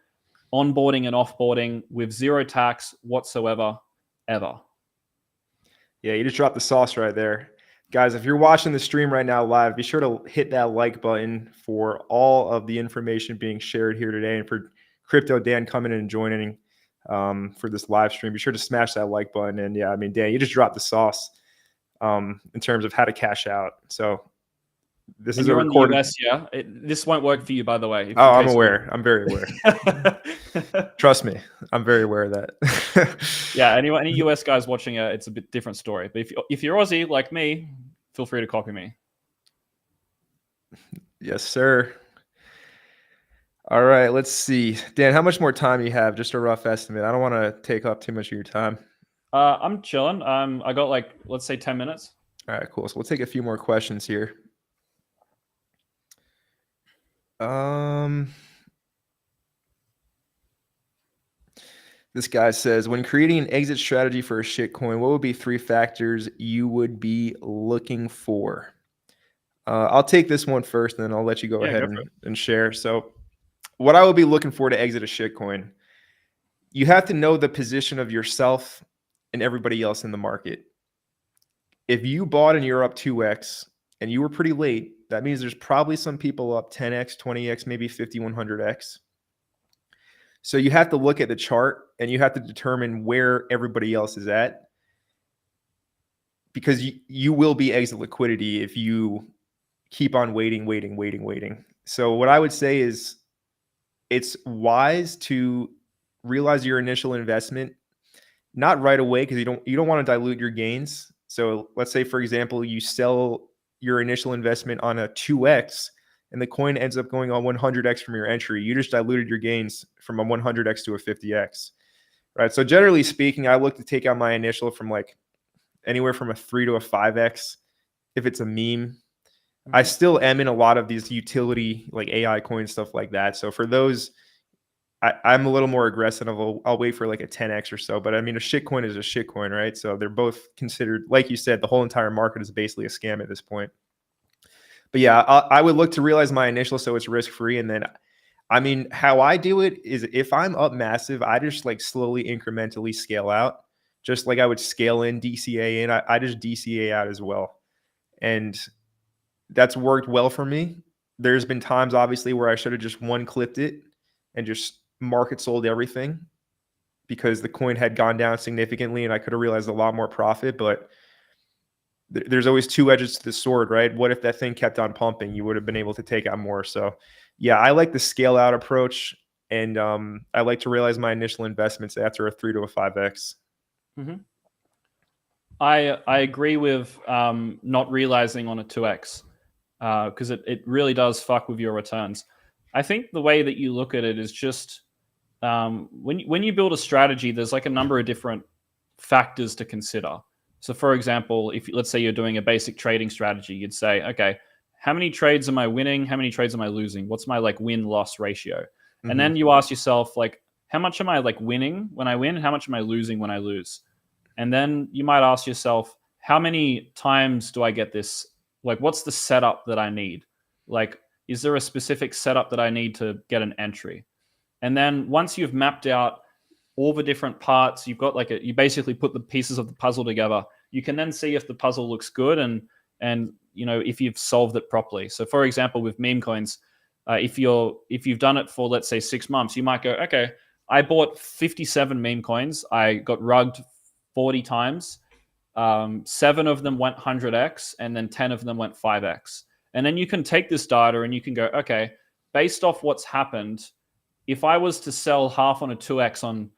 onboarding and offboarding with zero tax whatsoever, ever. Yeah, you just dropped the sauce right there. Guys, if you're watching the stream right now live, be sure to hit that like button for all of the information being shared here today. And for Crypto Dan coming in and joining for this live stream, be sure to smash that like button. And yeah, I mean, Dan, you just dropped the sauce in terms of how to cash out. So this is a recorded. In the US, yeah. This won't work for you, by the way. Oh, I'm aware. I'm very aware. Trust me, I'm very aware of that. Yeah, any US guys watching it, it's a bit different story. But if you're Aussie like me, feel free to copy me. Yes, sir. All right, let's see. Dan, how much more time do you have? Just a rough estimate. I don't want to take up too much of your time. I'm chilling. I got like, let's say 10 minutes. All right, cool. So we'll take a few more questions here. This guy says, when creating an exit strategy for a shitcoin, what would be 3 factors you would be looking for? I'll take this one first, and then I'll let you go Yeah, ahead go for it. and share. So what I would be looking for to exit a shitcoin, you have to know the position of yourself and everybody else in the market. If you bought and you're up 2x and you were pretty late, that means there's probably some people up 10x, 20x, maybe 50, 100x. So you have to look at the chart and you have to determine where everybody else is at, because you will be exit liquidity if you keep on waiting. So what I would say is it's wise to realize your initial investment not right away, because you don't want to dilute your gains. So let's say, for example, you sell your initial investment on a 2x and the coin ends up going on 100x from your entry. You just diluted your gains from a 100x to a 50x, right? So generally speaking, I look to take out my initial from like anywhere from a 3 to a 5x if it's a meme. I still am in a lot of these utility like AI coins, stuff like that. So for those, I'm a little more aggressive. I'll wait for like a 10x or so. But I mean, a shitcoin is a shitcoin, right? So they're both considered, like you said, the whole entire market is basically a scam at this point. But yeah, I would look to realize my initial so it's risk free. And then, I mean, how I do it is if I'm up massive, I just like slowly incrementally scale out, just like I would scale in DCA in. I just DCA out as well. And that's worked well for me. There's been times, obviously, where I should have just one clipped it and just market sold everything because the coin had gone down significantly and I could have realized a lot more profit. But there's always 2 edges to the sword, right? What if that thing kept on pumping? You would have been able to take out more. So yeah, I like the scale out approach. And I like to realize my initial investments after a 3 to a 5x. Mm-hmm. I agree with not realizing on a 2x because it really does fuck with your returns. I think the way that you look at it is just when you build a strategy, there's like a number of different factors to consider. So for example, if let's say you're doing a basic trading strategy, you'd say, okay, how many trades am I winning? How many trades am I losing? What's my like win-loss ratio? Mm-hmm. And then you ask yourself, like, how much am I like winning when I win? How much am I losing when I lose? And then you might ask yourself, how many times do I get this? Like, what's the setup that I need? Like, is there a specific setup that I need to get an entry? And then once you've mapped out all the different parts, you've got like you basically put the pieces of the puzzle together. You can then see if the puzzle looks good and you know if you've solved it properly. So for example, with meme coins, if you've done it for let's say 6 months, you might go, okay, I bought 57 meme coins. I got rugged 40 times. 7 of them went 100x, and then 10 of them went 5x. And then you can take this data and you can go, okay, based off what's happened, if I was to sell half on a 2x on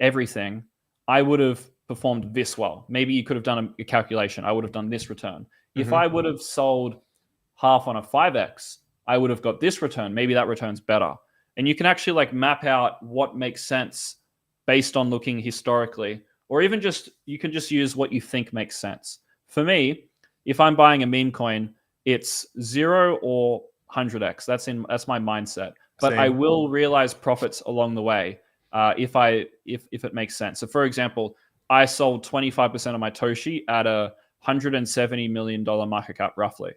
everything, I would have performed this well. Maybe you could have done a calculation. I would have done this return. Mm-hmm. If I would have sold half on a 5x, I would have got this return. Maybe that return's better. And you can actually like map out what makes sense based on looking historically, or even just, you can just use what you think makes sense. For me, if I'm buying a meme coin, it's 0 or 100x. That's my mindset. But Same. I will realize profits along the way if it makes sense. So for example, I sold 25% of my Toshi at a $170 million market cap roughly,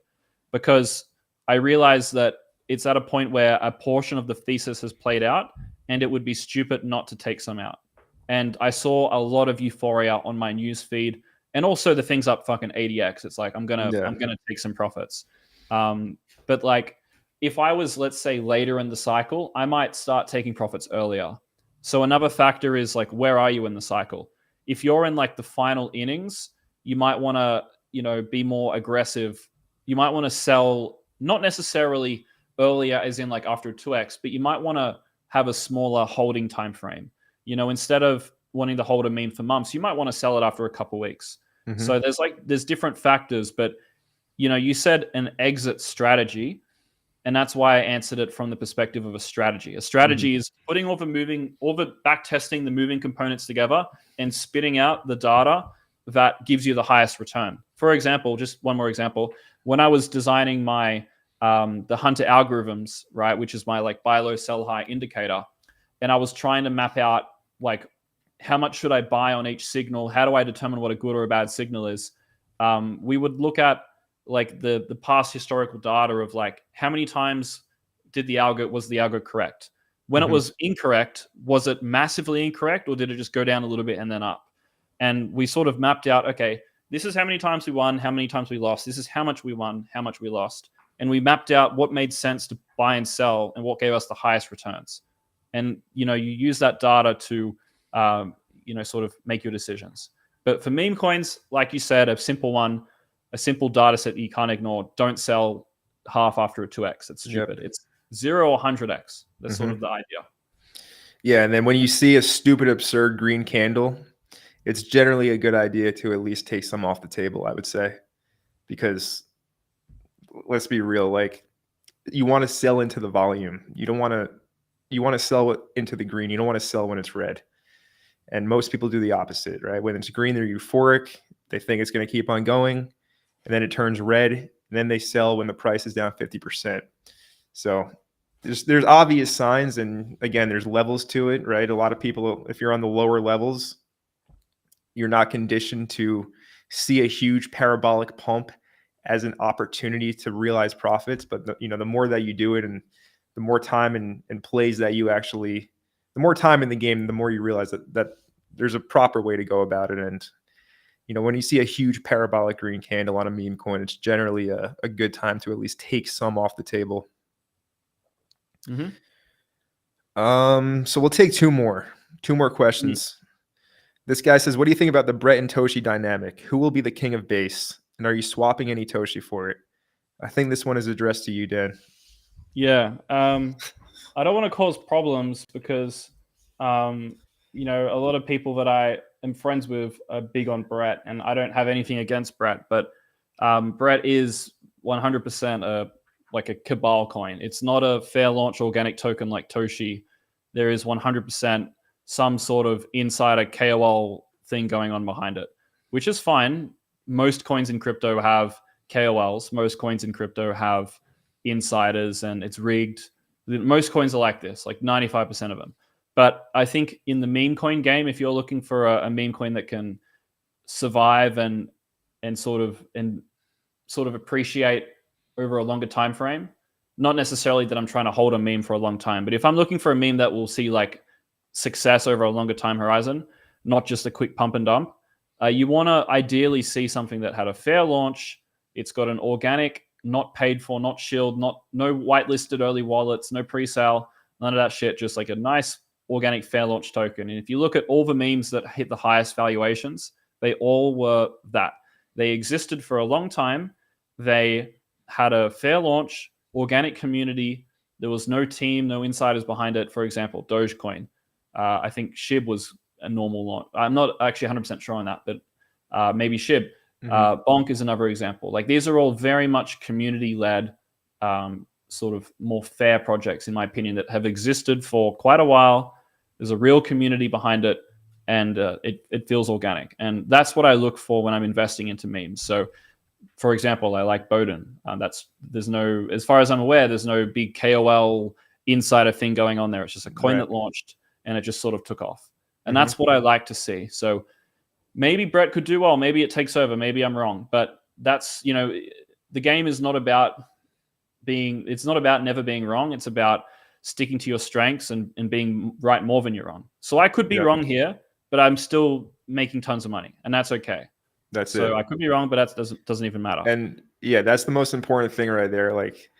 because I realized that it's at a point where a portion of the thesis has played out and it would be stupid not to take some out. And I saw a lot of euphoria on my news feed, and also the thing's up fucking 80x. It's like I'm gonna take some profits. But like if I was, let's say, later in the cycle, I might start taking profits earlier. So another factor is like, where are you in the cycle? If you're in like the final innings, you might want to, you know, be more aggressive. You might want to sell, not necessarily earlier as in like after 2x, but you might want to have a smaller holding time frame. You know, instead of wanting to hold a meme for months, you might want to sell it after a couple of weeks. Mm-hmm. So there's different factors, but you know, you said an exit strategy, and that's why I answered it from the perspective of a strategy. A strategy is putting all the back testing the moving components together and spitting out the data that gives you the highest return. For example, just one more example, when I was designing my the Hunter algorithms, right, which is my like buy low, sell high indicator, and I was trying to map out like how much should I buy on each signal? How do I determine what a good or a bad signal is? We would look at like the past historical data of like how many times was the algo correct? When it was incorrect, was it massively incorrect, or did it just go down a little bit and then up? And we sort of mapped out, okay, this is how many times we won, how many times we lost. This is how much we won, how much we lost. And we mapped out what made sense to buy and sell and what gave us the highest returns. And, you use that data to, sort of make your decisions. But for meme coins, like you said, a simple data set that you can't ignore. Don't sell half after a 2x. It's stupid. Yep. It's 0 or 100x. That's sort of the idea. Yeah, and then when you see a stupid, absurd green candle, it's generally a good idea to at least take some off the table, I would say. Because let's be real, like you want to sell into the volume. You want to sell it into the green. You don't want to sell when it's red. And most people do the opposite, right? When it's green, they're euphoric. They think it's going to keep on going. And then it turns red. And then they sell when the price is down 50%. So there's obvious signs. And again, there's levels to it, right? A lot of people, if you're on the lower levels, you're not conditioned to see a huge parabolic pump as an opportunity to realize profits. But the more that you do it, and the more time and plays that you actually, the more time in the game, the more you realize that there's a proper way to go about it. And when you see a huge parabolic green candle on a meme coin, it's generally a good time to at least take some off the table. So we'll take two more questions. This guy says, what do you think about the Brett and Toshi dynamic? Who will be the king of base? And are you swapping any Toshi for it? I think this one is addressed to you, Dan. Yeah. I don't want to cause problems because, a lot of people that I am friends with are big on Brett, and I don't have anything against Brett, but Brett is 100% like a cabal coin. It's not a fair launch organic token like Toshi. There is 100% some sort of insider KOL thing going on behind it, which is fine. Most coins in crypto have KOLs. Most coins in crypto have insiders, and it's rigged. Most coins are like this, like 95% of them. But I think in the meme coin game, if you're looking for a meme coin that can survive and sort of appreciate over a longer time frame, not necessarily that I'm trying to hold a meme for a long time, but if I'm looking for a meme that will see like success over a longer time horizon, not just a quick pump and dump, you want to ideally see something that had a fair launch. It's got an organic, not paid for, not shilled, no whitelisted early wallets, no pre-sale, none of that shit. Just like a nice organic fair launch token. And if you look at all the memes that hit the highest valuations, they all were that. They existed for a long time. They had a fair launch, organic community. There was no team, no insiders behind it. For example, Dogecoin. I think SHIB was a normal launch. I'm not actually 100% sure on that, but maybe SHIB. Bonk is another example. Like these are all very much community-led, sort of more fair projects, in my opinion, that have existed for quite a while. There's a real community behind it, and it feels organic. And that's what I look for when I'm investing into memes. So, for example, I like Bowden. As far as I'm aware, there's no big KOL insider thing going on there. It's just a coin that launched, and it just sort of took off. And that's what I like to see. So maybe Brett could do well. Maybe it takes over. Maybe I'm wrong. But that's, the game is not about it's not about never being wrong. It's about sticking to your strengths and being right more than you're wrong. So I could be wrong here, but I'm still making tons of money, and that's okay. So I could be wrong, but that doesn't even matter. And yeah, that's the most important thing right there. Like,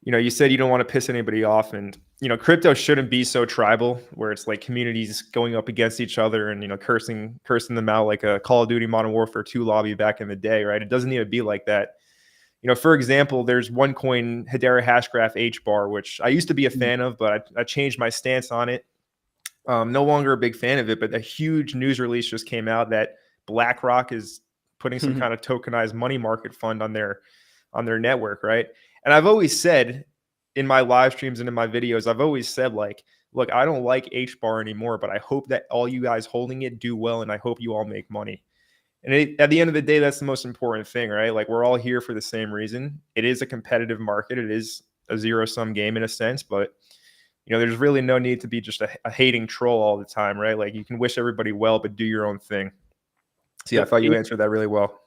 you said you don't want to piss anybody off, and crypto shouldn't be so tribal where it's like communities going up against each other and cursing them out like a Call of Duty Modern Warfare 2 lobby back in the day, right? It doesn't need to be like that. For example, there's one coin, Hedera Hashgraph HBAR, which I used to be a fan of, but I changed my stance on it. No longer a big fan of it, but a huge news release just came out that BlackRock is putting some kind of tokenized money market fund on their network, right? And I've always said in my live streams and in my videos, I've always said, like, look, I don't like HBAR anymore, but I hope that all you guys holding it do well, and I hope you all make money. And at the end of the day, that's the most important thing, right? Like, we're all here for the same reason. It is a competitive market. It is a zero-sum game in a sense, but there's really no need to be just a hating troll all the time, right? Like you can wish everybody well, but do your own thing. So yeah, I thought you answered that really well.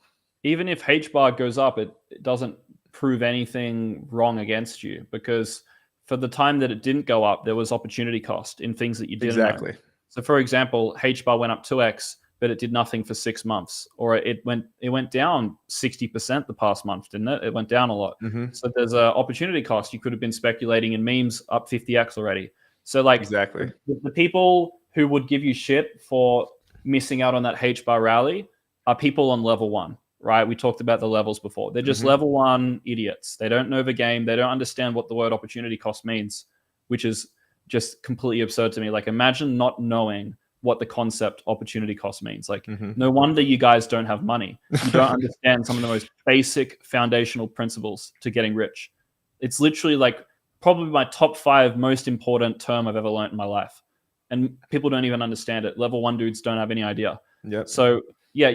Even if H bar goes up, it doesn't prove anything wrong against you, because for the time that it didn't go up, there was opportunity cost in things that you didn't know. So for example, H bar went up 2x, but it did nothing for 6 months, or it went down 60% the past month, didn't it? It went down a lot. So there's an opportunity cost. You could have been speculating in memes up 50x already. So like the people who would give you shit for missing out on that H bar rally are people on level 1, right? We talked about the levels before. They're just level 1 idiots. They don't know the game. They don't understand what the word opportunity cost means, which is just completely absurd to me. Like imagine not knowing what the concept opportunity cost means. Like no wonder you guys don't have money. You don't understand some of the most basic foundational principles to getting rich. It's literally like probably my top 5 most important term I've ever learned in my life. And people don't even understand it. Level 1 dudes don't have any idea. So yeah,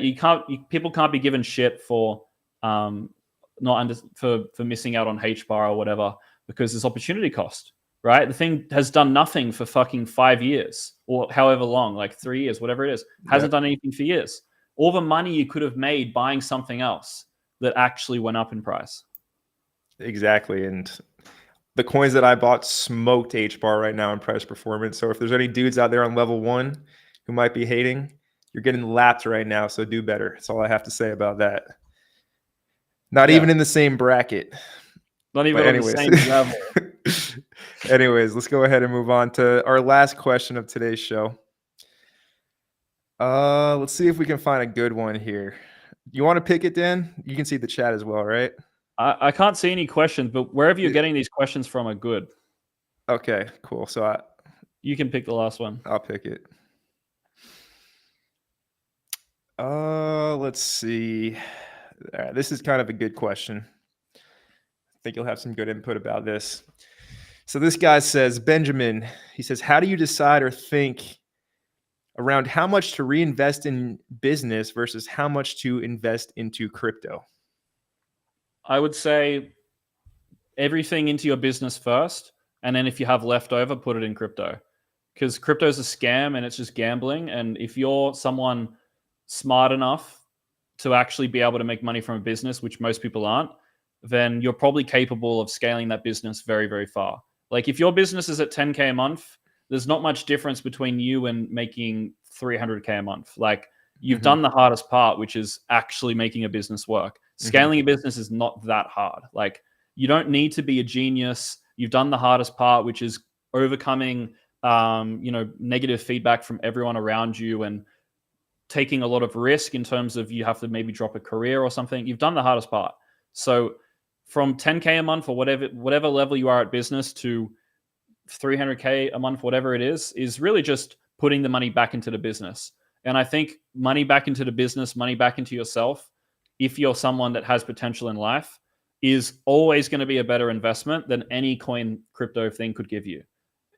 people can't be given shit for for missing out on H bar or whatever, because there's opportunity cost. Right? The thing has done nothing for fucking 5 years or however long, like 3 years, whatever it is, hasn't done anything for years. All the money you could have made buying something else that actually went up in price. Exactly. And the coins that I bought smoked H bar right now in price performance. So if there's any dudes out there on level 1 who might be hating, you're getting lapped right now. So do better. That's all I have to say about that. Not even in the same bracket. Not even on the same level. Anyways, let's go ahead and move on to our last question of today's show. Let's see if we can find a good one here. You want to pick it, Dan? You can see the chat as well, right? I can't see any questions, but wherever you're getting these questions from are good. Okay, cool. So you can pick the last one. I'll pick it. Let's see. All right, this is kind of a good question. I think you'll have some good input about this. So this guy says, Benjamin, he says, how do you decide or think around how much to reinvest in business versus how much to invest into crypto? I would say everything into your business first. And then if you have leftover, put it in crypto. Because crypto is a scam and it's just gambling. And if you're someone smart enough to actually be able to make money from a business, which most people aren't, then you're probably capable of scaling that business very, very far. Like if your business is at 10K a month, there's not much difference between you and making 300K a month. Like you've done the hardest part, which is actually making a business work. Scaling a business is not that hard. Like you don't need to be a genius. You've done the hardest part, which is overcoming, negative feedback from everyone around you and taking a lot of risk in terms of you have to maybe drop a career or something. You've done the hardest part. So from 10K a month or whatever level you are at business to 300K a month, whatever it is really just putting the money back into the business. And I think money back into the business, money back into yourself, if you're someone that has potential in life, is always going to be a better investment than any coin crypto thing could give you.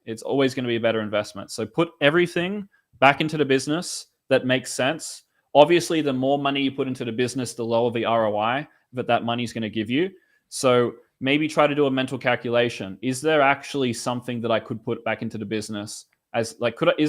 It's always going to be a better investment. So put everything back into the business that makes sense. Obviously, the more money you put into the business, the lower the ROI that money is going to give you. So maybe try to do a mental calculation. Is there actually something that I could put back into the business? Is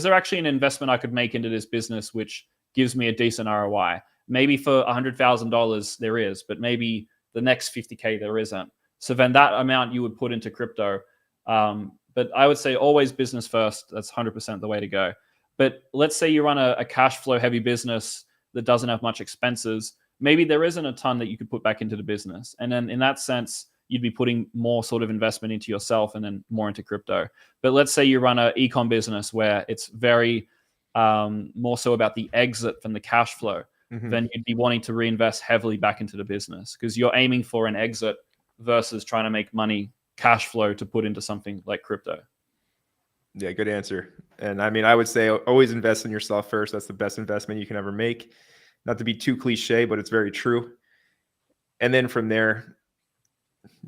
there actually an investment I could make into this business which gives me a decent ROI? Maybe for $100,000 there is, but maybe the next 50K there isn't. So then that amount you would put into crypto. But I would say always business first. That's 100% the way to go. But let's say you run a cash flow heavy business that doesn't have much expenses. Maybe there isn't a ton that you could put back into the business. And then in that sense, you'd be putting more sort of investment into yourself and then more into crypto. But let's say you run an e-com business where it's very more so about the exit than the cash flow. Then you'd be wanting to reinvest heavily back into the business because you're aiming for an exit versus trying to make money, cash flow to put into something like crypto. Yeah, good answer. And I mean, I would say always invest in yourself first. That's the best investment you can ever make. Not to be too cliche, but it's very true. And then from there,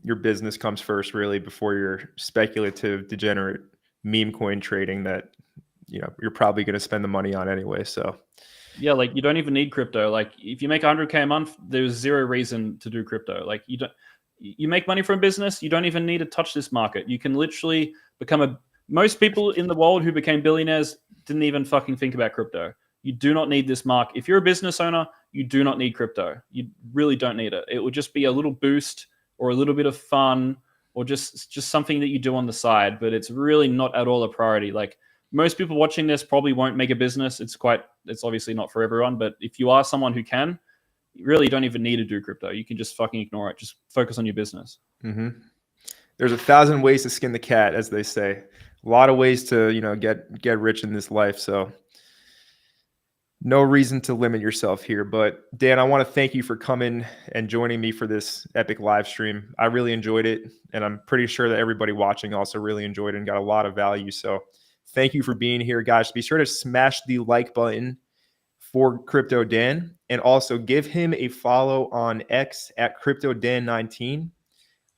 your business comes first, really, before your speculative, degenerate meme coin trading that, you're probably going to spend the money on anyway. So yeah, like you don't even need crypto. Like if you make 100K a month, there's zero reason to do crypto. Like you make money from business, you don't even need to touch this market. You can literally become a most people in the world who became billionaires didn't even fucking think about crypto. You do not need this mark. If you're a business owner, you do not need crypto. You really don't need it. It would just be a little boost or a little bit of fun or just something that you do on the side, but it's really not at all a priority. Like most people watching this probably won't make a business. It's obviously not for everyone, but if you are someone who can, you really don't even need to do crypto. You can just fucking ignore it. Just focus on your business. Mm-hmm. There's 1,000 ways to skin the cat, as they say. A lot of ways to, get rich in this life. So no reason to limit yourself here. But Dan, I want to thank you for coming and joining me for this epic live stream. I really enjoyed it. And I'm pretty sure that everybody watching also really enjoyed it and got a lot of value. So thank you for being here, guys. Be sure to smash the like button for Crypto Dan and also give him a follow on X at CryptoDan19.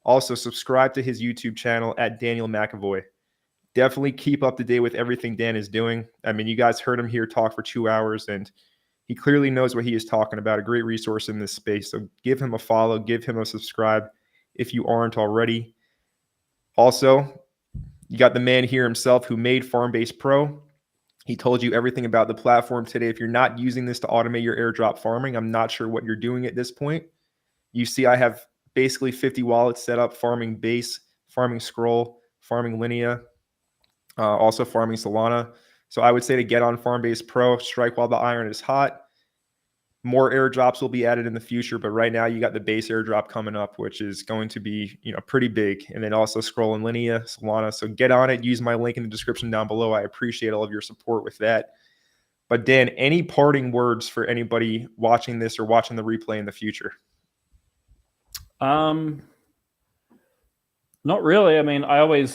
Also subscribe to his YouTube channel at Daniel McEvoy. Definitely keep up to date with everything Dan is doing. I mean, you guys heard him here talk for 2 hours, and he clearly knows what he is talking about. A great resource in this space. So give him a follow, give him a subscribe if you aren't already. Also, you got the man here himself who made Farmbase Pro. He told you everything about the platform today. If you're not using this to automate your airdrop farming, I'm not sure what you're doing at this point. You see, I have basically 50 wallets set up, farming Base, farming Scroll, farming Linea, also farming Solana. So I would say to get on Farmbase Pro, strike while the iron is hot. More airdrops will be added in the future, but right now you got the base airdrop coming up, which is going to be pretty big. And then also Scroll and Linea, Solana. So get on it. Use my link in the description down below. I appreciate all of your support with that. But Dan, any parting words for anybody watching this or watching the replay in the future? Not really. I mean, I always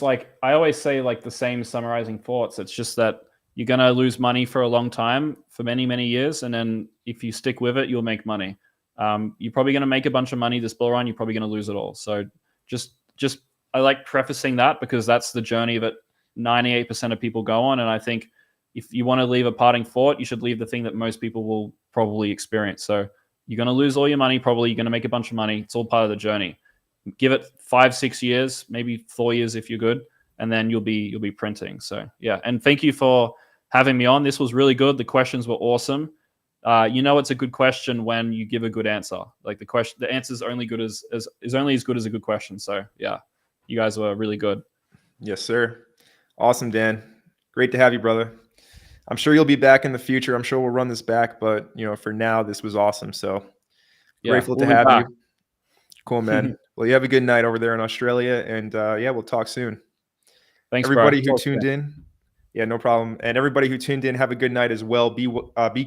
say like the same summarizing thoughts. It's just that you're going to lose money for a long time, for many, many years. And then if you stick with it, you'll make money. You're probably going to make a bunch of money this bull run. You're probably going to lose it all. So just I like prefacing that because that's the journey that 98% of people go on. And I think if you want to leave a parting thought, you should leave the thing that most people will probably experience. So you're going to lose all your money. Probably you're going to make a bunch of money. It's all part of the journey. Give it 5-6 years, maybe 4 years if you're good, and then you'll be printing. So yeah, and thank you for having me on. This was really good. The questions were awesome. It's a good question when you give a good answer. Like the answer is only good is only as good as a good question. So yeah, you guys were really good. Yes, sir. Awesome, Dan. Great to have you, brother. I'm sure you'll be back in the future. I'm sure we'll run this back, but for now, this was awesome. So grateful to have you. Cool, man. Well, you have a good night over there in Australia, and we'll talk soon. Thanks, everybody bro. who tuned in. Yeah, no problem. And everybody who tuned in, have a good night as well. Be good.